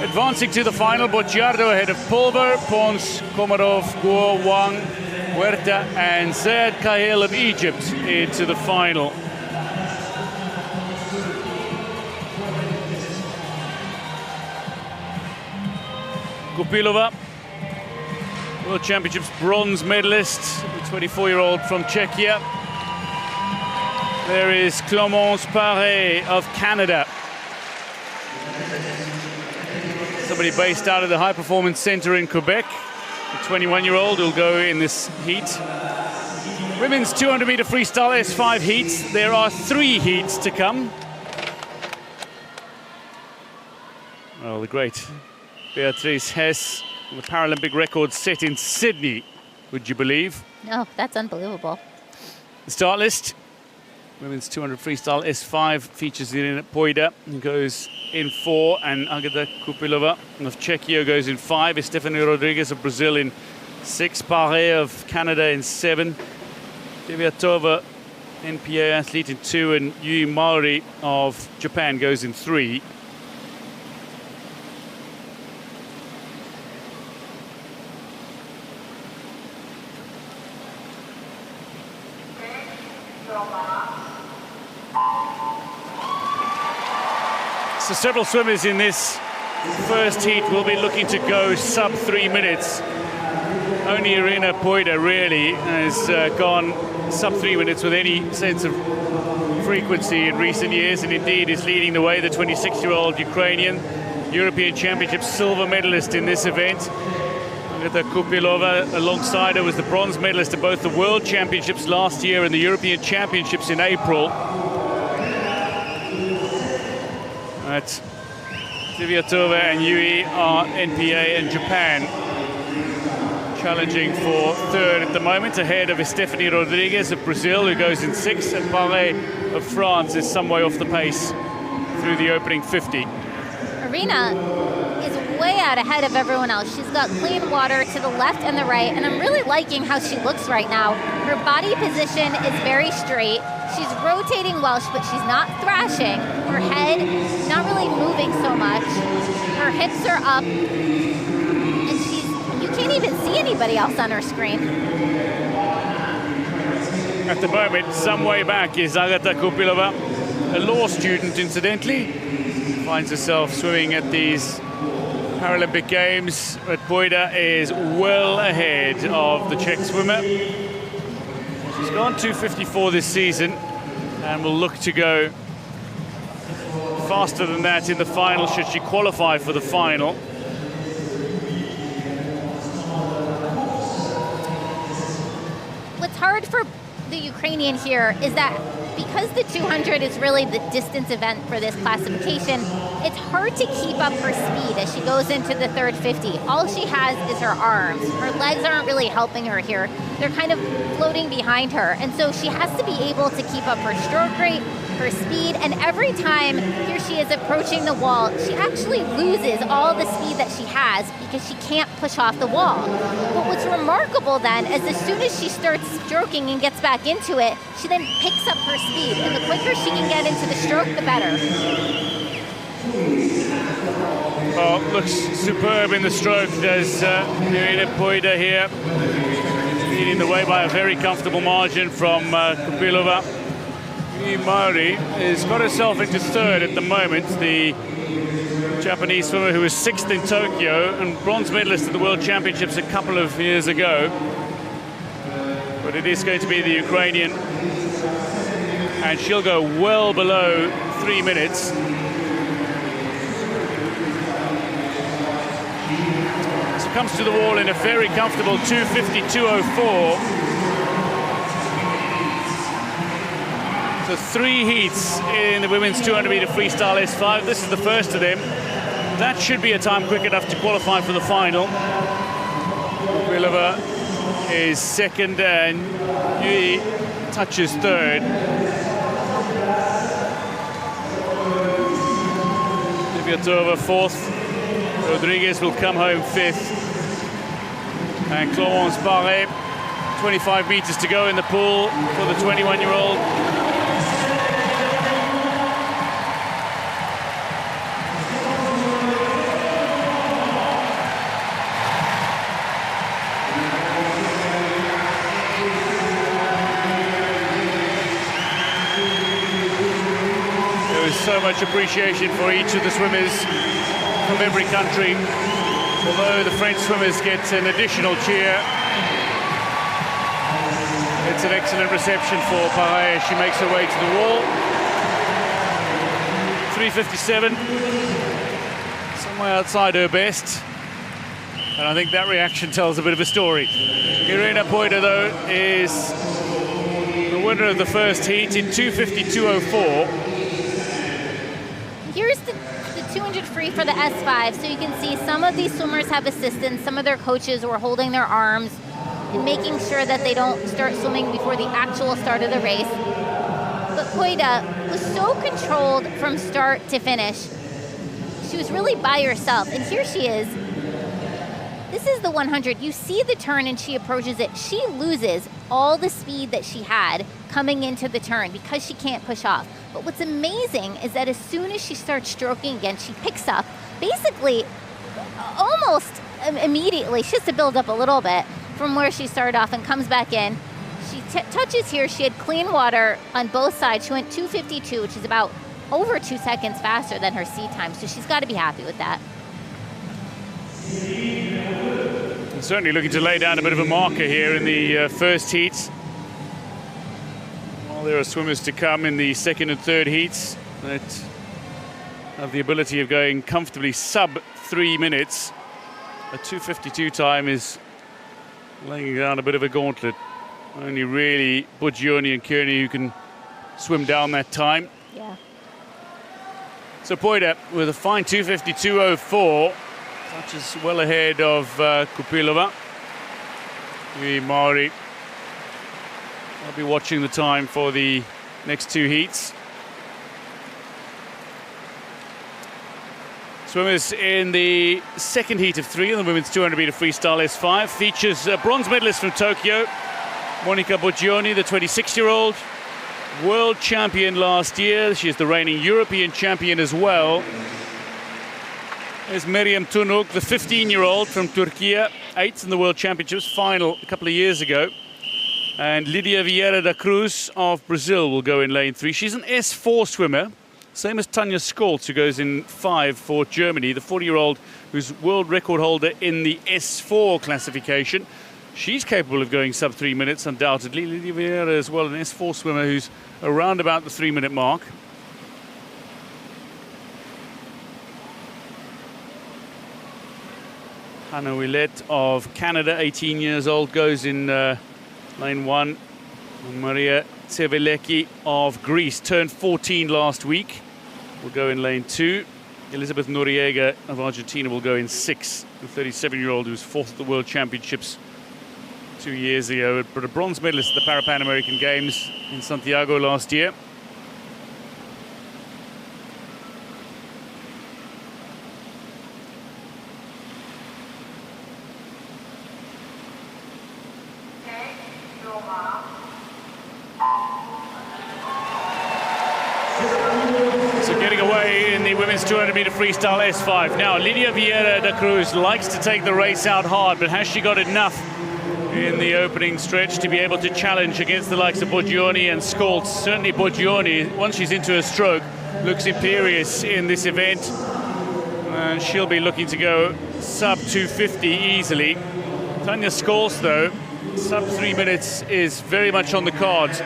Advancing to the final, Bocciardo ahead of Pulver, Ponce, Komarov, Guo, Wang, Huerta and Zayed Kahil of Egypt into the final. Kupilova, World Championships bronze medalist, the 24-year-old from Czechia. There is Clémence Paré of Canada. Somebody based out of the High Performance Center in Quebec. The 21-year-old will go in this heat. Women's 200-meter freestyle S5 heats. There are 3 heats to come. Well, the great Beatrice Hess, the Paralympic record set in Sydney, would you believe? No, that's unbelievable. The start list. Women's 200 freestyle S5 features Irina Poida, who goes in 4, and Agata Kupilova of Czechia goes in 5. Estefany Rodriguez of Brazil in 6. Paré of Canada in 7. Deviatova, NPA athlete in 2, and Yui Maori of Japan goes in 3. So several swimmers in this first heat will be looking to go sub 3 minutes. Only Irina Poida really has gone sub 3 minutes with any sense of frequency in recent years, and indeed is leading the way. The 26-year-old Ukrainian European Championship silver medalist in this event. Agata Kupilova alongside her was the bronze medalist at both the World Championships last year and the European Championships in April. But Deviatova and Yui are NPA and Japan, challenging for 3rd at the moment, ahead of Estefany Rodriguez of Brazil, who goes in 6th, and Palais of France is some way off the pace through the opening 50. Irina is way out ahead of everyone else. She's got clean water to the left and the right, and I'm really liking how she looks right now. Her body position is very straight. She's rotating well, but she's not thrashing. Her head not really moving so much. Her hips are up, and you can't even see anybody else on her screen. At the moment, some way back is Agata Kupilova, a law student, incidentally. Finds herself swimming at these Paralympic Games, but Poida is well ahead of the Czech swimmer. She's gone 2:54 this season and will look to go faster than that in the final should she qualify for the final. What's hard for the Ukrainian here is that because the 200 is really the distance event for this classification, it's hard to keep up her speed as she goes into the third 50. All she has is her arms. Her legs aren't really helping her here. They're kind of floating behind her. And so she has to be able to keep up her stroke rate, her speed, and every time here she is approaching the wall, she actually loses all the speed that she has because she can't push off the wall. But what's remarkable then is as soon as she starts stroking and gets back into it, she then picks up her speed, and the quicker she can get into the stroke, the better. Well, looks superb in the stroke, does Irina Poida here. Leading the way by a very comfortable margin from Kupilova. Mari has got herself into third at the moment, the Japanese swimmer who was sixth in Tokyo and bronze medalist at the World Championships a couple of years ago. But it is going to be the Ukrainian, and she'll go well below 3 minutes. So comes to the wall in a very comfortable 2:52.04. So 3 heats in the women's 200-meter freestyle S5. This is the first of them. That should be a time quick enough to qualify for the final. Kupilova is second and Yui touches third. Viatova fourth. Rodriguez will come home fifth. And Clémence Paré, 25 meters to go in the pool for the 21-year-old. So much appreciation for each of the swimmers from every country. Although the French swimmers get an additional cheer, it's an excellent reception for Paré as she makes her way to the wall. 3:57, somewhere outside her best. And I think that reaction tells a bit of a story. Irina Poida, though, is the winner of the first heat in 2:52.04. Here's the 200 free for the S5, so you can see some of these swimmers have assistants, some of their coaches were holding their arms and making sure that they don't start swimming before the actual start of the race. But Poida was so controlled from start to finish. She was really by herself, and here she is. This is the 100. You see the turn and she approaches it. She loses all the speed that she had coming into the turn because she can't push off. But what's amazing is that as soon as she starts stroking again, she picks up basically almost immediately. She has to build up a little bit from where she started off and comes back in. She touches here. She had clean water on both sides. She went 2:52, which is about over 2 seconds faster than her sea time. So she's got to be happy with that. Certainly looking to lay down a bit of a marker here in the first heats. Well, there are swimmers to come in the second and third heats that have the ability of going comfortably sub 3 minutes. A 2:52 time is laying down a bit of a gauntlet. Only really Buggioni and Kearney who can swim down that time. Yeah. So Poida with a fine 2:52.04. Such as well ahead of Kupilova. Mari. I'll be watching the time for the next 2 heats. Swimmers in the second heat of 3 in the women's 200-meter freestyle S5 features a bronze medalist from Tokyo, Monica Boggioni, the 26-year-old, world champion last year. She is the reigning European champion as well. There's Meryem Tunuk, the 15-year-old from Turkey, 8th in the World Championships final a couple of years ago. And Lydia Vieira da Cruz of Brazil will go in lane 3. She's an S4 swimmer, same as Tanja Scholz, who goes in 5 for Germany, the 40-year-old who's world record holder in the S4 classification. She's capable of going sub 3 minutes, undoubtedly. Lydia Vieira as well, an S4 swimmer who's around about the 3-minute mark. Hannah Willett of Canada, 18 years old, goes in lane 1. And Maria Tsevelecki of Greece, turned 14 last week, will go in lane 2. Elizabeth Noriega of Argentina will go in 6. The 37-year-old who was 4th at the World Championships 2 years ago, but a bronze medalist at the Pan American Games in Santiago last year. Getting away in the women's 200-meter freestyle S5. Now, Lydia Vieira da Cruz likes to take the race out hard, but has she got enough in the opening stretch to be able to challenge against the likes of Boggioni and Scholz? Certainly Boggioni, once she's into her stroke, looks imperious in this event. She'll be looking to go sub 250 easily. Tanja Scholz, though, sub 3 minutes is very much on the cards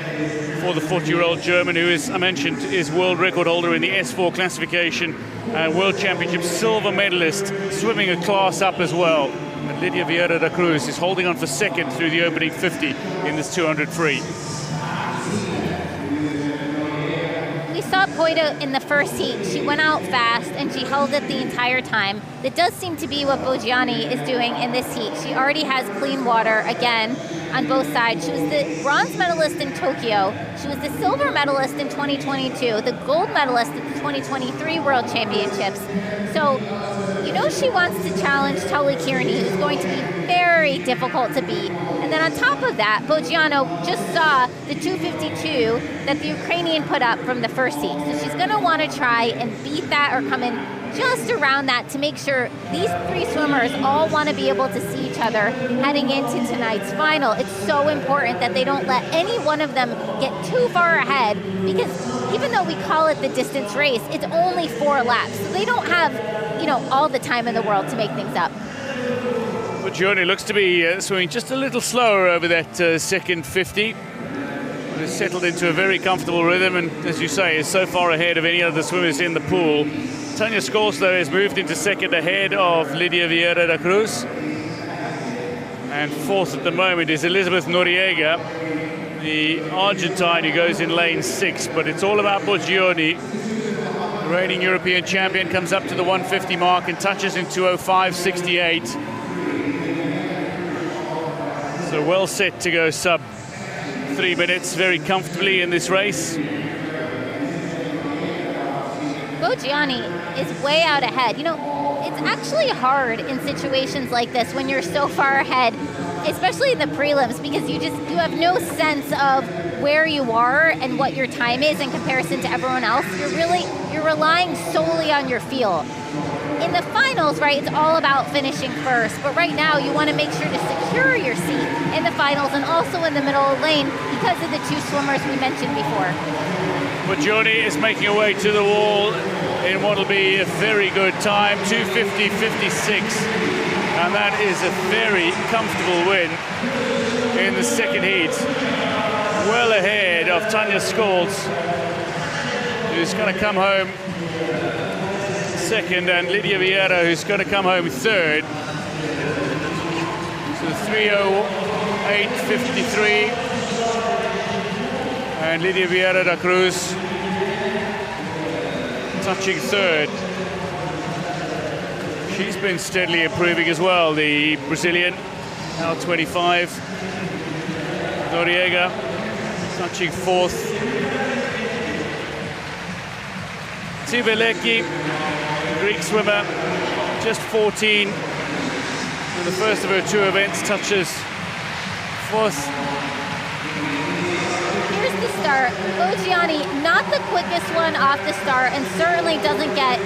for the 40-year-old German, who, as I mentioned, is world record holder in the S4 classification and World Championship silver medalist, swimming a class up as well. And Lydia Vieira da Cruz is holding on for second through the opening 50 in this 200 free. We saw Poito in the first heat. She went out fast and she held it the entire time. That does seem to be what Boggioni is doing in this heat. She already has clean water again on both sides. She was the bronze medalist in Tokyo. She was the silver medalist in 2022, the gold medalist at the 2023 World Championships. So, you know she wants to challenge Tully Kearney, who's going to be very difficult to beat. And then on top of that, Boggiano just saw the 252 that the Ukrainian put up from the first heat. So she's going to want to try and beat that or come in just around that to make sure these 3 swimmers all want to be able to see each other heading into tonight's final. It's so important that they don't let any one of them get too far ahead, because even though we call it the distance race, it's only 4 laps. So they don't have, you know, all the time in the world to make things up. Boggioni looks to be swimming just a little slower over that second 50. Has settled into a very comfortable rhythm, and as you say, is so far ahead of any other swimmers in the pool. Tanja Scholz, though, has moved into second ahead of Lydia Vieira da Cruz. And 4th at the moment is Elizabeth Noriega, the Argentine, who goes in lane 6. But it's all about Boggioni. The reigning European champion comes up to the 150 mark and touches in 2:05.68. So well set to go sub 3 minutes very comfortably in this race. Boggioni is way out ahead. You know, it's actually hard in situations like this when you're so far ahead, especially in the prelims, because you have no sense of where you are and what your time is in comparison to everyone else. You're relying solely on your feel. In the finals, right, it's all about finishing first, but right now you want to make sure to secure your seat in the finals and also in the middle of the lane because of the 2 swimmers we mentioned before. Boggioni is making her way to the wall in what will be a very good time, 2:50.56, and that is a very comfortable win in the second heat, well ahead of Tanja Scholz, who's going to come home second, and Lydia Vieira, who's going to come home third. So 3:08.53, and Lydia Vieira da Cruz touching third. She's been steadily improving as well, the Brazilian, now 25. Noriega touching 4th. Tsevelecki Greek swimmer, just 14. In the first of her 2 events, touches 4th. Here's the start. Bogiani, not the quickest one off the start, and certainly doesn't get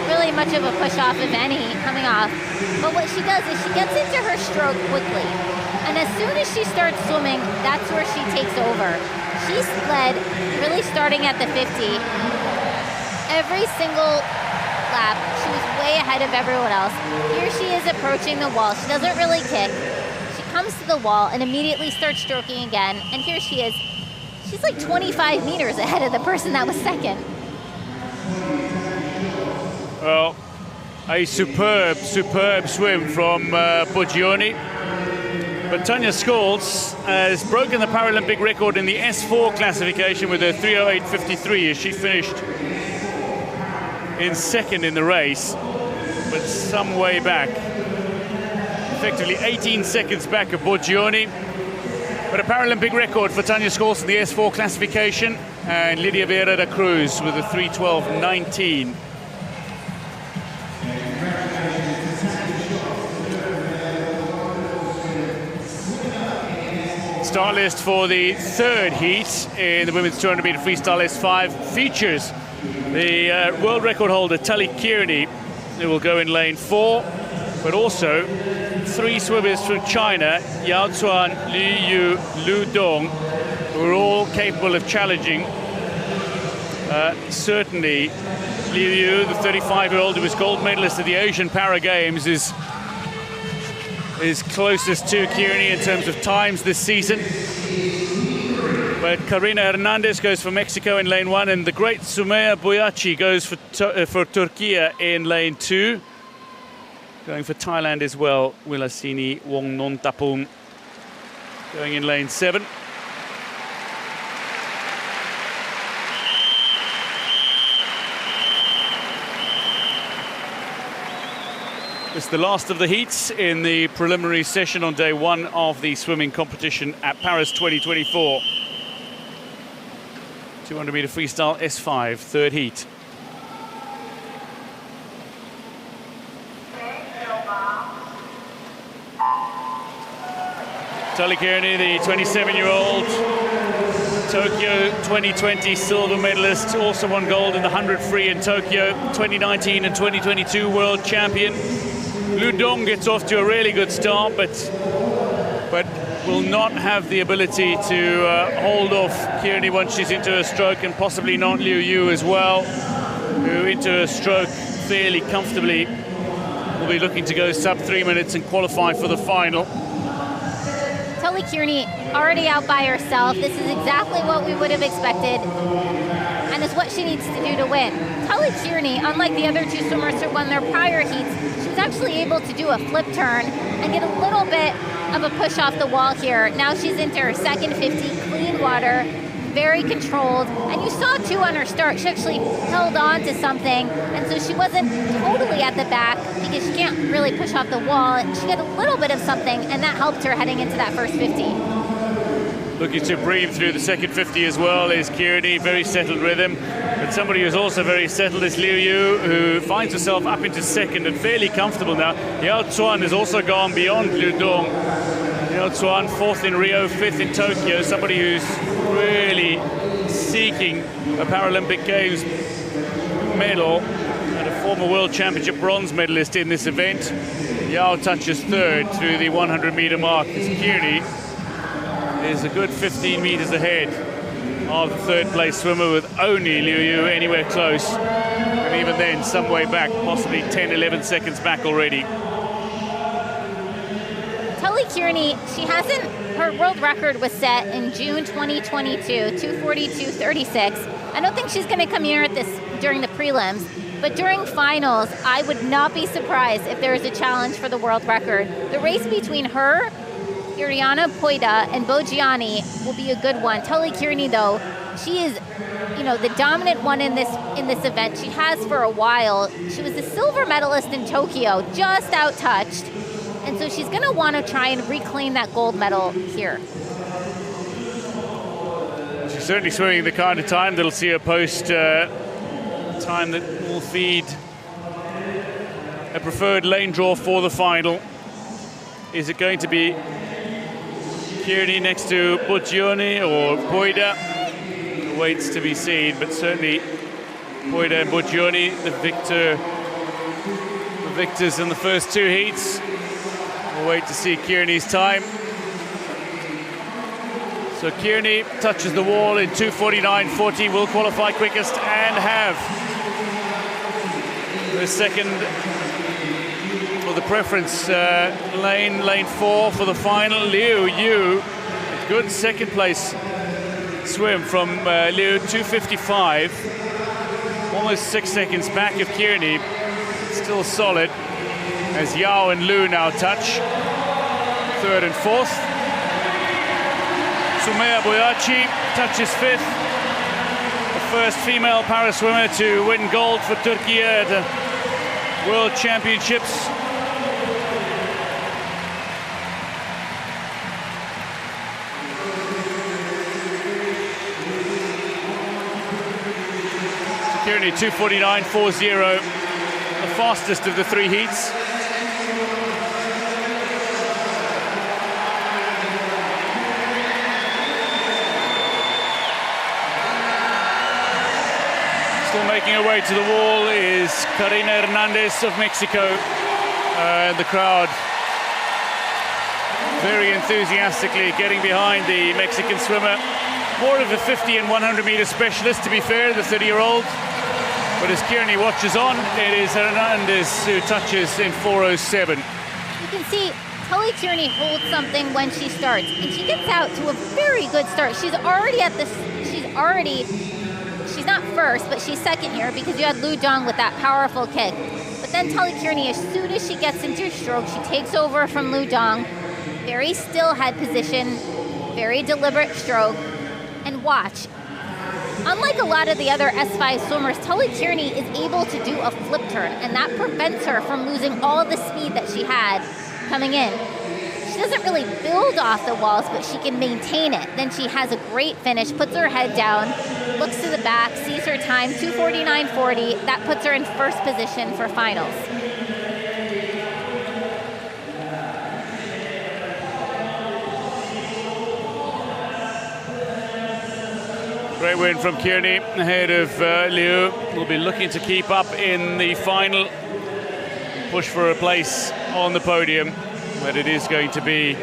really much of a push off, if any, coming off. But what she does is she gets into her stroke quickly. And as soon as she starts swimming, that's where she takes over. She's led, really starting at the 50. Every single lap, she was way ahead of everyone else. Here she is approaching the wall. She doesn't really kick. She comes to the wall and immediately starts stroking again. And here she is. She's like 25 meters ahead of the person that was second. Well, a superb swim from Bogiani. But Tanja Scholz has broken the Paralympic record in the S4 classification with her 3:08.53 as she finished in second in the race, but some way back. Effectively 18 seconds back of Bogiani. But a Paralympic record for Tanja Scholz in the S4 classification, and Lydia Vieira da Cruz with a 3:12.19. Start list for the 3rd heat in the women's 200-meter freestyle S5 features the world record holder Tully Kearney, who will go in lane 4, but also 3 swimmers from China, Yao Chuan, Liu Yu, Lu Dong, who are all capable of challenging. Certainly, Liu Yu, the 35-year-old who was gold medalist at the Asian Para Games, is closest to Kearney in terms of times this season. But Karina Hernandez goes for Mexico in lane 1, and the great Sumaya Boyachi goes for Turkey in lane 2. Going for Thailand as well, Wilasini Wongnontapong going in lane 7. It's the last of the heats in the preliminary session on day 1 of the swimming competition at Paris 2024. 200-meter freestyle S5, 3rd heat. Tully Kearney, the 27-year-old Tokyo 2020 silver medalist, also won gold in the 100 free in Tokyo, 2019 and 2022 world champion. Lu Dong gets off to a really good start, but will not have the ability to hold off Kearney once she's into her stroke, and possibly not Liu Yu as well, who into her stroke fairly comfortably will be looking to go sub 3 minutes and qualify for the final. Tully Kearney already out by herself. This is exactly what we would have expected, and is what she needs to do to win. Tully Kearney, unlike the other 2 swimmers who won their prior heats, she was actually able to do a flip turn and get a little bit of a push off the wall here. Now she's into her second 50, clean water, very controlled, and you saw too on her start, she actually held on to something, and so she wasn't totally at the back because she can't really push off the wall. She got a little bit of something, and that helped her heading into that first 50. Looking to breathe through the second 50 as well is Kearney, very settled rhythm. But somebody who's also very settled is Liu Yu, who finds herself up into second and fairly comfortable now. Yao Chuan has also gone beyond Lu Dong. Yao Chuan, 4th in Rio, 5th in Tokyo, somebody who's really seeking a Paralympic Games medal, and a former World Championship bronze medalist in this event. Yao touches 3rd through the 100-meter mark as Kearney is a good 15 meters ahead of the 3rd place swimmer, with only Liu Yu anywhere close, and even then some way back, possibly 10-11 seconds back already. Tully Kearney, her world record was set in June 2022, 2:42.36. I don't think she's going to come here at this during the prelims, but during finals, I would not be surprised if there is a challenge for the world record. The race between her, Iriana Poida, and Bogiani will be a good one. Tully Kearney, though, she is, the dominant one in this event. She has for a while. She was the silver medalist in Tokyo, just out-touched, and so she's going to want to try and reclaim that gold medal here. She's certainly swimming the kind of time that'll see her post time that will feed a preferred lane draw for the final. Is it going to be Kearney next to Buttigioni or Poida? Waits to be seen, but certainly Poida and Buttigioni, the victors in the first two heats. We'll wait to see Kearney's time. So Kearney touches the wall in 2:49.40, will qualify quickest and have the second, or the preference lane 4 for the final. Liu Yu, good second place swim from Liu, 2:55, almost 6 seconds back of Kearney, still solid, as Yao and Liu now touch, third and fourth. Sumaya Boyachi touches fifth, the first female para swimmer to win gold for Turkey at the World Championships. Kearney 2:49.40, the fastest of the three heats. Still making her way to the wall is Karina Hernandez of Mexico. And the crowd very enthusiastically getting behind the Mexican swimmer. More of a 50 and 100 meter specialist, to be fair, the 30-year-old. But as Kearney watches on, it is Hernandez who touches in 4:07. You can see Tully Kearney holds something when she starts, and she gets out to a very good start. She's already at this, she's not first, but she's second here because you had Lu Dong with that powerful kick. But then Tully Kearney, as soon as she gets into stroke, she takes over from Lu Dong. Very still head position, very deliberate stroke. And watch, unlike a lot of the other S5 swimmers, Tully Kearney is able to do a flip turn, and that prevents her from losing all the speed that she had coming in. She doesn't really build off the walls, but she can maintain it. Then she has a great finish, puts her head down, looks to the back, sees her time, 2:49.40. That puts her in first position for finals. Great win from Kearney ahead of Liu. Will be looking to keep up in the final, push for a place on the podium, but it is going to be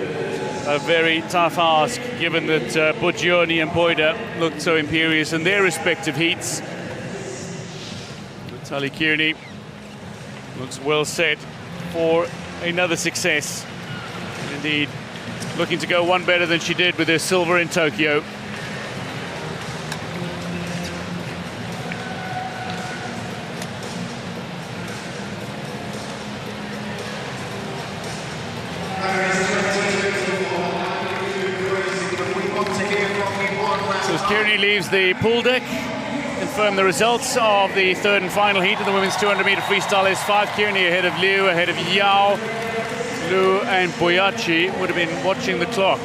a very tough ask given that Buttigioni and Poida looked so imperious in their respective heats. Tully Kearney looks well set for another success. Indeed, looking to go one better than she did with her silver in Tokyo. Kearney leaves the pool deck. Confirm the results of the third and final heat of the women's 200-meter freestyle is 5. Kearney ahead of Liu, ahead of Yao. Liu and Boyachi would have been watching the clock.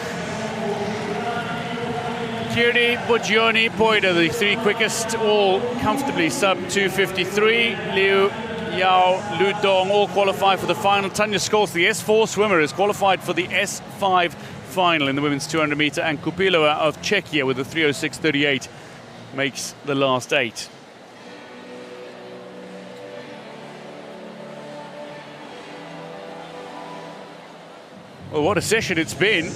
Kearney, Buttigioni, Poida, the three quickest, all comfortably sub 2:53. Liu, Yao, Lu Dong all qualify for the final. Tanya Scholes, the S4 swimmer, is qualified for the S5 final in the women's 200-meter, and Kupilova of Czechia with a 3:06.38 makes the last 8. Well, what a session it's been.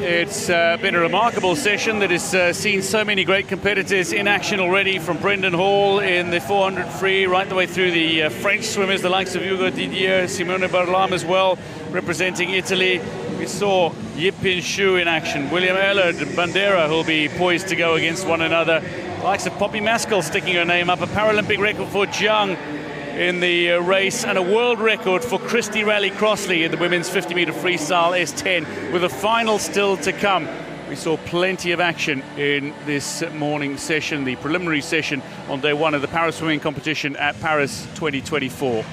It's been a remarkable session that has seen so many great competitors in action already, from Brendan Hall in the 400 free right the way through the French swimmers, the likes of Hugo Didier, Simone Barlam as well, representing Italy. We saw Yipin Shu in action, William Ellard and Bandera, who'll be poised to go against one another. The likes of Poppy Maskell sticking her name up, a Paralympic record for Jiang in the race, and a world record for Christy Raleigh Crossley in the women's 50-meter freestyle S10, with a final still to come. We saw plenty of action in this morning session, the preliminary session on day one of the para swimming competition at Paris 2024.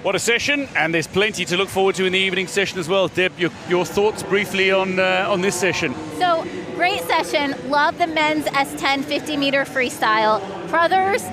What a session, and there's plenty to look forward to in the evening session as well. Deb, your thoughts briefly on this session? So, great session. Love the men's S10 50-meter freestyle. Crothers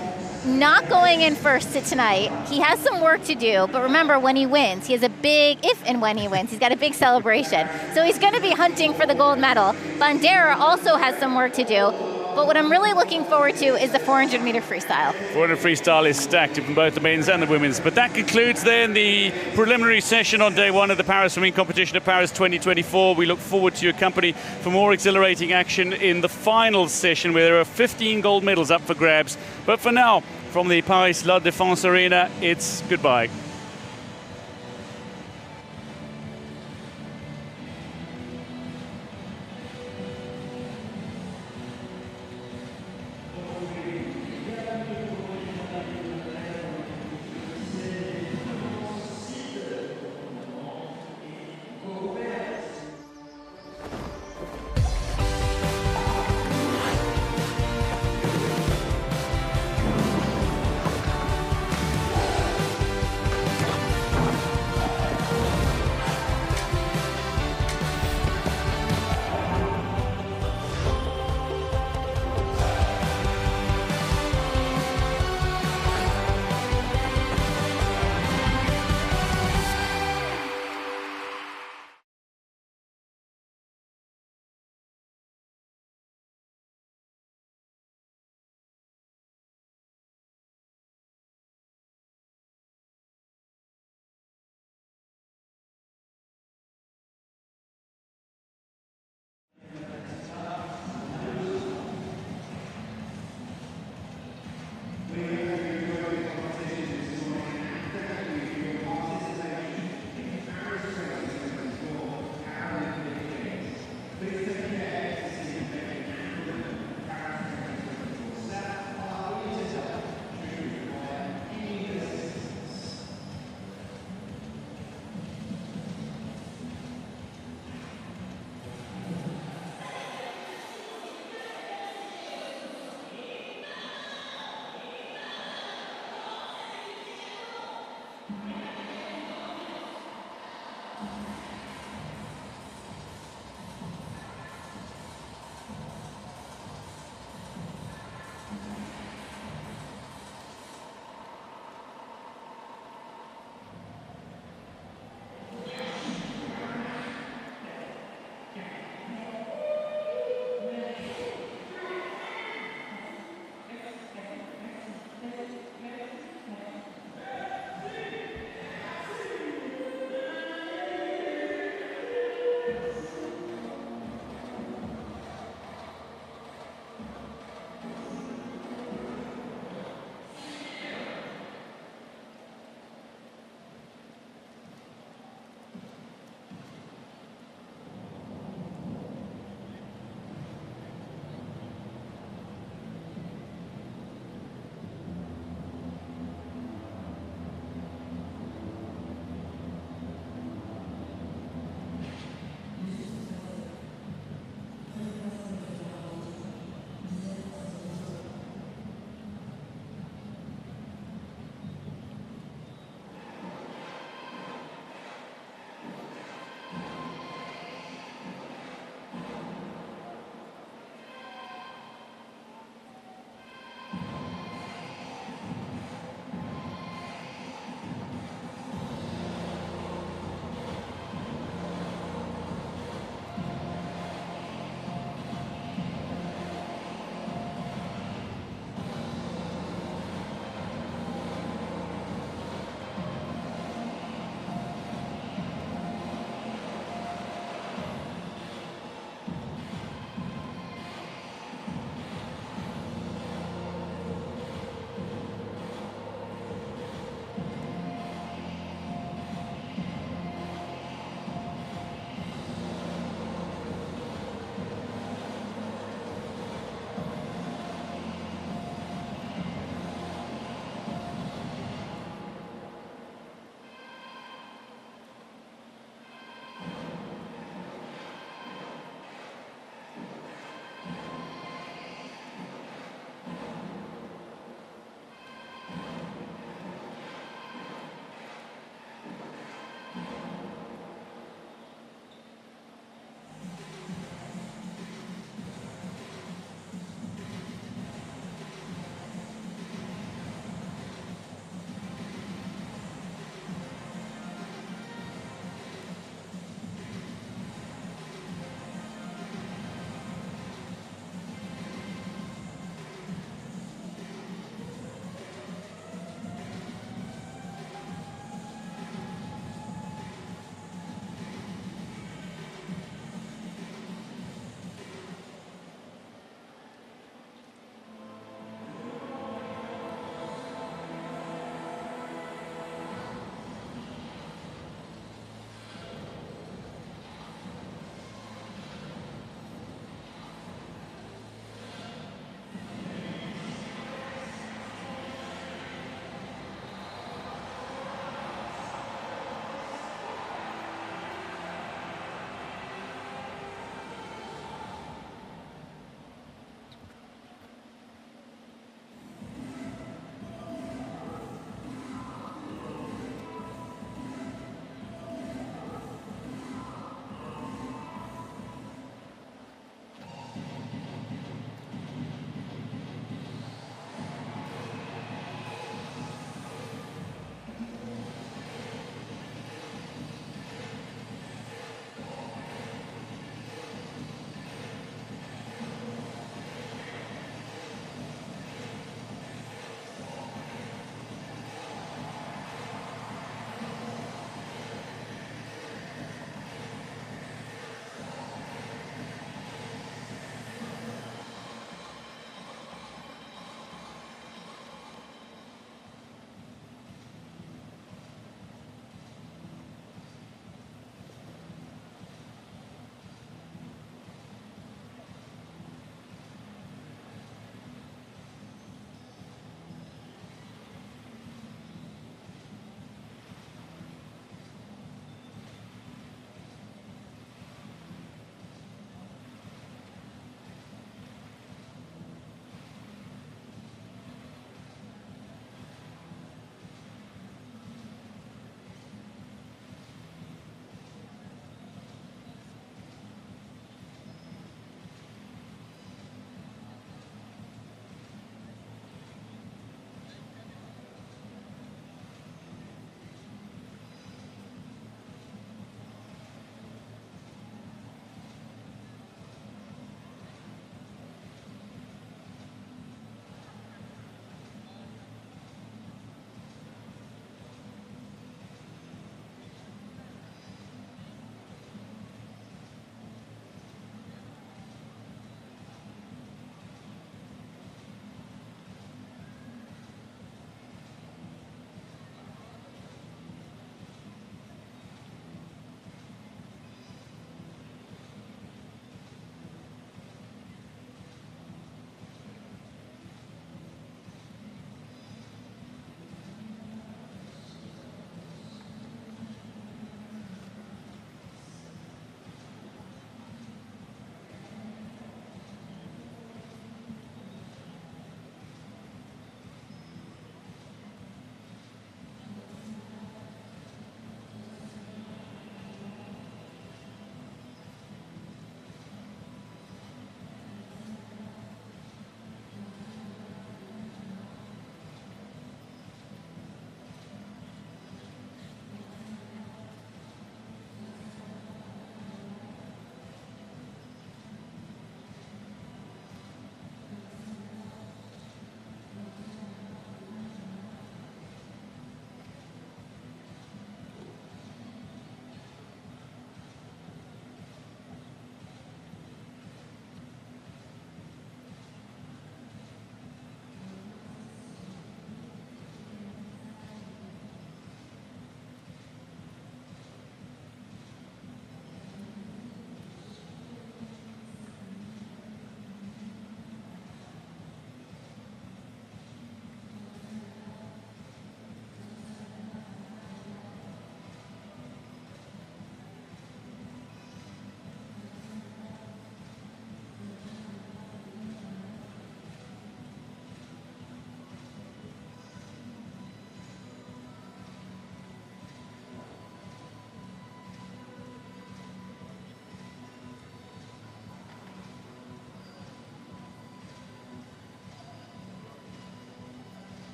not going in first tonight. He has some work to do, but remember, when he wins, he has a big, if and when he wins, he's got a big celebration. So he's going to be hunting for the gold medal. Bandera also has some work to do, but what I'm really looking forward to is the 400-meter freestyle. 400 freestyle is stacked from both the men's and the women's. But that concludes then the preliminary session on day one of the Paris Swimming Competition of Paris 2024. We look forward to your company for more exhilarating action in the final session, where there are 15 gold medals up for grabs. But for now, from the Paris Stade de France Arena, it's goodbye.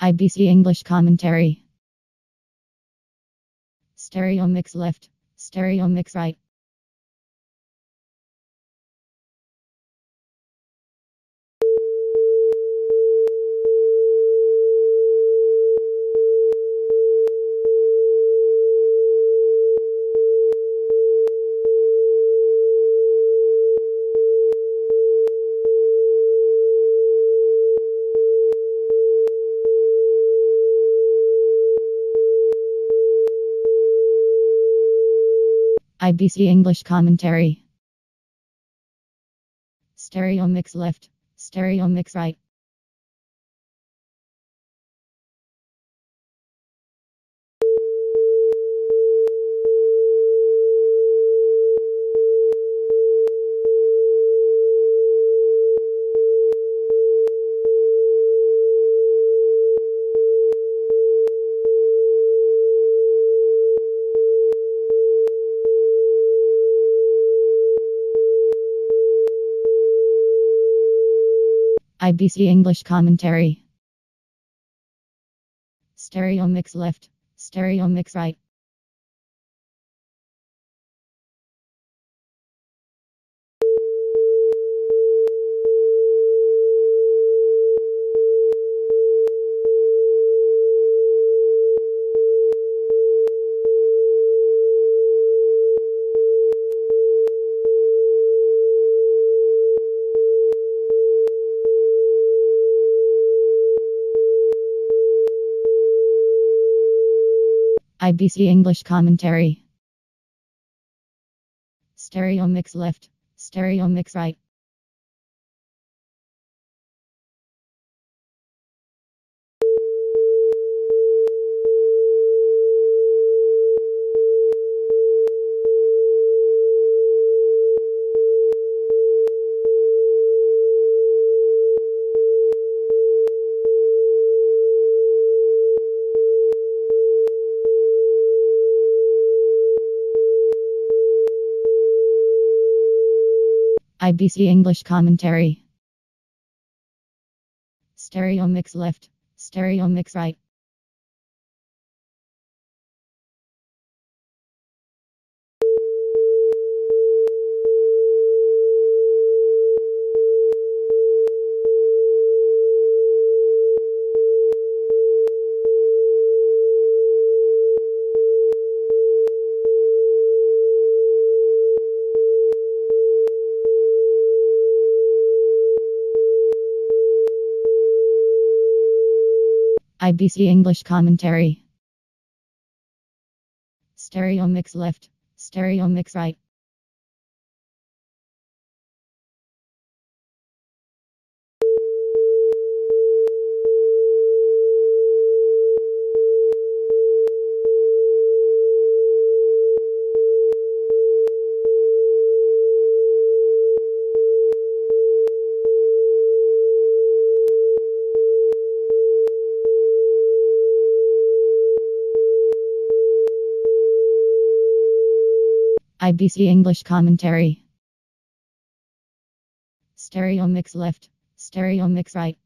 IBC English commentary. Stereo mix left, stereo mix right. IBC English commentary. Stereo mix left, stereo mix right. IBC English commentary. Stereo mix left, stereo mix right. IBC English commentary. Stereo mix left, stereo mix right. IBC English commentary. Stereo mix left, stereo mix right. IBC English commentary. Stereo mix left, stereo mix right. IBC English commentary. Stereo mix left, stereo mix right.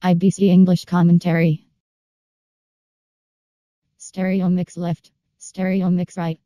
IBC English commentary. Stereo mix left, stereo mix right.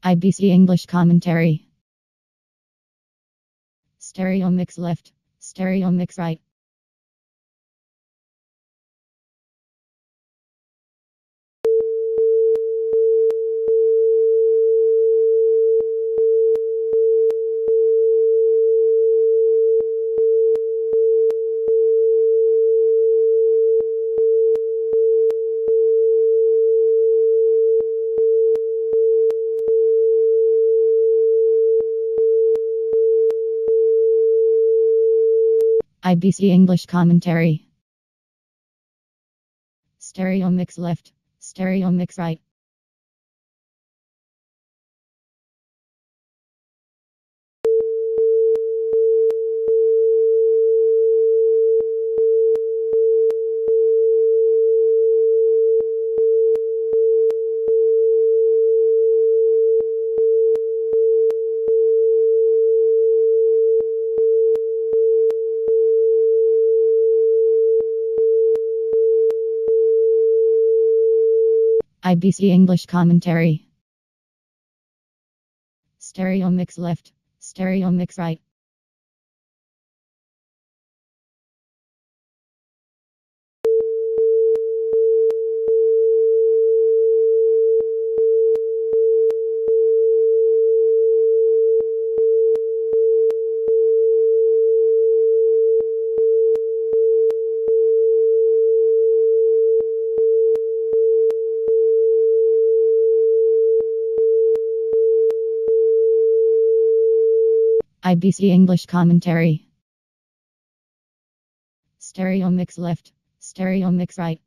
IBC English commentary. Stereo mix left, stereo mix right. IBC English commentary. Stereo mix left, stereo mix right. IBC English commentary. Stereo mix left, stereo mix right. IBC English commentary. Stereo mix left, stereo mix right.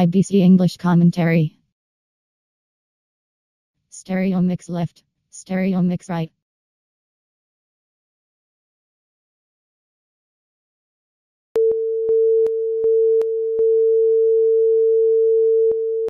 IBC English commentary. Stereo mix left, stereo mix right.